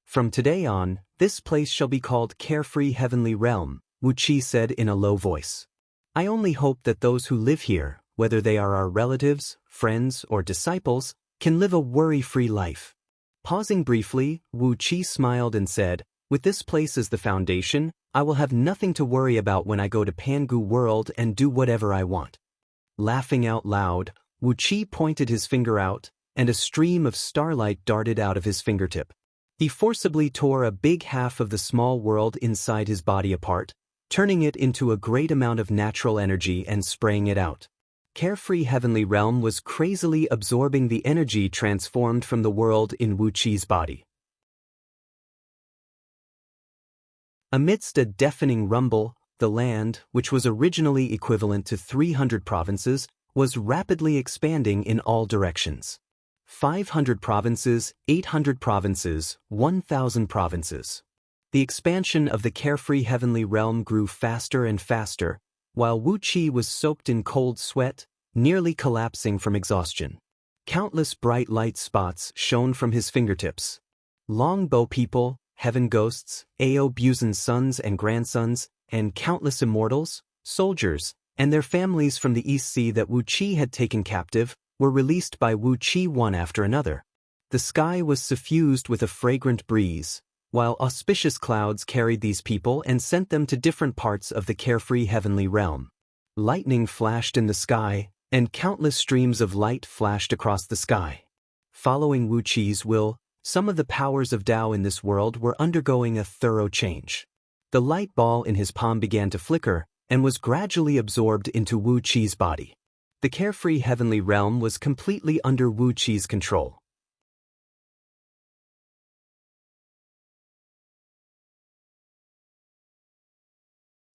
From today on, this place shall be called Carefree Heavenly Realm, Wu Qi said in a low voice. I only hope that those who live here, whether they are our relatives, friends, or disciples, can live a worry-free life. Pausing briefly, Wu Qi smiled and said, with this place as the foundation, I will have nothing to worry about when I go to Pangu World and do whatever I want. Laughing out loud, Wu Qi pointed his finger out, and a stream of starlight darted out of his fingertip. He forcibly tore a big half of the small world inside his body apart, turning it into a great amount of natural energy and spraying it out. Carefree Heavenly Realm was crazily absorbing the energy transformed from the world in Wu Qi's body. Amidst a deafening rumble, the land, which was originally equivalent to 300 provinces, was rapidly expanding in all directions. 500 provinces, 800 provinces, 1,000 provinces. The expansion of the Carefree Heavenly Realm grew faster and faster, while Wu Qi was soaked in cold sweat, nearly collapsing from exhaustion. Countless bright light spots shone from his fingertips. Longbow people, heaven ghosts, Aobusan's sons and grandsons, and countless immortals, soldiers, and their families from the East Sea that Wu Qi had taken captive, were released by Wu Qi one after another. The sky was suffused with a fragrant breeze, while auspicious clouds carried these people and sent them to different parts of the Carefree Heavenly Realm. Lightning flashed in the sky, and countless streams of light flashed across the sky. Following Wu Qi's will, some of the powers of Tao in this world were undergoing a thorough change. The light ball in his palm began to flicker, and was gradually absorbed into Wu Qi's body. The Carefree Heavenly Realm was completely under Wu Qi's control.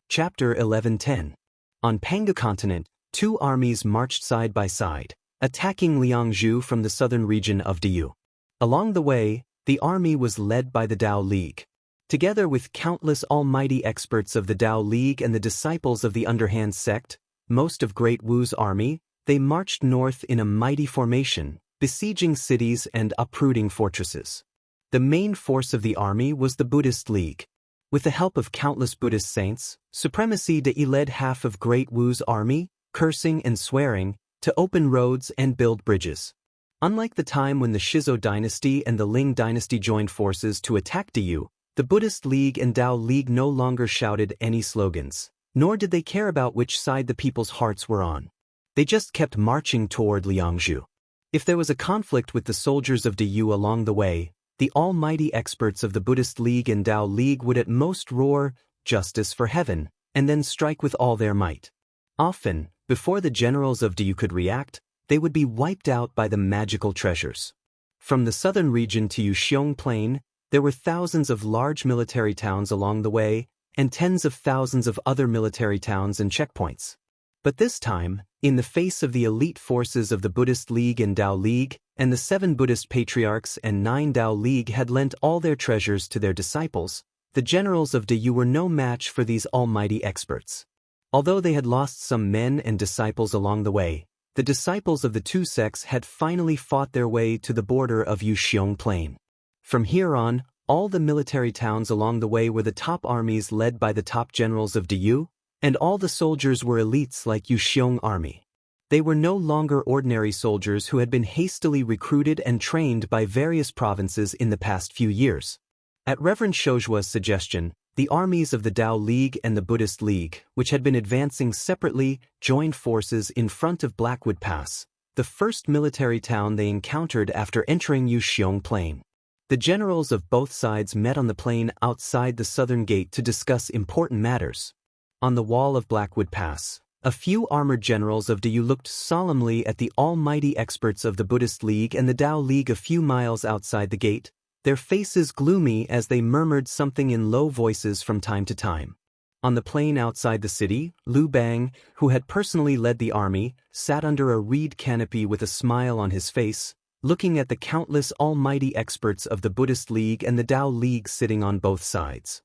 Chapter 11:10. On Panga continent, two armies marched side by side, attacking Liangzhu from the southern region of Diyu. Along the way, the army was led by the Tao League. Together with countless almighty experts of the Tao League and the disciples of the Underhand sect, most of Great Wu's army, they marched north in a mighty formation, besieging cities and uprooting fortresses. The main force of the army was the Buddhist League. With the help of countless Buddhist saints, Supremacy Dai led half of Great Wu's army, cursing and swearing, to open roads and build bridges. Unlike the time when the Shizo dynasty and the Ling dynasty joined forces to attack Diyu, the Buddhist League and Tao League no longer shouted any slogans, nor did they care about which side the people's hearts were on. They just kept marching toward Liangzhu. If there was a conflict with the soldiers of Diyu along the way, the almighty experts of the Buddhist League and Tao League would at most roar, "Justice for heaven," and then strike with all their might. Often, before the generals of Diyu could react, they would be wiped out by the magical treasures. From the southern region to Yuxiong Plain, there were thousands of large military towns along the way, and tens of thousands of other military towns and checkpoints. But this time, in the face of the elite forces of the Buddhist League and Tao League, and the 7 Buddhist patriarchs and 9 Tao League had lent all their treasures to their disciples, the generals of Diyu were no match for these almighty experts. Although they had lost some men and disciples along the way, the disciples of the two sects had finally fought their way to the border of Yuxiong Plain. From here on, all the military towns along the way were the top armies led by the top generals of Diyu, and all the soldiers were elites like Yuxiong army. They were no longer ordinary soldiers who had been hastily recruited and trained by various provinces in the past few years. At Reverend Shoujua's suggestion, the armies of the Tao League and the Buddhist League, which had been advancing separately, joined forces in front of Blackwood Pass, the first military town they encountered after entering Yuxiong Plain. The generals of both sides met on the plain outside the southern gate to discuss important matters. On the wall of Blackwood Pass, a few armored generals of Diyu looked solemnly at the almighty experts of the Buddhist League and the Tao League a few miles outside the gate, their faces gloomy as they murmured something in low voices from time to time. On the plain outside the city, Liu Bang, who had personally led the army, sat under a reed canopy with a smile on his face, looking at the countless almighty experts of the Buddhist League and the Tao League sitting on both sides.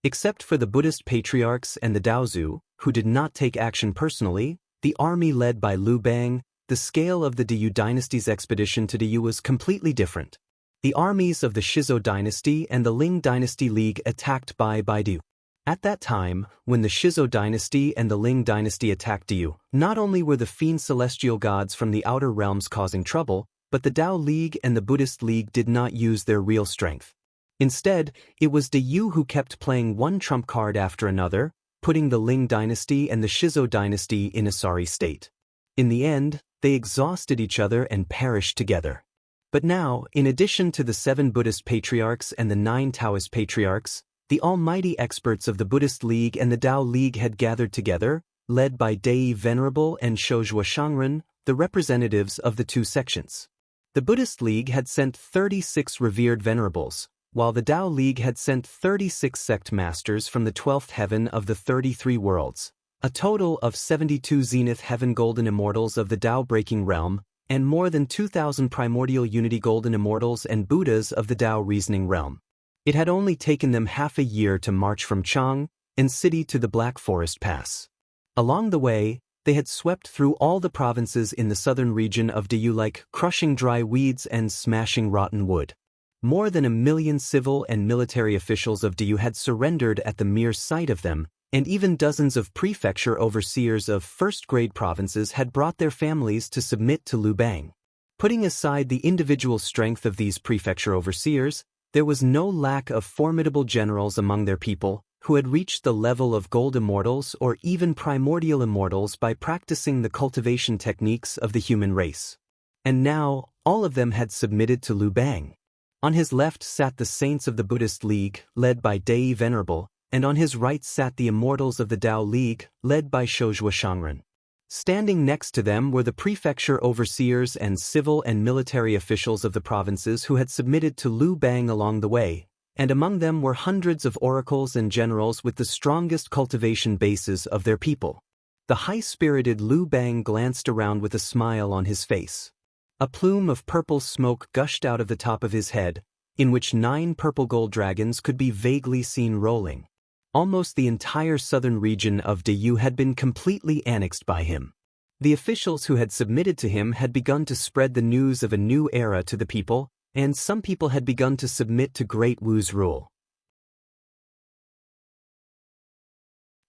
Except for the Buddhist patriarchs and the Daozu, who did not take action personally, the army led by Liu Bang, the scale of the Diyu dynasty's expedition to Diyu was completely different. The armies of the Shizo dynasty and the Ling dynasty league attacked Baidu. At that time, when the Shizo dynasty and the Ling dynasty attacked Diyu, not only were the fiend celestial gods from the outer realms causing trouble, but the Tao League and the Buddhist League did not use their real strength. Instead, it was Diyu who kept playing one trump card after another, putting the Ling dynasty and the Shizo dynasty in a sorry state. In the end, they exhausted each other and perished together. But now, in addition to the 7 Buddhist patriarchs and the 9 Taoist patriarchs, the almighty experts of the Buddhist League and the Tao League had gathered together, led by Dei Venerable and Shozhua Shangren, the representatives of the 2 sections. The Buddhist League had sent 36 revered venerables, while the Tao League had sent 36 sect masters from the 12th heaven of the 33 worlds, a total of 72 zenith heaven golden immortals of the Tao-breaking realm, and more than 2,000 primordial unity golden immortals and Buddhas of the Tao reasoning realm. It had only taken them half a year to march from Chang and City to the Black Forest Pass. Along the way, they had swept through all the provinces in the southern region of Diyu like crushing dry weeds and smashing rotten wood. More than 1 million civil and military officials of Diyu had surrendered at the mere sight of them, and even dozens of prefecture overseers of first-grade provinces had brought their families to submit to Liu Bang. Putting aside the individual strength of these prefecture overseers, there was no lack of formidable generals among their people who had reached the level of gold immortals or even primordial immortals by practicing the cultivation techniques of the human race. And now, all of them had submitted to Liu Bang. On his left sat the saints of the Buddhist League, led by Dei Venerable, and on his right sat the immortals of the Tao League, led by Shozhua Shangren. Standing next to them were the prefecture overseers and civil and military officials of the provinces who had submitted to Liu Bang along the way, and among them were hundreds of oracles and generals with the strongest cultivation bases of their people. The high-spirited Liu Bang glanced around with a smile on his face. A plume of purple smoke gushed out of the top of his head, in which 9 purple gold dragons could be vaguely seen rolling. Almost the entire southern region of Diyu had been completely annexed by him. The officials who had submitted to him had begun to spread the news of a new era to the people, and some people had begun to submit to Great Wu's rule.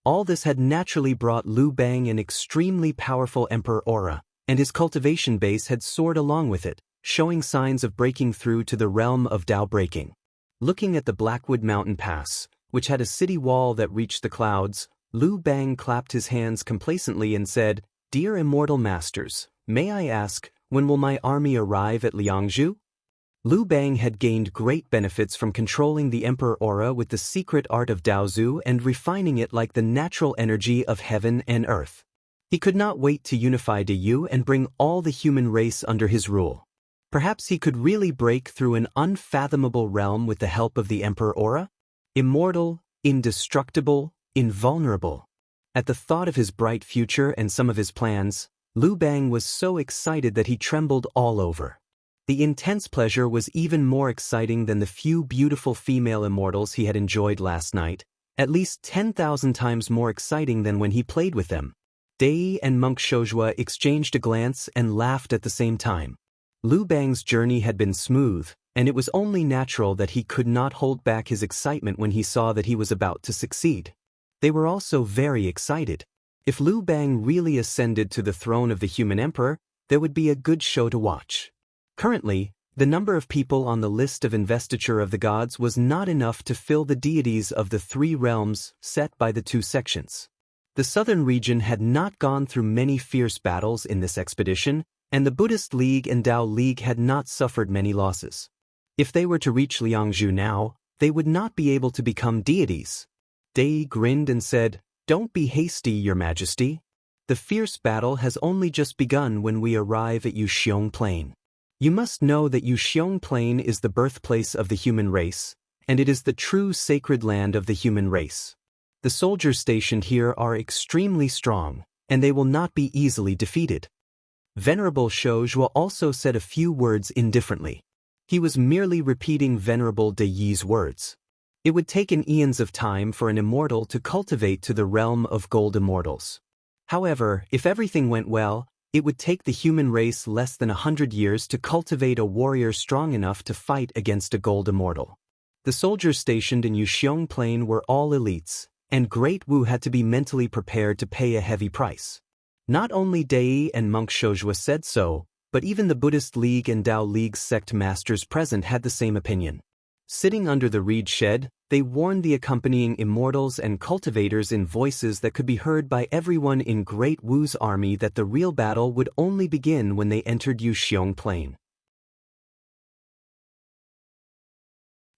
All this had naturally brought Liu Bang an extremely powerful emperor aura, and his cultivation base had soared along with it, showing signs of breaking through to the realm of Tao breaking. Looking at the Blackwood Mountain Pass, which had a city wall that reached the clouds, Liu Bang clapped his hands complacently and said, "Dear immortal masters, may I ask, when will my army arrive at Liangzhu?" Liu Bang had gained great benefits from controlling the emperor aura with the secret art of Daozu and refining it like the natural energy of heaven and earth. He could not wait to unify Diyu and bring all the human race under his rule. Perhaps he could really break through an unfathomable realm with the help of the emperor aura? Immortal, indestructible, invulnerable. At the thought of his bright future and some of his plans, Liu Bang was so excited that he trembled all over. The intense pleasure was even more exciting than the few beautiful female immortals he had enjoyed last night, at least 10,000 times more exciting than when he played with them. Dei and Monk Shozhua exchanged a glance and laughed at the same time. Liu Bang's journey had been smooth, and it was only natural that he could not hold back his excitement when he saw that he was about to succeed. They were also very excited. If Liu Bang really ascended to the throne of the human emperor, there would be a good show to watch. Currently, the number of people on the list of investiture of the gods was not enough to fill the deities of the 3 realms set by the 2 sections. The southern region had not gone through many fierce battles in this expedition, and the Buddhist League and Tao League had not suffered many losses. If they were to reach Liangzhu now, they would not be able to become deities. Dei grinned and said, "Don't be hasty, Your Majesty. The fierce battle has only just begun when we arrive at Yuxiong Plain. You must know that Yuxiong Plain is the birthplace of the human race, and it is the true sacred land of the human race. The soldiers stationed here are extremely strong, and they will not be easily defeated. Venerable Shozhua also said a few words indifferently. He was merely repeating Venerable De Yi's words. It would take an eons of time for an immortal to cultivate to the realm of gold immortals. However, if everything went well, it would take the human race less than 100 years to cultivate a warrior strong enough to fight against a gold immortal. The soldiers stationed in Yuxiong Plain were all elites, and Great Wu had to be mentally prepared to pay a heavy price. Not only Dei and monk Shozhua said so, but even the Buddhist League and Tao League sect masters present had the same opinion. Sitting under the reed shed, they warned the accompanying immortals and cultivators in voices that could be heard by everyone in Great Wu's army that the real battle would only begin when they entered Yuxiong Plain.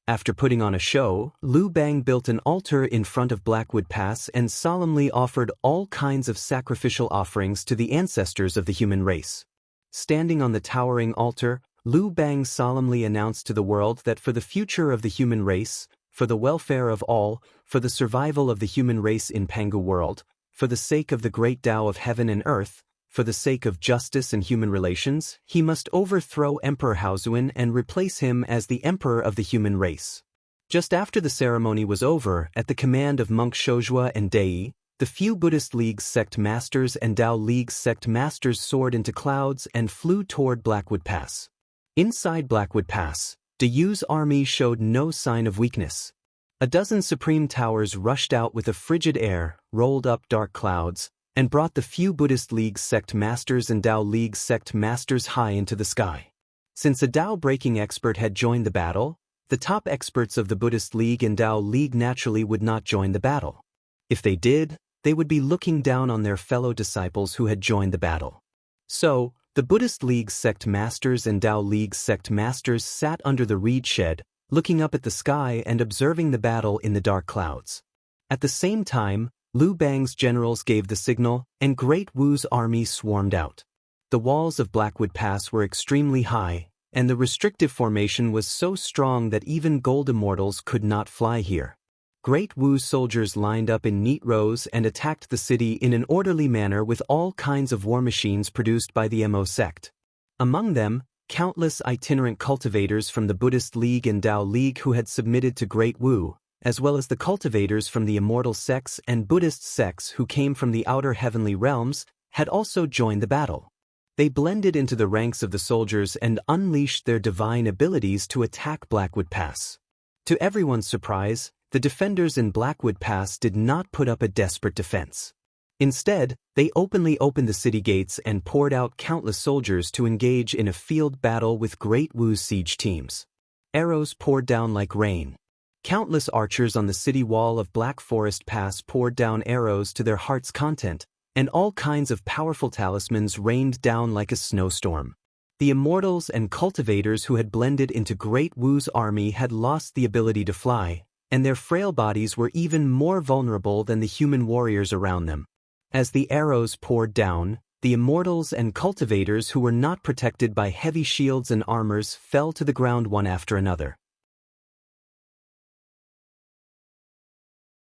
After putting on a show, Liu Bang built an altar in front of Blackwood Pass and solemnly offered all kinds of sacrificial offerings to the ancestors of the human race. Standing on the towering altar, Liu Bang solemnly announced to the world that for the future of the human race, for the welfare of all, for the survival of the human race in Pangu world, for the sake of the great Tao of heaven and earth, for the sake of justice and human relations, he must overthrow Emperor Haozuan and replace him as the emperor of the human race. Just after the ceremony was over, at the command of monk Shozhua and Dei, the few Buddhist League sect masters and Tao League sect masters soared into clouds and flew toward Blackwood Pass. Inside Blackwood Pass, De Yu's army showed no sign of weakness. A dozen supreme towers rushed out with a frigid air, rolled up dark clouds, and brought the few Buddhist League sect masters and Tao League sect masters high into the sky. Since a Tao-breaking expert had joined the battle, the top experts of the Buddhist League and Tao League naturally would not join the battle. If they did, they would be looking down on their fellow disciples who had joined the battle. So, the Buddhist League sect masters and Tao League sect masters sat under the reed shed, looking up at the sky and observing the battle in the dark clouds. At the same time, Liu Bang's generals gave the signal, and Great Wu's army swarmed out. The walls of Blackwood Pass were extremely high, and the restrictive formation was so strong that even gold immortals could not fly here. Great Wu's soldiers lined up in neat rows and attacked the city in an orderly manner with all kinds of war machines produced by the Mo sect. Among them, countless itinerant cultivators from the Buddhist League and Tao League who had submitted to Great Wu, as well as the cultivators from the immortal sects and Buddhist sects who came from the outer heavenly realms, had also joined the battle. They blended into the ranks of the soldiers and unleashed their divine abilities to attack Blackwood Pass. To everyone's surprise, the defenders in Blackwood Pass did not put up a desperate defense. Instead, they openly opened the city gates and poured out countless soldiers to engage in a field battle with Great Wu's siege teams. Arrows poured down like rain. Countless archers on the city wall of Black Forest Pass poured down arrows to their heart's content, and all kinds of powerful talismans rained down like a snowstorm. The immortals and cultivators who had blended into Great Wu's army had lost the ability to fly, and their frail bodies were even more vulnerable than the human warriors around them. As the arrows poured down, the immortals and cultivators who were not protected by heavy shields and armors fell to the ground one after another.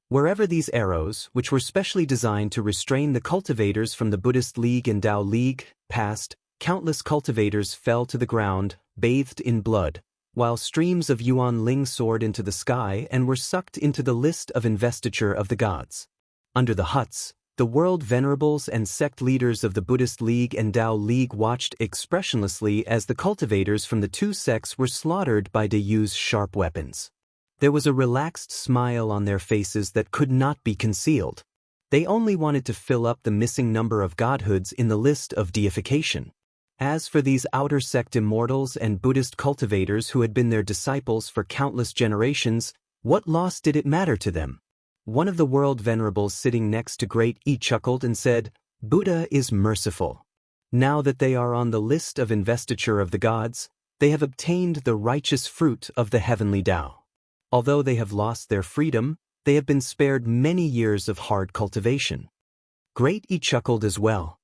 Wherever these arrows, which were specially designed to restrain the cultivators from the Buddhist League and Tao League, passed, countless cultivators fell to the ground, bathed in blood, while streams of Yuan Ling soared into the sky and were sucked into the list of investiture of the gods. Under the huts, the world venerables and sect leaders of the Buddhist League and Tao League watched expressionlessly as the cultivators from the two sects were slaughtered by De Yu's sharp weapons. There was a relaxed smile on their faces that could not be concealed. They only wanted to fill up the missing number of godhoods in the list of deification. As for these outer sect immortals and Buddhist cultivators who had been their disciples for countless generations, what loss did it matter to them? One of the world venerables sitting next to Great E chuckled and said, "Buddha is merciful. Now that they are on the list of investiture of the gods, they have obtained the righteous fruit of the heavenly Tao. Although they have lost their freedom, they have been spared many years of hard cultivation." Great E chuckled as well.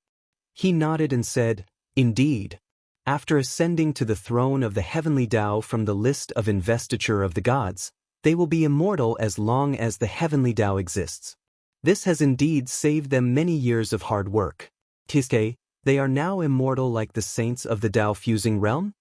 He nodded and said, "Indeed. After ascending to the throne of the heavenly Tao from the list of investiture of the gods, they will be immortal as long as the heavenly Tao exists. This has indeed saved them many years of hard work. Kiske, they are now immortal like the saints of the Tao-fusing realm?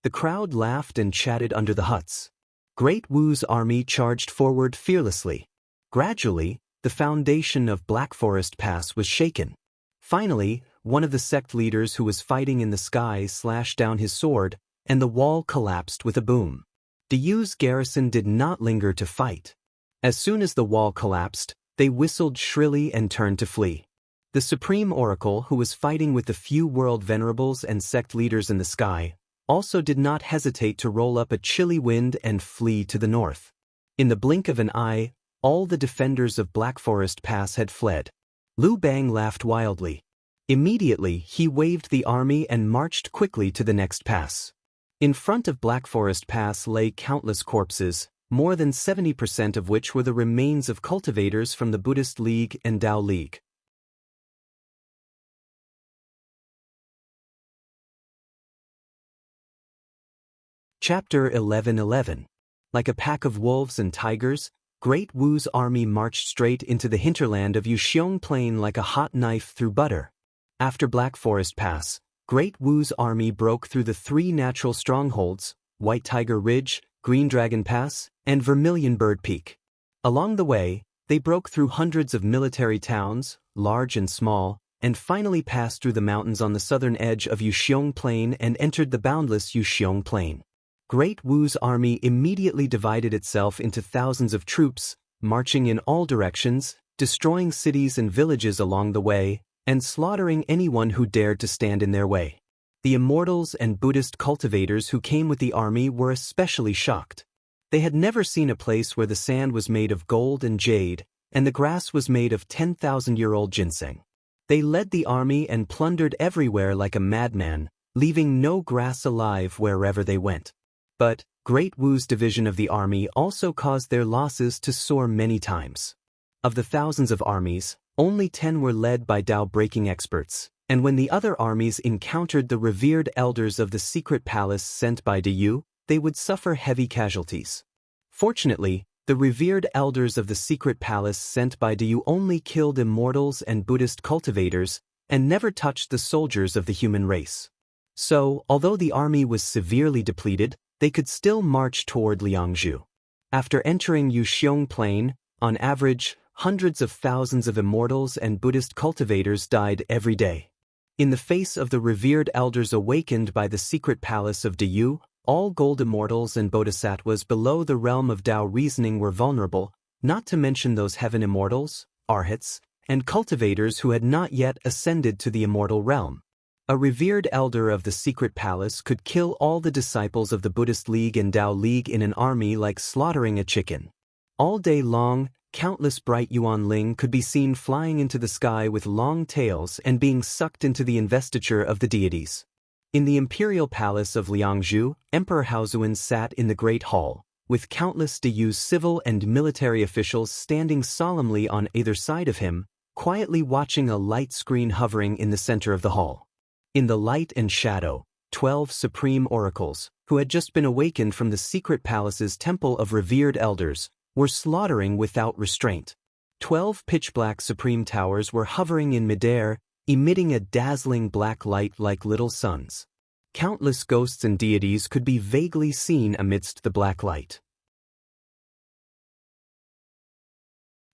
The crowd laughed and chatted under the huts. Great Wu's army charged forward fearlessly. Gradually, the foundation of Black Forest Pass was shaken. Finally, one of the sect leaders who was fighting in the sky slashed down his sword, and the wall collapsed with a boom. Diyu's garrison did not linger to fight. As soon as the wall collapsed, they whistled shrilly and turned to flee. The Supreme Oracle, who was fighting with the few world venerables and sect leaders in the sky, also did not hesitate to roll up a chilly wind and flee to the north. In the blink of an eye, all the defenders of Black Forest Pass had fled. Lu Bang laughed wildly. Immediately, he waved the army and marched quickly to the next pass. In front of Black Forest Pass lay countless corpses, more than 70% of which were the remains of cultivators from the Buddhist League and Tao League. Chapter 11:11. Like a pack of wolves and tigers, Great Wu's army marched straight into the hinterland of Yuxiong Plain like a hot knife through butter. After Black Forest Pass, Great Wu's army broke through the three natural strongholds, White Tiger Ridge, Green Dragon Pass, and Vermilion Bird Peak. Along the way, they broke through hundreds of military towns, large and small, and finally passed through the mountains on the southern edge of Yuxiong Plain and entered the boundless Yuxiong Plain. Great Wu's army immediately divided itself into thousands of troops, marching in all directions, destroying cities and villages along the way, and slaughtering anyone who dared to stand in their way. The immortals and Buddhist cultivators who came with the army were especially shocked. They had never seen a place where the sand was made of gold and jade, and the grass was made of 10,000-year-old ginseng. They led the army and plundered everywhere like a madman, leaving no grass alive wherever they went. But Great Wu's division of the army also caused their losses to soar many times. Of the thousands of armies, only 10 were led by Tao-breaking experts, and when the other armies encountered the revered elders of the secret palace sent by Diyu, they would suffer heavy casualties. Fortunately, the revered elders of the secret palace sent by Diyu only killed immortals and Buddhist cultivators, and never touched the soldiers of the human race. So, although the army was severely depleted, they could still march toward Liangzhu. After entering Yuxiong Plain, on average, hundreds of thousands of immortals and Buddhist cultivators died every day. In the face of the revered elders awakened by the secret palace of Diyu, all gold immortals and bodhisattvas below the realm of Tao reasoning were vulnerable, not to mention those heaven immortals, arhats, and cultivators who had not yet ascended to the immortal realm. A revered elder of the secret palace could kill all the disciples of the Buddhist League and Tao League in an army like slaughtering a chicken. All day long, countless bright yuanling could be seen flying into the sky with long tails and being sucked into the investiture of the deities. In the imperial palace of Liangzhu, Emperor Haozuan sat in the Great Hall, with countless Diyu's civil and military officials standing solemnly on either side of him, quietly watching a light screen hovering in the center of the hall. In the light and shadow, 12 supreme oracles, who had just been awakened from the secret palace's temple of revered elders, were slaughtering without restraint. 12 pitch-black supreme towers were hovering in midair, emitting a dazzling black light like little suns. Countless ghosts and deities could be vaguely seen amidst the black light.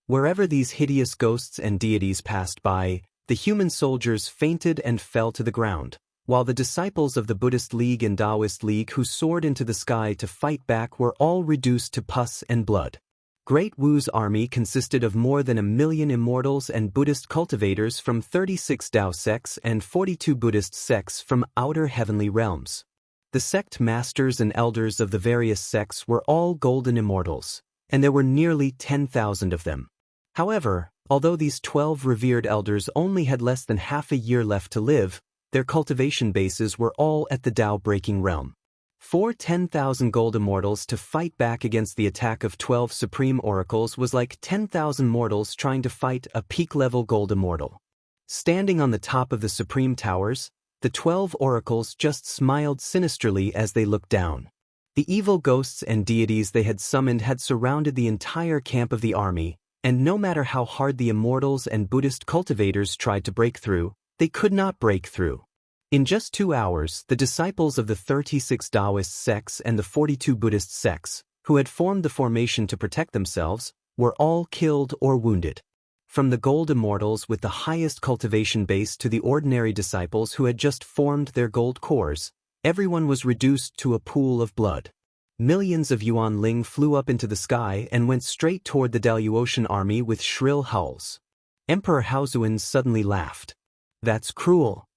Wherever these hideous ghosts and deities passed by, the human soldiers fainted and fell to the ground, while the disciples of the Buddhist League and Taoist League who soared into the sky to fight back were all reduced to pus and blood. Great Wu's army consisted of more than 1 million immortals and Buddhist cultivators from 36 Tao sects and 42 Buddhist sects from outer heavenly realms. The sect masters and elders of the various sects were all golden immortals, and there were nearly 10,000 of them. However, although these 12 revered elders only had less than half a year left to live, their cultivation bases were all at the Tao-breaking realm. For 10,000 gold immortals to fight back against the attack of 12 supreme oracles was like 10,000 mortals trying to fight a peak-level gold immortal. Standing on the top of the supreme towers, The 12 oracles just smiled sinisterly as they looked down. The evil ghosts and deities they had summoned had surrounded the entire camp of the army, and no matter how hard the immortals and Buddhist cultivators tried to break through, they could not break through. In just 2 hours, the disciples of the 36 Taoist sects and the 42 Buddhist sects, who had formed the formation to protect themselves, were all killed or wounded. From the gold immortals with the highest cultivation base to the ordinary disciples who had just formed their gold cores, everyone was reduced to a pool of blood. Millions of Yuan Ling flew up into the sky and went straight toward the Daluotian army with shrill howls. Emperor Haozuan suddenly laughed. "That's cruel."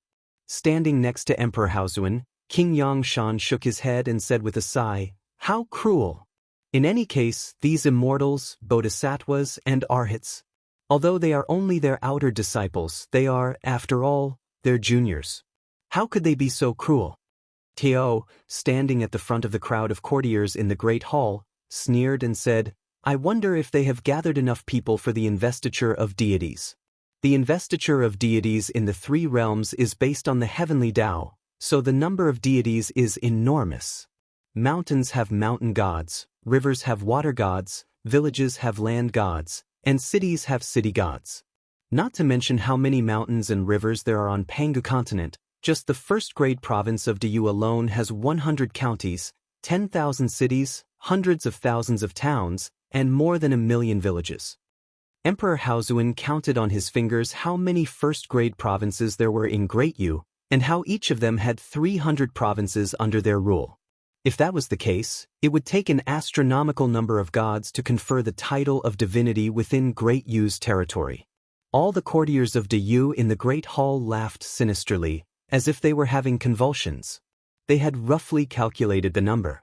Standing next to Emperor Haozuan, King Yangshan shook his head and said with a sigh, "How cruel." In any case, these immortals, bodhisattvas, and arhats, although they are only their outer disciples, they are, after all, their juniors. How could they be so cruel? Tao, standing at the front of the crowd of courtiers in the great hall, sneered and said, "I wonder if they have gathered enough people for the investiture of deities." The investiture of deities in the 3 realms is based on the heavenly Tao, so the number of deities is enormous. Mountains have mountain gods, rivers have water gods, villages have land gods, and cities have city gods. Not to mention how many mountains and rivers there are on Pangu continent. Just the first-grade province of Diyu alone has 100 counties, 10,000 cities, hundreds of thousands of towns, and more than 1 million villages. Emperor Haozuan counted on his fingers how many first-grade provinces there were in Great Yu, and how each of them had 300 provinces under their rule. If that was the case, it would take an astronomical number of gods to confer the title of divinity within Great Yu's territory. All the courtiers of Diyu in the Great Hall laughed sinisterly, as if they were having convulsions. They had roughly calculated the number.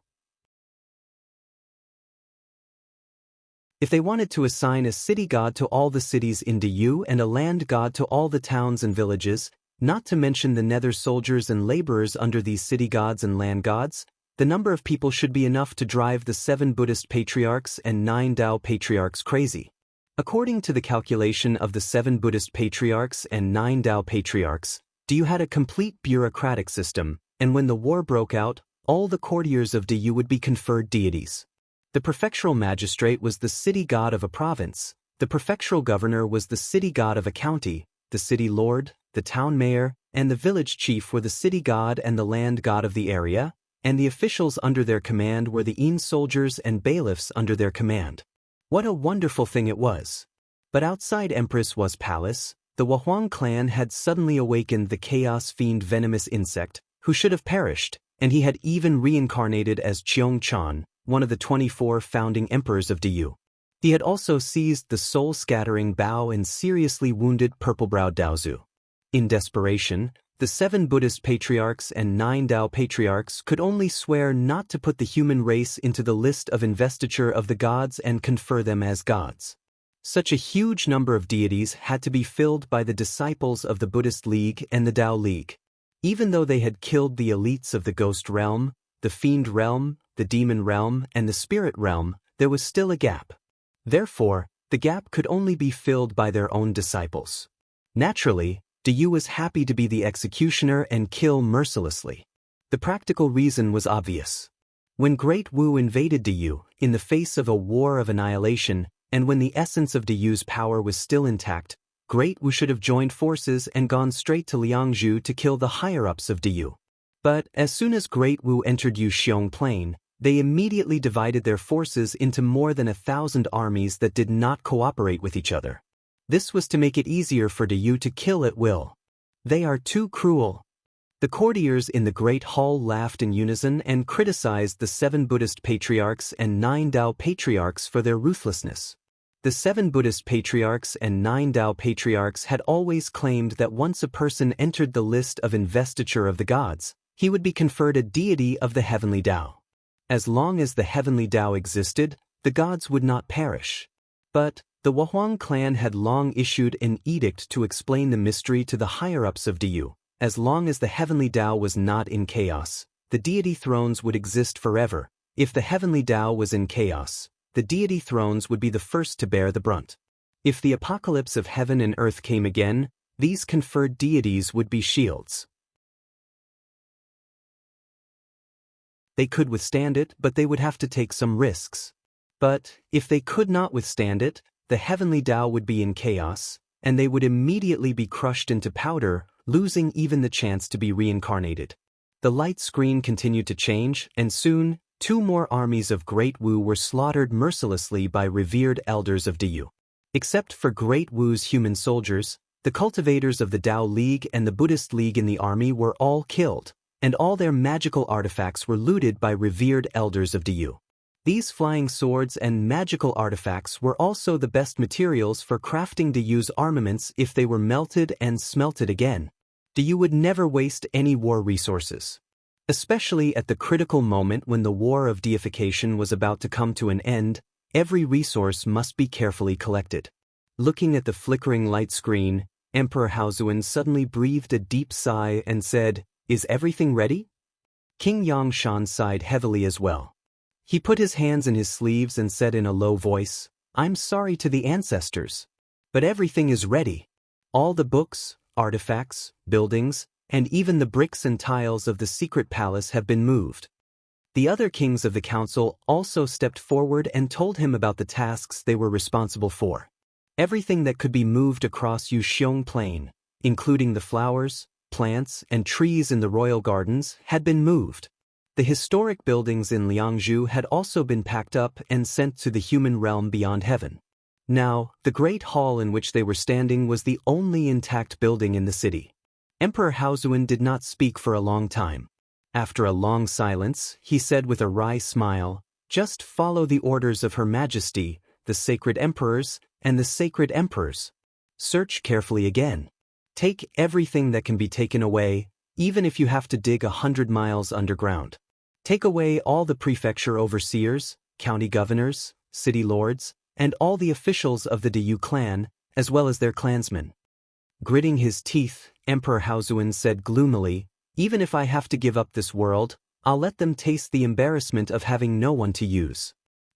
If they wanted to assign a city god to all the cities in Diyu and a land god to all the towns and villages, not to mention the nether soldiers and laborers under these city gods and land gods, the number of people should be enough to drive the 7 Buddhist patriarchs and 9 Tao patriarchs crazy. According to the calculation of the 7 Buddhist patriarchs and 9 Tao patriarchs, Diyu had a complete bureaucratic system, and when the war broke out, all the courtiers of Diyu would be conferred deities. The prefectural magistrate was the city god of a province, the prefectural governor was the city god of a county, the city lord, the town mayor, and the village chief were the city god and the land god of the area, and the officials under their command were the Yin soldiers and bailiffs under their command. What a wonderful thing it was! But outside Empress Was Palace, the Wahuang clan had suddenly awakened the chaos fiend venomous insect, who should have perished, and he had even reincarnated as Cheong Chan, one of the 24 founding emperors of Diyu. He had also seized the soul-scattering Bao and seriously wounded purple-browed Daozu. In desperation, the 7 Buddhist patriarchs and 9 Tao patriarchs could only swear not to put the human race into the list of investiture of the gods and confer them as gods. Such a huge number of deities had to be filled by the disciples of the Buddhist League and the Tao League. Even though they had killed the elites of the Ghost Realm, the Fiend Realm, the Demon Realm, and the Spirit Realm, there was still a gap. Therefore, the gap could only be filled by their own disciples. Naturally, Diyu was happy to be the executioner and kill mercilessly. The practical reason was obvious. When Great Wu invaded Diyu, in the face of a war of annihilation, and when the essence of Diyu's power was still intact, Great Wu should have joined forces and gone straight to Liangzhu to kill the higher-ups of Diyu. But as soon as Great Wu entered Yuxiong Plain, they immediately divided their forces into more than 1,000 armies that did not cooperate with each other. This was to make it easier for Diyu to kill at will. They are too cruel. The courtiers in the Great Hall laughed in unison and criticized the 7 Buddhist patriarchs and 9 Tao patriarchs for their ruthlessness. The 7 Buddhist patriarchs and 9 Tao patriarchs had always claimed that once a person entered the list of investiture of the gods, he would be conferred a deity of the heavenly Tao. As long as the heavenly Tao existed, the gods would not perish. But the Wahuang clan had long issued an edict to explain the mystery to the higher-ups of Diyu. As long as the heavenly Tao was not in chaos, the deity thrones would exist forever. If the heavenly Tao was in chaos, the deity thrones would be the first to bear the brunt. If the apocalypse of heaven and earth came again, these conferred deities would be shields. They could withstand it, but they would have to take some risks. But, if they could not withstand it, the heavenly Tao would be in chaos, and they would immediately be crushed into powder, losing even the chance to be reincarnated. The light screen continued to change, and soon, 2 more armies of Great Wu were slaughtered mercilessly by revered elders of Diyu. Except for Great Wu's human soldiers, the cultivators of the Tao League and the Buddhist League in the army were all killed, and all their magical artifacts were looted by revered elders of Diyu. These flying swords and magical artifacts were also the best materials for crafting Diyu's armaments if they were melted and smelted again. Diyu would never waste any war resources. Especially at the critical moment when the war of deification was about to come to an end, every resource must be carefully collected. Looking at the flickering light screen, Emperor Haozuan suddenly breathed a deep sigh and said, "Is everything ready?" King Yangshan sighed heavily as well. He put his hands in his sleeves and said in a low voice, "I'm sorry to the ancestors. But everything is ready. All the books, artifacts, buildings, and even the bricks and tiles of the secret palace have been moved." The other kings of the council also stepped forward and told him about the tasks they were responsible for. Everything that could be moved across Yuxiong Plain, including the flowers, plants, and trees in the royal gardens, had been moved. The historic buildings in Liangzhu had also been packed up and sent to the human realm beyond heaven. Now, the great hall in which they were standing was the only intact building in the city. Emperor Haozuan did not speak for a long time. After a long silence, he said with a wry smile, "Just follow the orders of Her Majesty, the sacred emperors, and the sacred emperors. Search carefully again. Take everything that can be taken away, even if you have to dig 100 miles underground. Take away all the prefecture overseers, county governors, city lords, and all the officials of the Diyu clan, as well as their clansmen." Gritting his teeth, Emperor Haozuan said gloomily, "Even if I have to give up this world, I'll let them taste the embarrassment of having no one to use.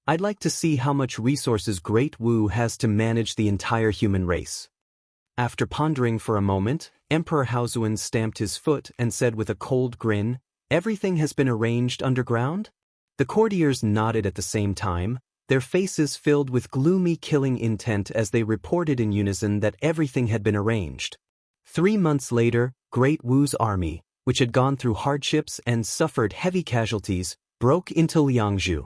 I'd like to see how much resources Great Wu has to manage the entire human race." After pondering for a moment, Emperor Haozuan stamped his foot and said with a cold grin, "Everything has been arranged underground?" The courtiers nodded at the same time, their faces filled with gloomy killing intent as they reported in unison that everything had been arranged. 3 months later, Great Wu's army, which had gone through hardships and suffered heavy casualties, broke into Liangzhu.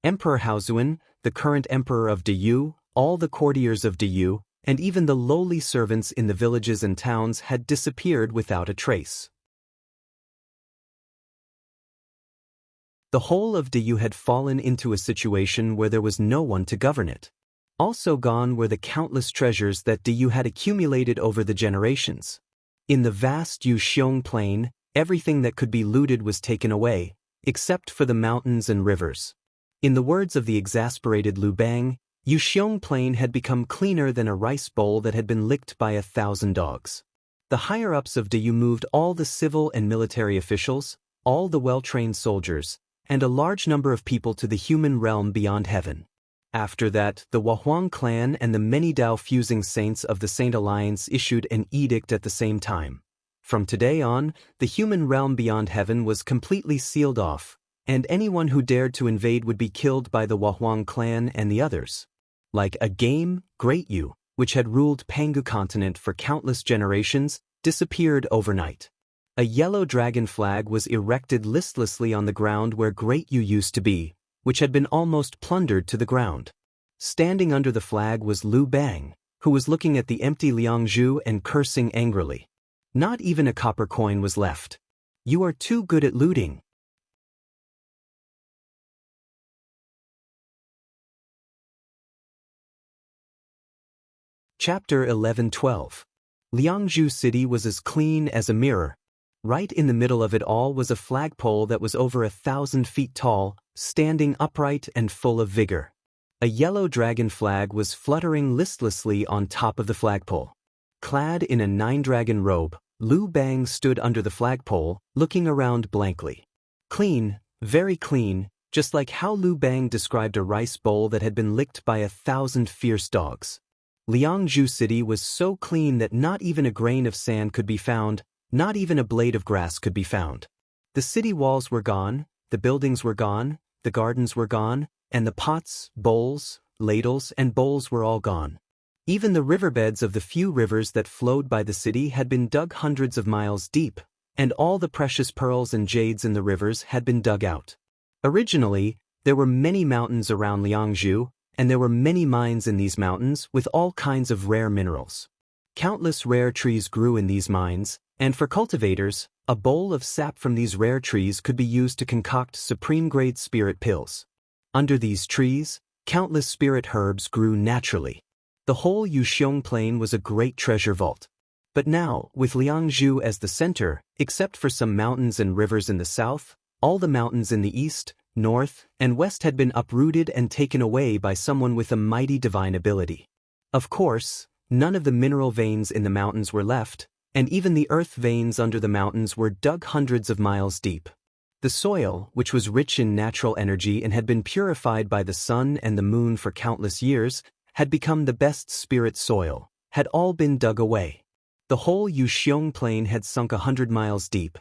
Emperor Haozuan, the current emperor of Diyu, all the courtiers of Diyu, and even the lowly servants in the villages and towns had disappeared without a trace. The whole of Diyu had fallen into a situation where there was no one to govern it. Also gone were the countless treasures that Diyu had accumulated over the generations. In the vast Yuxiong Plain, everything that could be looted was taken away, except for the mountains and rivers. In the words of the exasperated Liu Bang, Yuxiong Plain had become cleaner than a rice bowl that had been licked by 1,000 dogs. The higher-ups of Diyu moved all the civil and military officials, all the well-trained soldiers, and a large number of people to the human realm beyond heaven. After that, the Wahuang clan and the many Dao-fusing saints of the Saint Alliance issued an edict at the same time. From today on, the human realm beyond heaven was completely sealed off, and anyone who dared to invade would be killed by the Wahuang clan and the others. Like a game, Great Yu, which had ruled Pangu continent for countless generations, disappeared overnight. A yellow dragon flag was erected listlessly on the ground where Great Yu used to be, which had been almost plundered to the ground. Standing under the flag was Liu Bang, who was looking at the empty Liangzhu and cursing angrily. Not even a copper coin was left. "You are too good at looting." Chapter 11-12. Liangzhu City was as clean as a mirror. Right in the middle of it all was a flagpole that was over 1,000 feet tall, standing upright and full of vigor. A yellow dragon flag was fluttering listlessly on top of the flagpole. Clad in a 9-dragon robe, Liu Bang stood under the flagpole, looking around blankly. Clean, very clean, just like how Liu Bang described a rice bowl that had been licked by 1,000 fierce dogs. Liangzhu City was so clean that not even a grain of sand could be found, not even a blade of grass could be found. The city walls were gone, the buildings were gone, the gardens were gone, and the pots, bowls, ladles, and bowls were all gone. Even the riverbeds of the few rivers that flowed by the city had been dug hundreds of miles deep, and all the precious pearls and jades in the rivers had been dug out. Originally, there were many mountains around Liangzhu, and there were many mines in these mountains with all kinds of rare minerals. Countless rare trees grew in these mines, and for cultivators, a bowl of sap from these rare trees could be used to concoct supreme-grade spirit pills. Under these trees, countless spirit herbs grew naturally. The whole Yuxiong Plain was a great treasure vault. But now, with Liangzhu as the center, except for some mountains and rivers in the south, all the mountains in the east, north, and west had been uprooted and taken away by someone with a mighty divine ability. Of course, none of the mineral veins in the mountains were left, and even the earth veins under the mountains were dug hundreds of miles deep. The soil, which was rich in natural energy and had been purified by the sun and the moon for countless years, had become the best spirit soil, had all been dug away. The whole Yuxiong Plain had sunk 100 miles deep.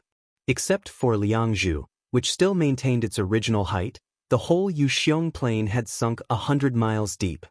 Except for Liangzhu, which still maintained its original height, the whole Yuxiong Plain had sunk 100 miles deep.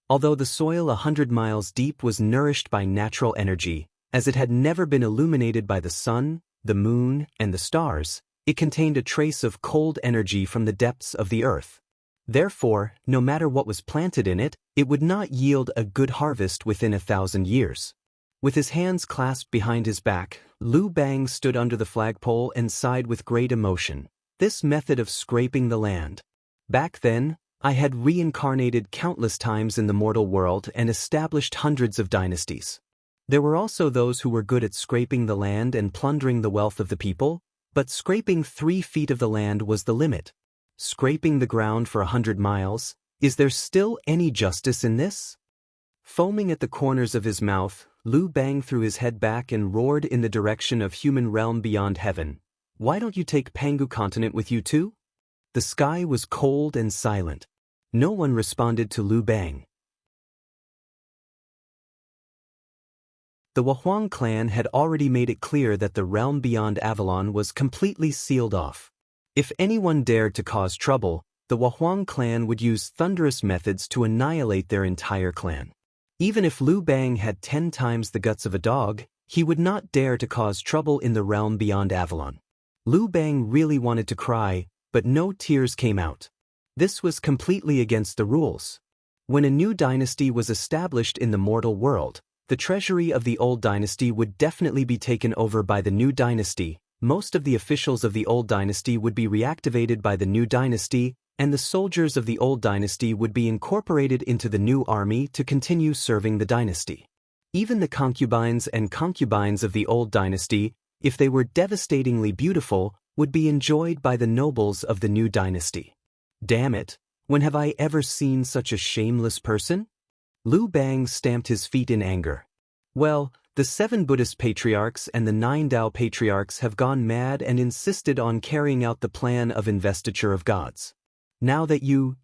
Although the soil 100 miles deep was nourished by natural energy, as it had never been illuminated by the sun, the moon, and the stars, it contained a trace of cold energy from the depths of the earth. Therefore, no matter what was planted in it, it would not yield a good harvest within 1,000 years. With his hands clasped behind his back, Lu Bang stood under the flagpole and sighed with great emotion. This method of scraping the land. Back then, I had reincarnated countless times in the mortal world and established hundreds of dynasties. There were also those who were good at scraping the land and plundering the wealth of the people, but scraping 3 feet of the land was the limit. Scraping the ground for 100 miles, is there still any justice in this? Foaming at the corners of his mouth, Lu Bang threw his head back and roared in the direction of human realm beyond heaven. Why don't you take Pangu continent with you too? The sky was cold and silent. No one responded to Lu Bang. The Wahuang clan had already made it clear that the realm beyond Avalon was completely sealed off. If anyone dared to cause trouble, the Wahuang clan would use thunderous methods to annihilate their entire clan. Even if Lu Bang had 10 times the guts of a dog, he would not dare to cause trouble in the realm beyond Avalon. Lu Bang really wanted to cry, but no tears came out. This was completely against the rules. When a new dynasty was established in the mortal world, the treasury of the old dynasty would definitely be taken over by the new dynasty. Most of the officials of the old dynasty would be reactivated by the new dynasty, and the soldiers of the old dynasty would be incorporated into the new army to continue serving the dynasty. Even the concubines and concubines of the old dynasty, if they were devastatingly beautiful, would be enjoyed by the nobles of the new dynasty. Damn it, when have I ever seen such a shameless person? Lu Bang stamped his feet in anger. Well, the 7 Buddhist patriarchs and the 9 Tao patriarchs have gone mad and insisted on carrying out the plan of investiture of gods. Now that you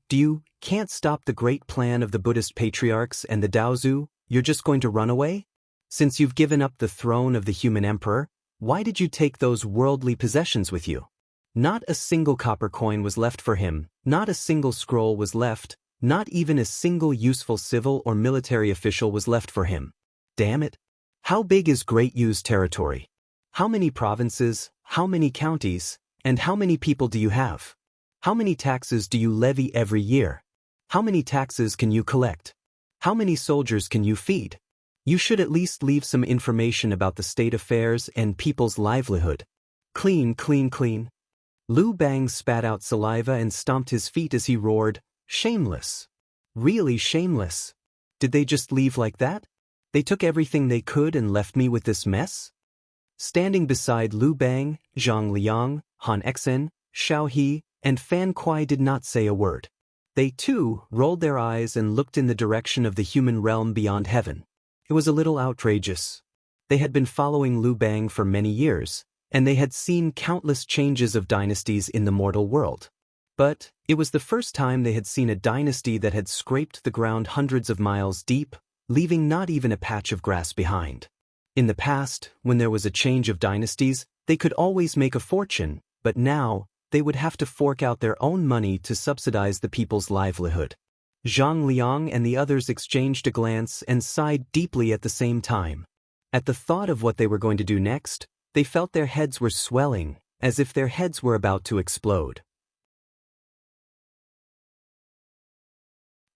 can't stop the great plan of the Buddhist patriarchs and the Daozu, you're just going to run away? Since you've given up the throne of the human emperor, why did you take those worldly possessions with you? Not a single copper coin was left for him, not a single scroll was left, not even a single useful civil or military official was left for him. Damn it! How big is Great Yu's territory? How many provinces, how many counties, and how many people do you have? How many taxes do you levy every year? How many taxes can you collect? How many soldiers can you feed? You should at least leave some information about the state affairs and people's livelihood. Clean, clean, clean. Lu Bang spat out saliva and stomped his feet as he roared, shameless. Really shameless. Did they just leave like that? They took everything they could and left me with this mess? Standing beside Lu Bang, Zhang Liang, Han Exen, Xiao He, and Fan Kuai did not say a word. They, too, rolled their eyes and looked in the direction of the human realm beyond heaven. It was a little outrageous. They had been following Lu Bang for many years, and they had seen countless changes of dynasties in the mortal world. But it was the first time they had seen a dynasty that had scraped the ground hundreds of miles deep, leaving not even a patch of grass behind. In the past, when there was a change of dynasties, they could always make a fortune, but now, they would have to fork out their own money to subsidize the people's livelihood. Zhang Liang and the others exchanged a glance and sighed deeply at the same time. At the thought of what they were going to do next, they felt their heads were swelling, as if their heads were about to explode.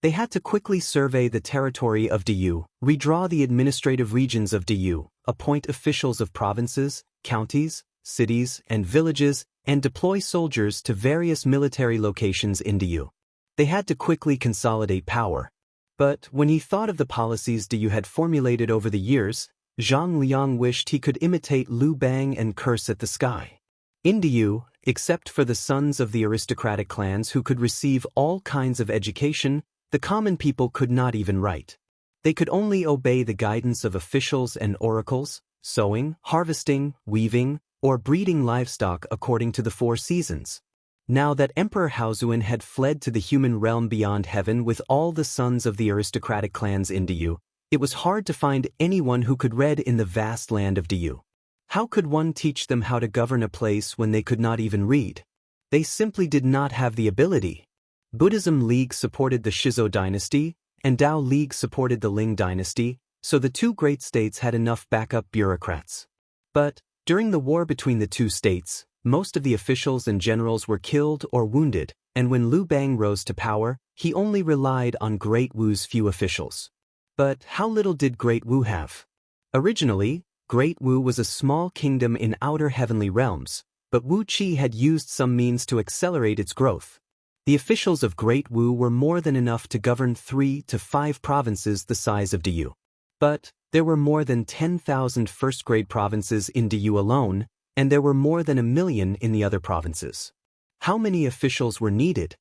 They had to quickly survey the territory of Diyu, redraw the administrative regions of Diyu, appoint officials of provinces, counties, cities, and villages, and deploy soldiers to various military locations in Diyu. They had to quickly consolidate power. But when he thought of the policies Diyu had formulated over the years, Zhang Liang wished he could imitate Liu Bang and curse at the sky. In Diyu, except for the sons of the aristocratic clans who could receive all kinds of education, the common people could not even write. They could only obey the guidance of officials and oracles, sowing, harvesting, weaving, or breeding livestock according to the 4 seasons. Now that Emperor Haozuan had fled to the human realm beyond heaven with all the sons of the aristocratic clans in Diyu, it was hard to find anyone who could read in the vast land of Diyu. How could one teach them how to govern a place when they could not even read? They simply did not have the ability. Buddhism League supported the Shizo dynasty, and Tao League supported the Ling dynasty, so the 2 great states had enough backup bureaucrats. But, during the war between the 2 states, most of the officials and generals were killed or wounded, and when Liu Bang rose to power, he only relied on Great Wu's few officials. But how little did Great Wu have? Originally, Great Wu was a small kingdom in outer heavenly realms, but Wu Qi had used some means to accelerate its growth. The officials of Great Wu were more than enough to govern 3 to 5 provinces the size of Diyu. But there were more than 10,000 first-grade provinces in Diyu alone, and there were more than 1 million in the other provinces. How many officials were needed?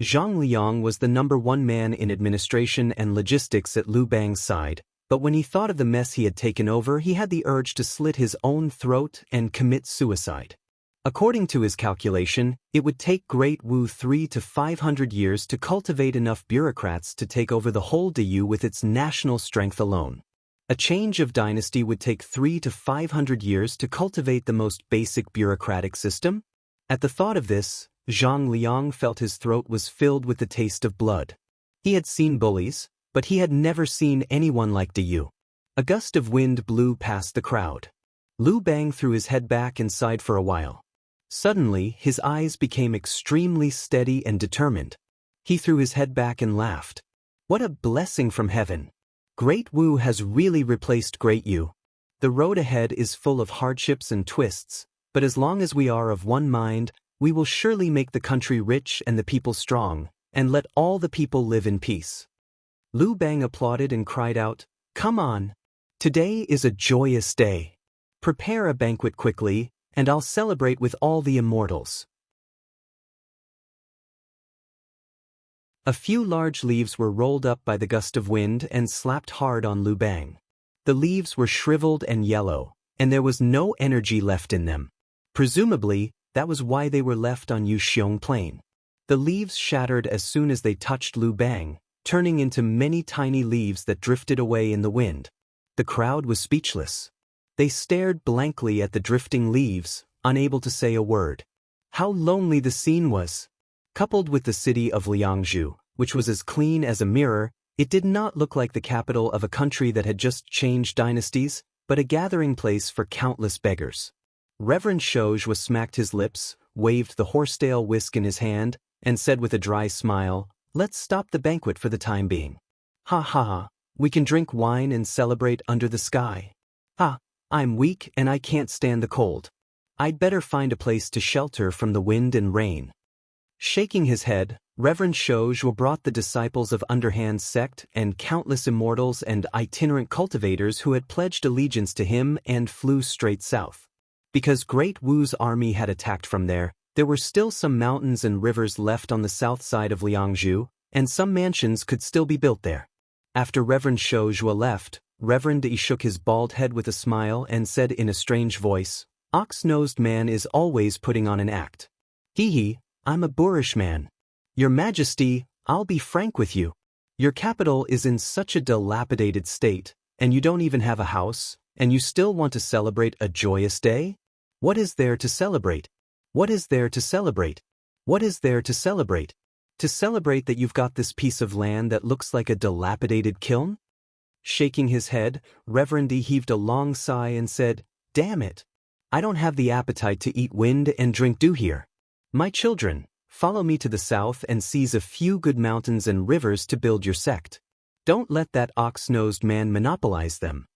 Zhang Liang was the #1 man in administration and logistics at Liu Bang's side, but when he thought of the mess he had taken over, he had the urge to slit his own throat and commit suicide. According to his calculation, it would take Great Wu 300 to 500 years to cultivate enough bureaucrats to take over the whole Diyu with its national strength alone. A change of dynasty would take 300 to 500 years to cultivate the most basic bureaucratic system? At the thought of this, Zhang Liang felt his throat was filled with the taste of blood. He had seen bullies, but he had never seen anyone like Diyu. A gust of wind blew past the crowd. Liu Bang threw his head back and sighed for a while. Suddenly, his eyes became extremely steady and determined. He threw his head back and laughed. What a blessing from heaven! Great Wu has really replaced Great Yu. The road ahead is full of hardships and twists, but as long as we are of one mind, we will surely make the country rich and the people strong, and let all the people live in peace. Liu Bang applauded and cried out, "Come on! Today is a joyous day. Prepare a banquet quickly, and I'll celebrate with all the immortals." A few large leaves were rolled up by the gust of wind and slapped hard on Liu Bang. The leaves were shriveled and yellow, and there was no energy left in them. Presumably, that was why they were left on Yuxiong Plain. The leaves shattered as soon as they touched Liu Bang, turning into many tiny leaves that drifted away in the wind. The crowd was speechless. They stared blankly at the drifting leaves, unable to say a word. How lonely the scene was! Coupled with the city of Liangzhu, which was as clean as a mirror, it did not look like the capital of a country that had just changed dynasties, but a gathering place for countless beggars. Reverend Shojua smacked his lips, waved the horsetail whisk in his hand, and said with a dry smile, "Let's stop the banquet for the time being. Ha ha ha, we can drink wine and celebrate under the sky. Ha, I'm weak and I can't stand the cold. I'd better find a place to shelter from the wind and rain." Shaking his head, Reverend Shojua brought the disciples of Underhand's sect and countless immortals and itinerant cultivators who had pledged allegiance to him and flew straight south. Because Great Wu's army had attacked from there were still some mountains and rivers left on the south side of Liangzhu, and some mansions could still be built there. After Reverend Shojua left, Reverend Yi shook his bald head with a smile and said in a strange voice, "Ox-nosed man is always putting on an act. Hee, I'm a boorish man. Your Majesty, I'll be frank with you. Your capital is in such a dilapidated state, and you don't even have a house, and you still want to celebrate a joyous day? What is there to celebrate? What is there to celebrate? What is there to celebrate? To celebrate that you've got this piece of land that looks like a dilapidated kiln? Shaking his head, Reverend D heaved a long sigh and said, "Damn it! I don't have the appetite to eat wind and drink dew here. My children, follow me to the south and seize a few good mountains and rivers to build your sect. Don't let that ox-nosed man monopolize them."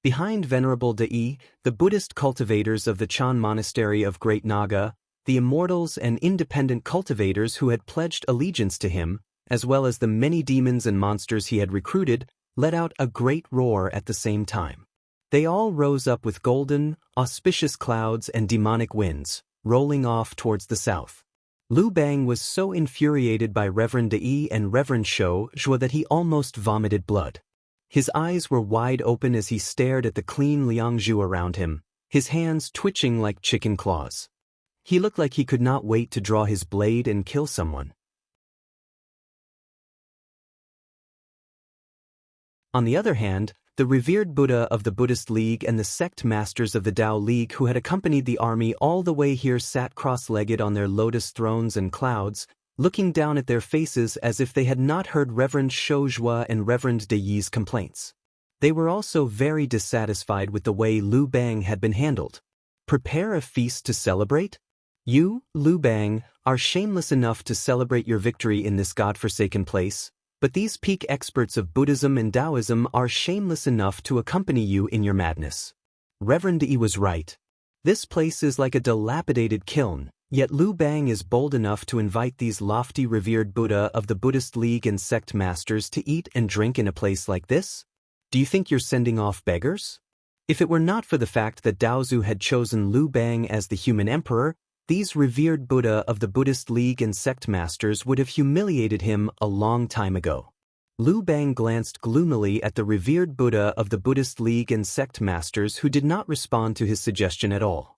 Behind Venerable Dai, the Buddhist cultivators of the Chan Monastery of Great Naga, the immortals and independent cultivators who had pledged allegiance to him, as well as the many demons and monsters he had recruited, let out a great roar at the same time. They all rose up with golden, auspicious clouds and demonic winds, rolling off towards the south. Liu Bang was so infuriated by Reverend Dai and Reverend Shou Zhuo that he almost vomited blood. His eyes were wide open as he stared at the clean Liangzhu around him, his hands twitching like chicken claws. He looked like he could not wait to draw his blade and kill someone. On the other hand, the revered Buddha of the Buddhist League and the sect masters of the Tao League who had accompanied the army all the way here sat cross-legged on their lotus thrones and clouds, looking down at their faces as if they had not heard Reverend Shou Zhuo and Reverend Dai's complaints. They were also very dissatisfied with the way Liu Bang had been handled. Prepare a feast to celebrate? You, Liu Bang, are shameless enough to celebrate your victory in this godforsaken place, but these peak experts of Buddhism and Taoism are shameless enough to accompany you in your madness. Reverend Dai was right. This place is like a dilapidated kiln. Yet Liu Bang is bold enough to invite these lofty revered Buddha of the Buddhist League and sect masters to eat and drink in a place like this? Do you think you're sending off beggars? If it were not for the fact that Daozu had chosen Liu Bang as the human emperor, these revered Buddha of the Buddhist League and sect masters would have humiliated him a long time ago. Liu Bang glanced gloomily at the revered Buddha of the Buddhist League and sect masters who did not respond to his suggestion at all.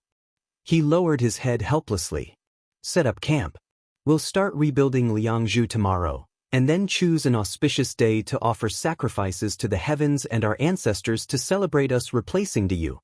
He lowered his head helplessly. Set up camp. We'll start rebuilding Liangzhu tomorrow, and then choose an auspicious day to offer sacrifices to the heavens and our ancestors to celebrate us replacing you.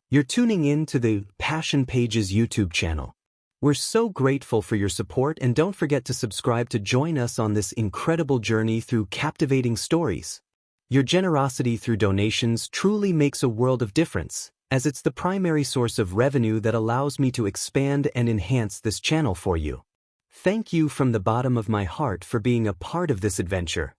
You're tuning in to the Passion Pages YouTube channel. We're so grateful for your support, and don't forget to subscribe to join us on this incredible journey through captivating stories. Your generosity through donations truly makes a world of difference, as it's the primary source of revenue that allows me to expand and enhance this channel for you. Thank you from the bottom of my heart for being a part of this adventure.